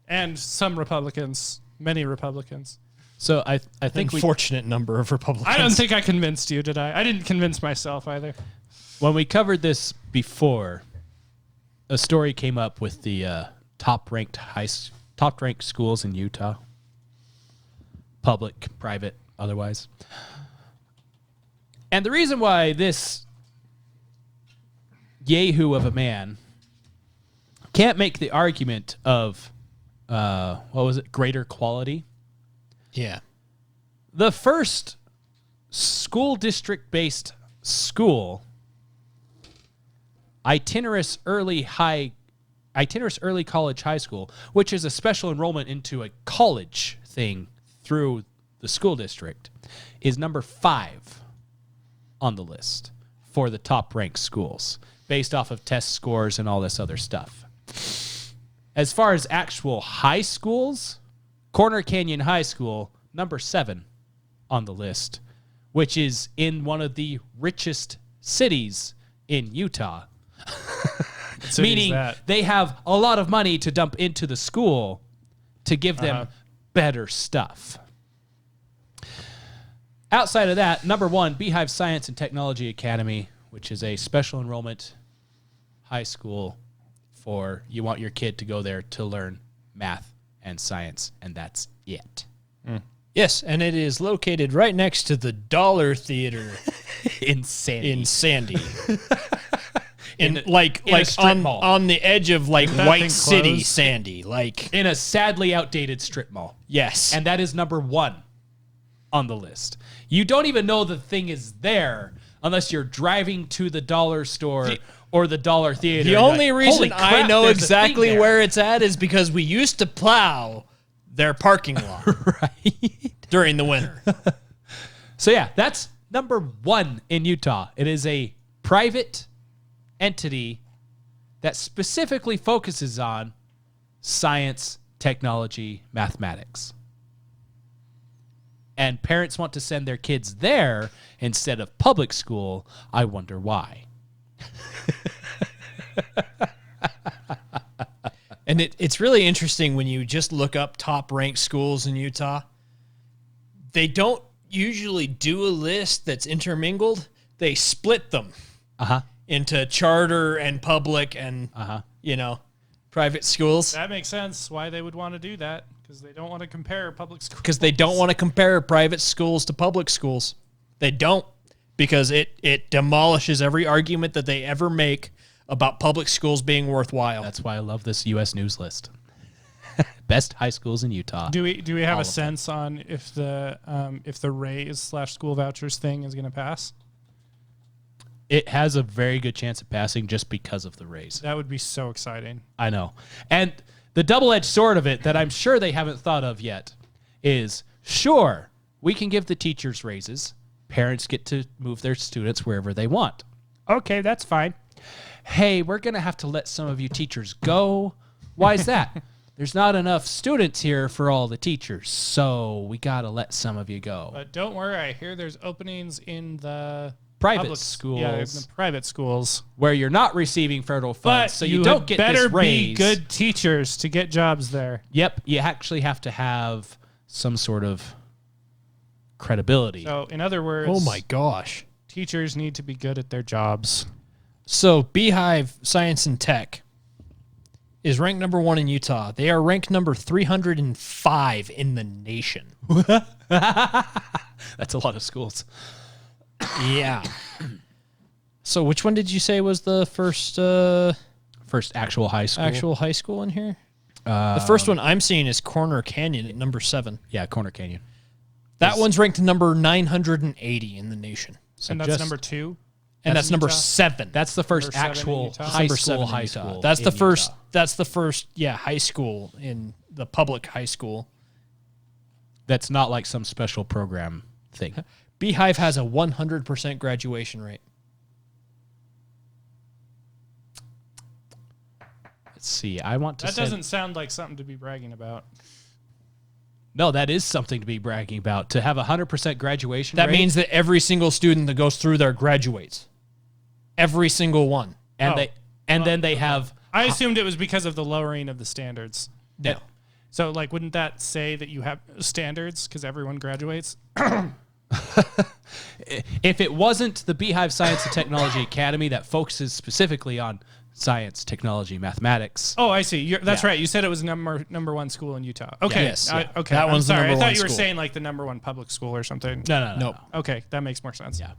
And some Republicans. Many Republicans. So I think unfortunate number of Republicans. I don't think I convinced you, did I? I didn't convince myself either. When we covered this before, a story came up with the top-ranked schools in Utah. Public, private, otherwise. And the reason why this yahoo of a man can't make the argument of, what was it, greater quality. Yeah. The first school district-based school, Itinerous Early College High School, which is a special enrollment into a college thing through the school district, is number 5 on the list for the top-ranked schools, based off of test scores and all this other stuff. As far as actual high schools, Corner Canyon High School, number 7 on the list, which is in one of the richest cities in Utah. Meaning they have a lot of money to dump into the school to give them better stuff. Outside of that, number 1, Beehive Science and Technology Academy, which is a special enrollment high school for you want your kid to go there to learn math and science, and that's it. Yes, and it is located right next to the Dollar Theater in Sandy. On the edge of like White City, closed? Sandy, like in a sadly outdated strip mall. Yes. And that is number 1 on the list. You don't even know the thing is there unless you're driving to the dollar store or the Dollar Theater. The only like, reason "Holy crap, I know there's a thing exactly there." where it's at is because we used to plow their parking lot during the winter. So yeah, that's number 1 in Utah. It is a private entity that specifically focuses on science, technology, mathematics. And parents want to send their kids there instead of public school. I wonder why. And it's really interesting when you just look up top-ranked schools in Utah. They don't usually do a list that's intermingled. They split them into charter and public and, private schools. That makes sense why they would want to do that, because they don't want to compare public schools. Because they don't want to compare private schools to public schools. They don't, because it demolishes every argument that they ever make about public schools being worthwhile. That's why I love this U.S. news list. Best high schools in Utah. Do we have a sense on if the raise / school vouchers thing is going to pass? It has a very good chance of passing just because of the raise. That would be so exciting. I know. And the double-edged sword of it that I'm sure they haven't thought of yet is, sure, we can give the teachers raises. Parents get to move their students wherever they want. Okay, that's fine. Hey, we're going to have to let some of you teachers go. Why is that? There's not enough students here for all the teachers, so we got to let some of you go. But don't worry, I hear there's openings in the Private schools. Yeah, in the private schools. Where you're not receiving federal funds, But so you don't get better this raise. be good teachers to get jobs there. Yep, you actually have to have some sort of credibility. So, in other words, Oh my gosh. teachers need to be good at their jobs. So Beehive Science and Tech is ranked number 1 in Utah. They are ranked number 305 in the nation. That's a lot of schools. Yeah. So which one did you say was the first actual high school? Actual high school in here? The first one I'm seeing is Corner Canyon at number 7. Yeah, Corner Canyon. That one's ranked number 980 in the nation. And that's number 2? And that's number Utah? 7. That's the first Number 7 in actual Utah? high Number school. 7 in High Utah. school. That's the in first. Utah. That's the first. Yeah, high school in the public high school. That's not like some special program thing. Beehive has a 100% graduation rate. Let's see. I want to. That doesn't sound like something to be bragging about. No, that is something to be bragging about. To have 100% graduation That rate. means that every single student that goes through there graduates. Every single one. And then they have. I assumed it was because of the lowering of the standards. No. So, like, wouldn't that say that you have standards because everyone graduates? If it wasn't the Beehive Science and Technology Academy that focuses specifically on science, technology, mathematics. Oh, I see. That's right. You said it was number 1 school in Utah. Okay. Yes, yeah. Okay. That I'm one's the sorry. I number thought one you were school. saying like the number 1 public school or something. No. Nope. Okay, that makes more sense. Yeah.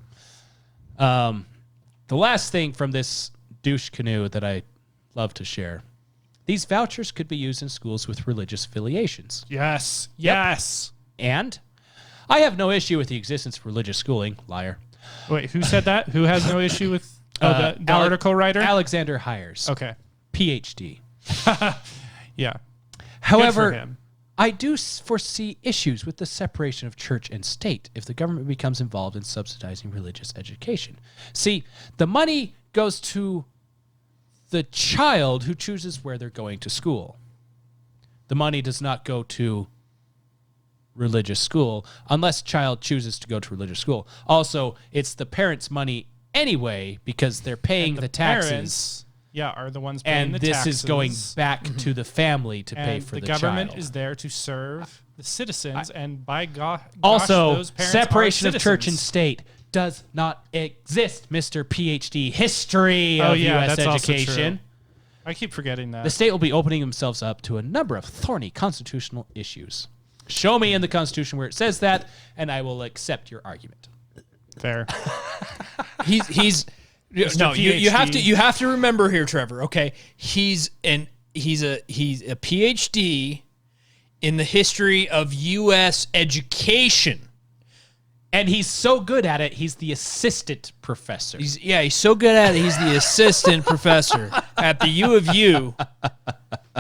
The last thing from this douche canoe that I love to share These vouchers could be used in schools with religious affiliations. Yes. Yep. Yes. And I have no issue with the existence of religious schooling. Liar. Wait, who said that? Who has no issue with the article writer? Alexander Hires. Okay. PhD. Yeah. However, Good for him. I do foresee issues with the separation of church and state if the government becomes involved in subsidizing religious education. See, the money goes to the child who chooses where they're going to school. The money does not go to religious school unless child chooses to go to religious school. Also, it's the parents' money anyway because they're paying the taxes. Parents, are the ones paying And the this taxes. is going back to the family to pay And for the the government child. is there to serve the citizens, and by gosh, Also, those parents separation are of church and citizens. state does not exist, Mr. PhD. History Oh of yeah, U.S. that's also education. true. I keep forgetting that. The state will be opening themselves up to a number of thorny constitutional issues. Show me in the Constitution where it says that, and I will accept your argument. Fair. He's no. You have to remember here, Trevor. Okay, he's a PhD in the history of U.S. education. And he's so good at it, he's the assistant professor. He's so good at it. He's the assistant professor at the U of U.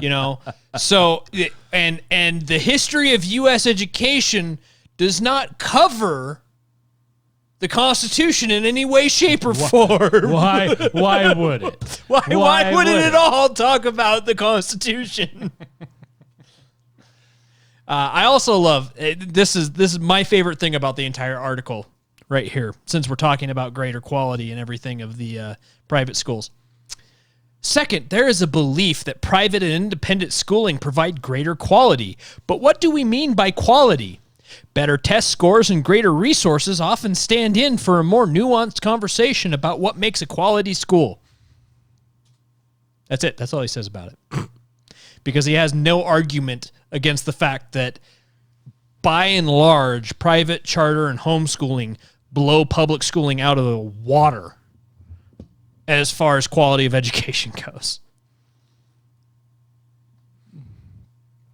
You know, so and the history of U.S. education does not cover the Constitution in any way, shape, or form. Why would it? Why would it at all talk about the Constitution? I also love this is my favorite thing about the entire article right here, since we're talking about greater quality and everything of the private schools. Second, there is a belief that private and independent schooling provide greater quality. But what do we mean by quality? Better test scores and greater resources often stand in for a more nuanced conversation about what makes a quality school. That's it. That's all he says about it. Because he has no argument against the fact that, by and large, private, charter, and homeschooling blow public schooling out of the water as far as quality of education goes.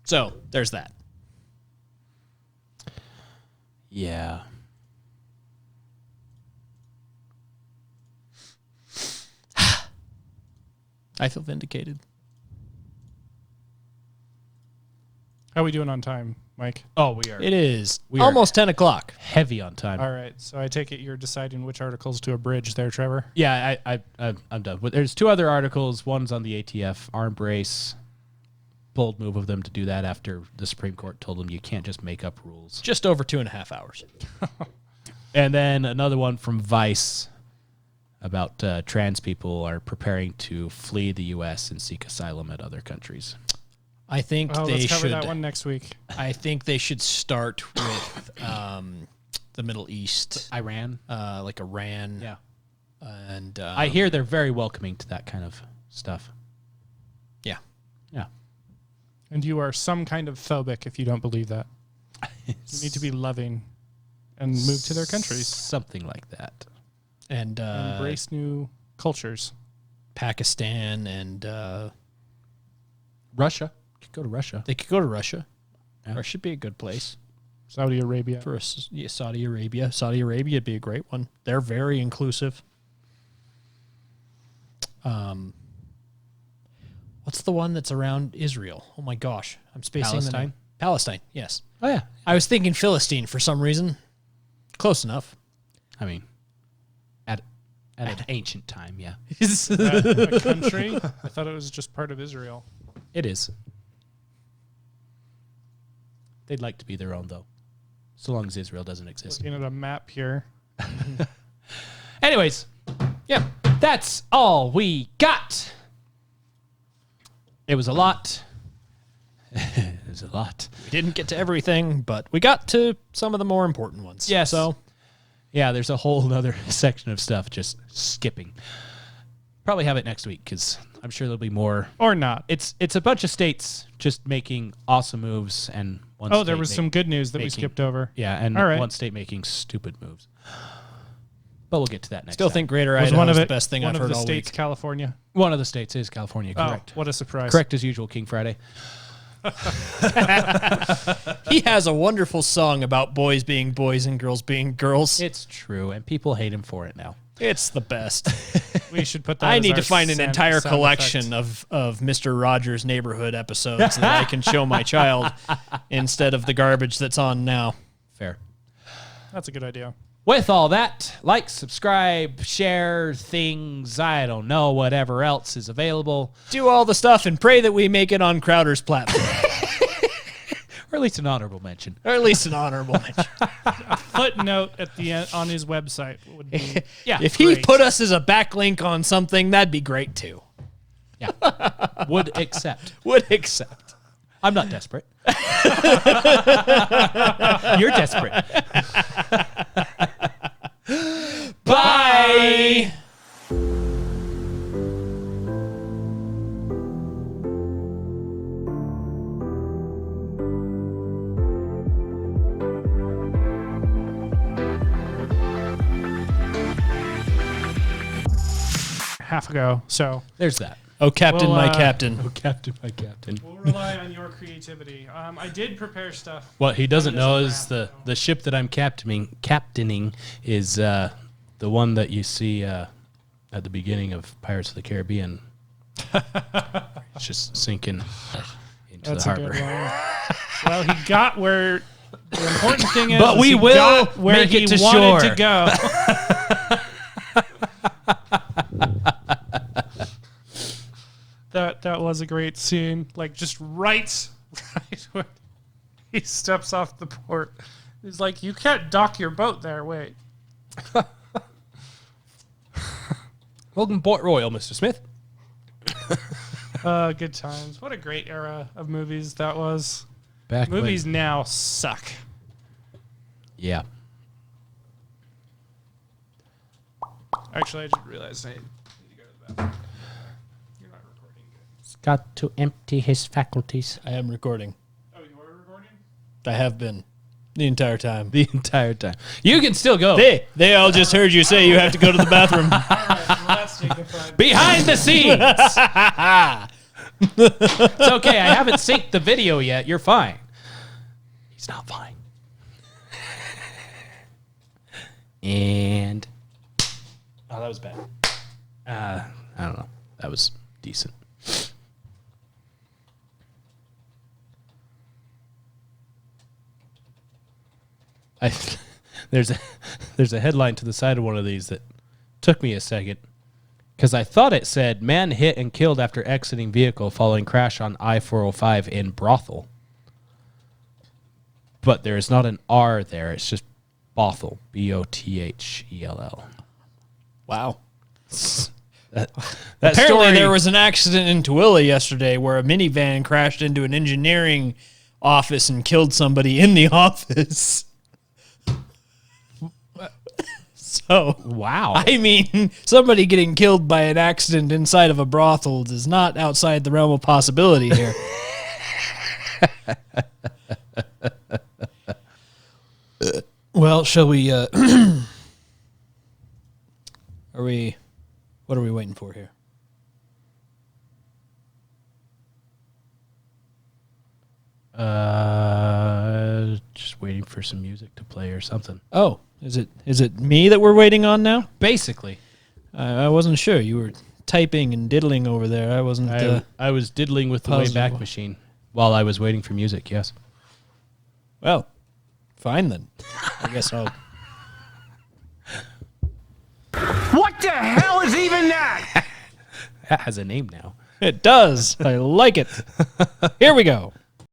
So, there's that. Yeah. I feel vindicated. How are we doing on time, Mike? Oh, we are. It is We almost 10 o'clock. Heavy on time. All right, so I take it you're deciding which articles to abridge there, Trevor? Yeah, I'm done. But there's two other articles. One's on the ATF arm brace. Bold move of them to do that after the Supreme Court told them you can't just make up rules. Just over 2.5 hours. And then another one from Vice about trans people are preparing to flee the U.S. and seek asylum at other countries. I think they let's cover should. that one next week. I think they should start with the Middle East, Iran, like Iran. Yeah, and I hear they're very welcoming to that kind of stuff. Yeah, yeah. And you are some kind of phobic if you don't believe that. You need to be loving and move to their countries. Something like that. And embrace new cultures. Pakistan and Russia. Could go to Russia. They could go to Russia. Yeah. Russia would be a good place. Saudi Arabia. For Saudi Arabia. Saudi Arabia would be a great one. They're very inclusive. What's the one that's around Israel? Oh my gosh. I'm spacing the name. Palestine, yes. Oh, yeah. I was thinking Philistine for some reason. Close enough. I mean, at an ancient time, yeah. A country? I thought it was just part of Israel. It is. They'd like to be their own, though, so long as Israel doesn't exist. Looking at a map here. Anyways, yeah, that's all we got. It was a lot. It was a lot. We didn't get to everything, but we got to some of the more important ones. Yeah, So, yeah, there's a whole other section of stuff just skipping. Probably have it next week because I'm sure there'll be more. Or not. It's a bunch of states just making awesome moves and one Oh, there was some good news that we skipped over. Yeah, and All right. one state making stupid moves. But we'll get to that next Still time. think Greater Was Idaho one is of the it best thing one I've of heard the all states, week. California? One of the states is California, correct. Oh, what a surprise. Correct as usual, King Friday. He has a wonderful song about boys being boys and girls being girls. It's true, and people hate him for it now. It's the best. We should put that I as need our to find an sound entire effect. collection of Mr. Rogers' Neighborhood episodes that I can show my child instead of the garbage that's on now. Fair. That's a good idea. With all that, like, subscribe, share things, I don't know, whatever else is available. Do all the stuff and pray that we make it on Crowder's platform. Or at least an honorable mention. Or at least an honorable mention. Footnote at the end on his website would be If he put us as a backlink on something, that'd be great too. Yeah. Would accept. Would accept. I'm not desperate. You're desperate. Bye. half ago. So there's that. Oh, Captain, my Captain. Oh, Captain, my Captain. We'll rely on your creativity. I did prepare stuff. What he doesn't know is the ship that I'm captaining is the one that you see at the beginning of Pirates of the Caribbean. It's just sinking into That's the a good harbor. one. Well, he got where the important thing is. But we he will got where make he it to wanted shore. to go. That was a great scene. Like just right when he steps off the port. He's like, "You can't dock your boat there. Wait." Welcome Port Royal, Mr. Smith. Good times. What a great era of movies that was. Back when- Movies now suck. Yeah. Actually, I just realized I need to go to the bathroom. You're not recording. He's got to empty his faculties. I am recording. Oh, you are recording? I have been. The entire time. The entire time. You can still go. They all just heard you say you have to go to the bathroom. All right, well, that's dignified. Behind the scenes. It's okay. I haven't synced the video yet. You're fine. He's not fine. And oh, that was bad. I don't know. That was decent. There's a headline to the side of one of these that took me a second because I thought it said man hit and killed after exiting vehicle following crash on I-405 in brothel. But there is not an R there. It's just Bothell. Bothell. Wow. That Apparently story, there was an accident in Tooele yesterday where a minivan crashed into an engineering office and killed somebody in the office. So, wow. I mean, somebody getting killed by an accident inside of a brothel is not outside the realm of possibility here. Well, shall we, what are we waiting for here? Just waiting for some music to play or something. Oh, is it me that we're waiting on now? Basically. I wasn't sure. You were typing and diddling over there. I wasn't. I was diddling with the positive. Wayback Machine while I was waiting for music, yes. Well, fine then. I guess I'll. What the hell is even that? That has a name now. It does. I like it. Here we go.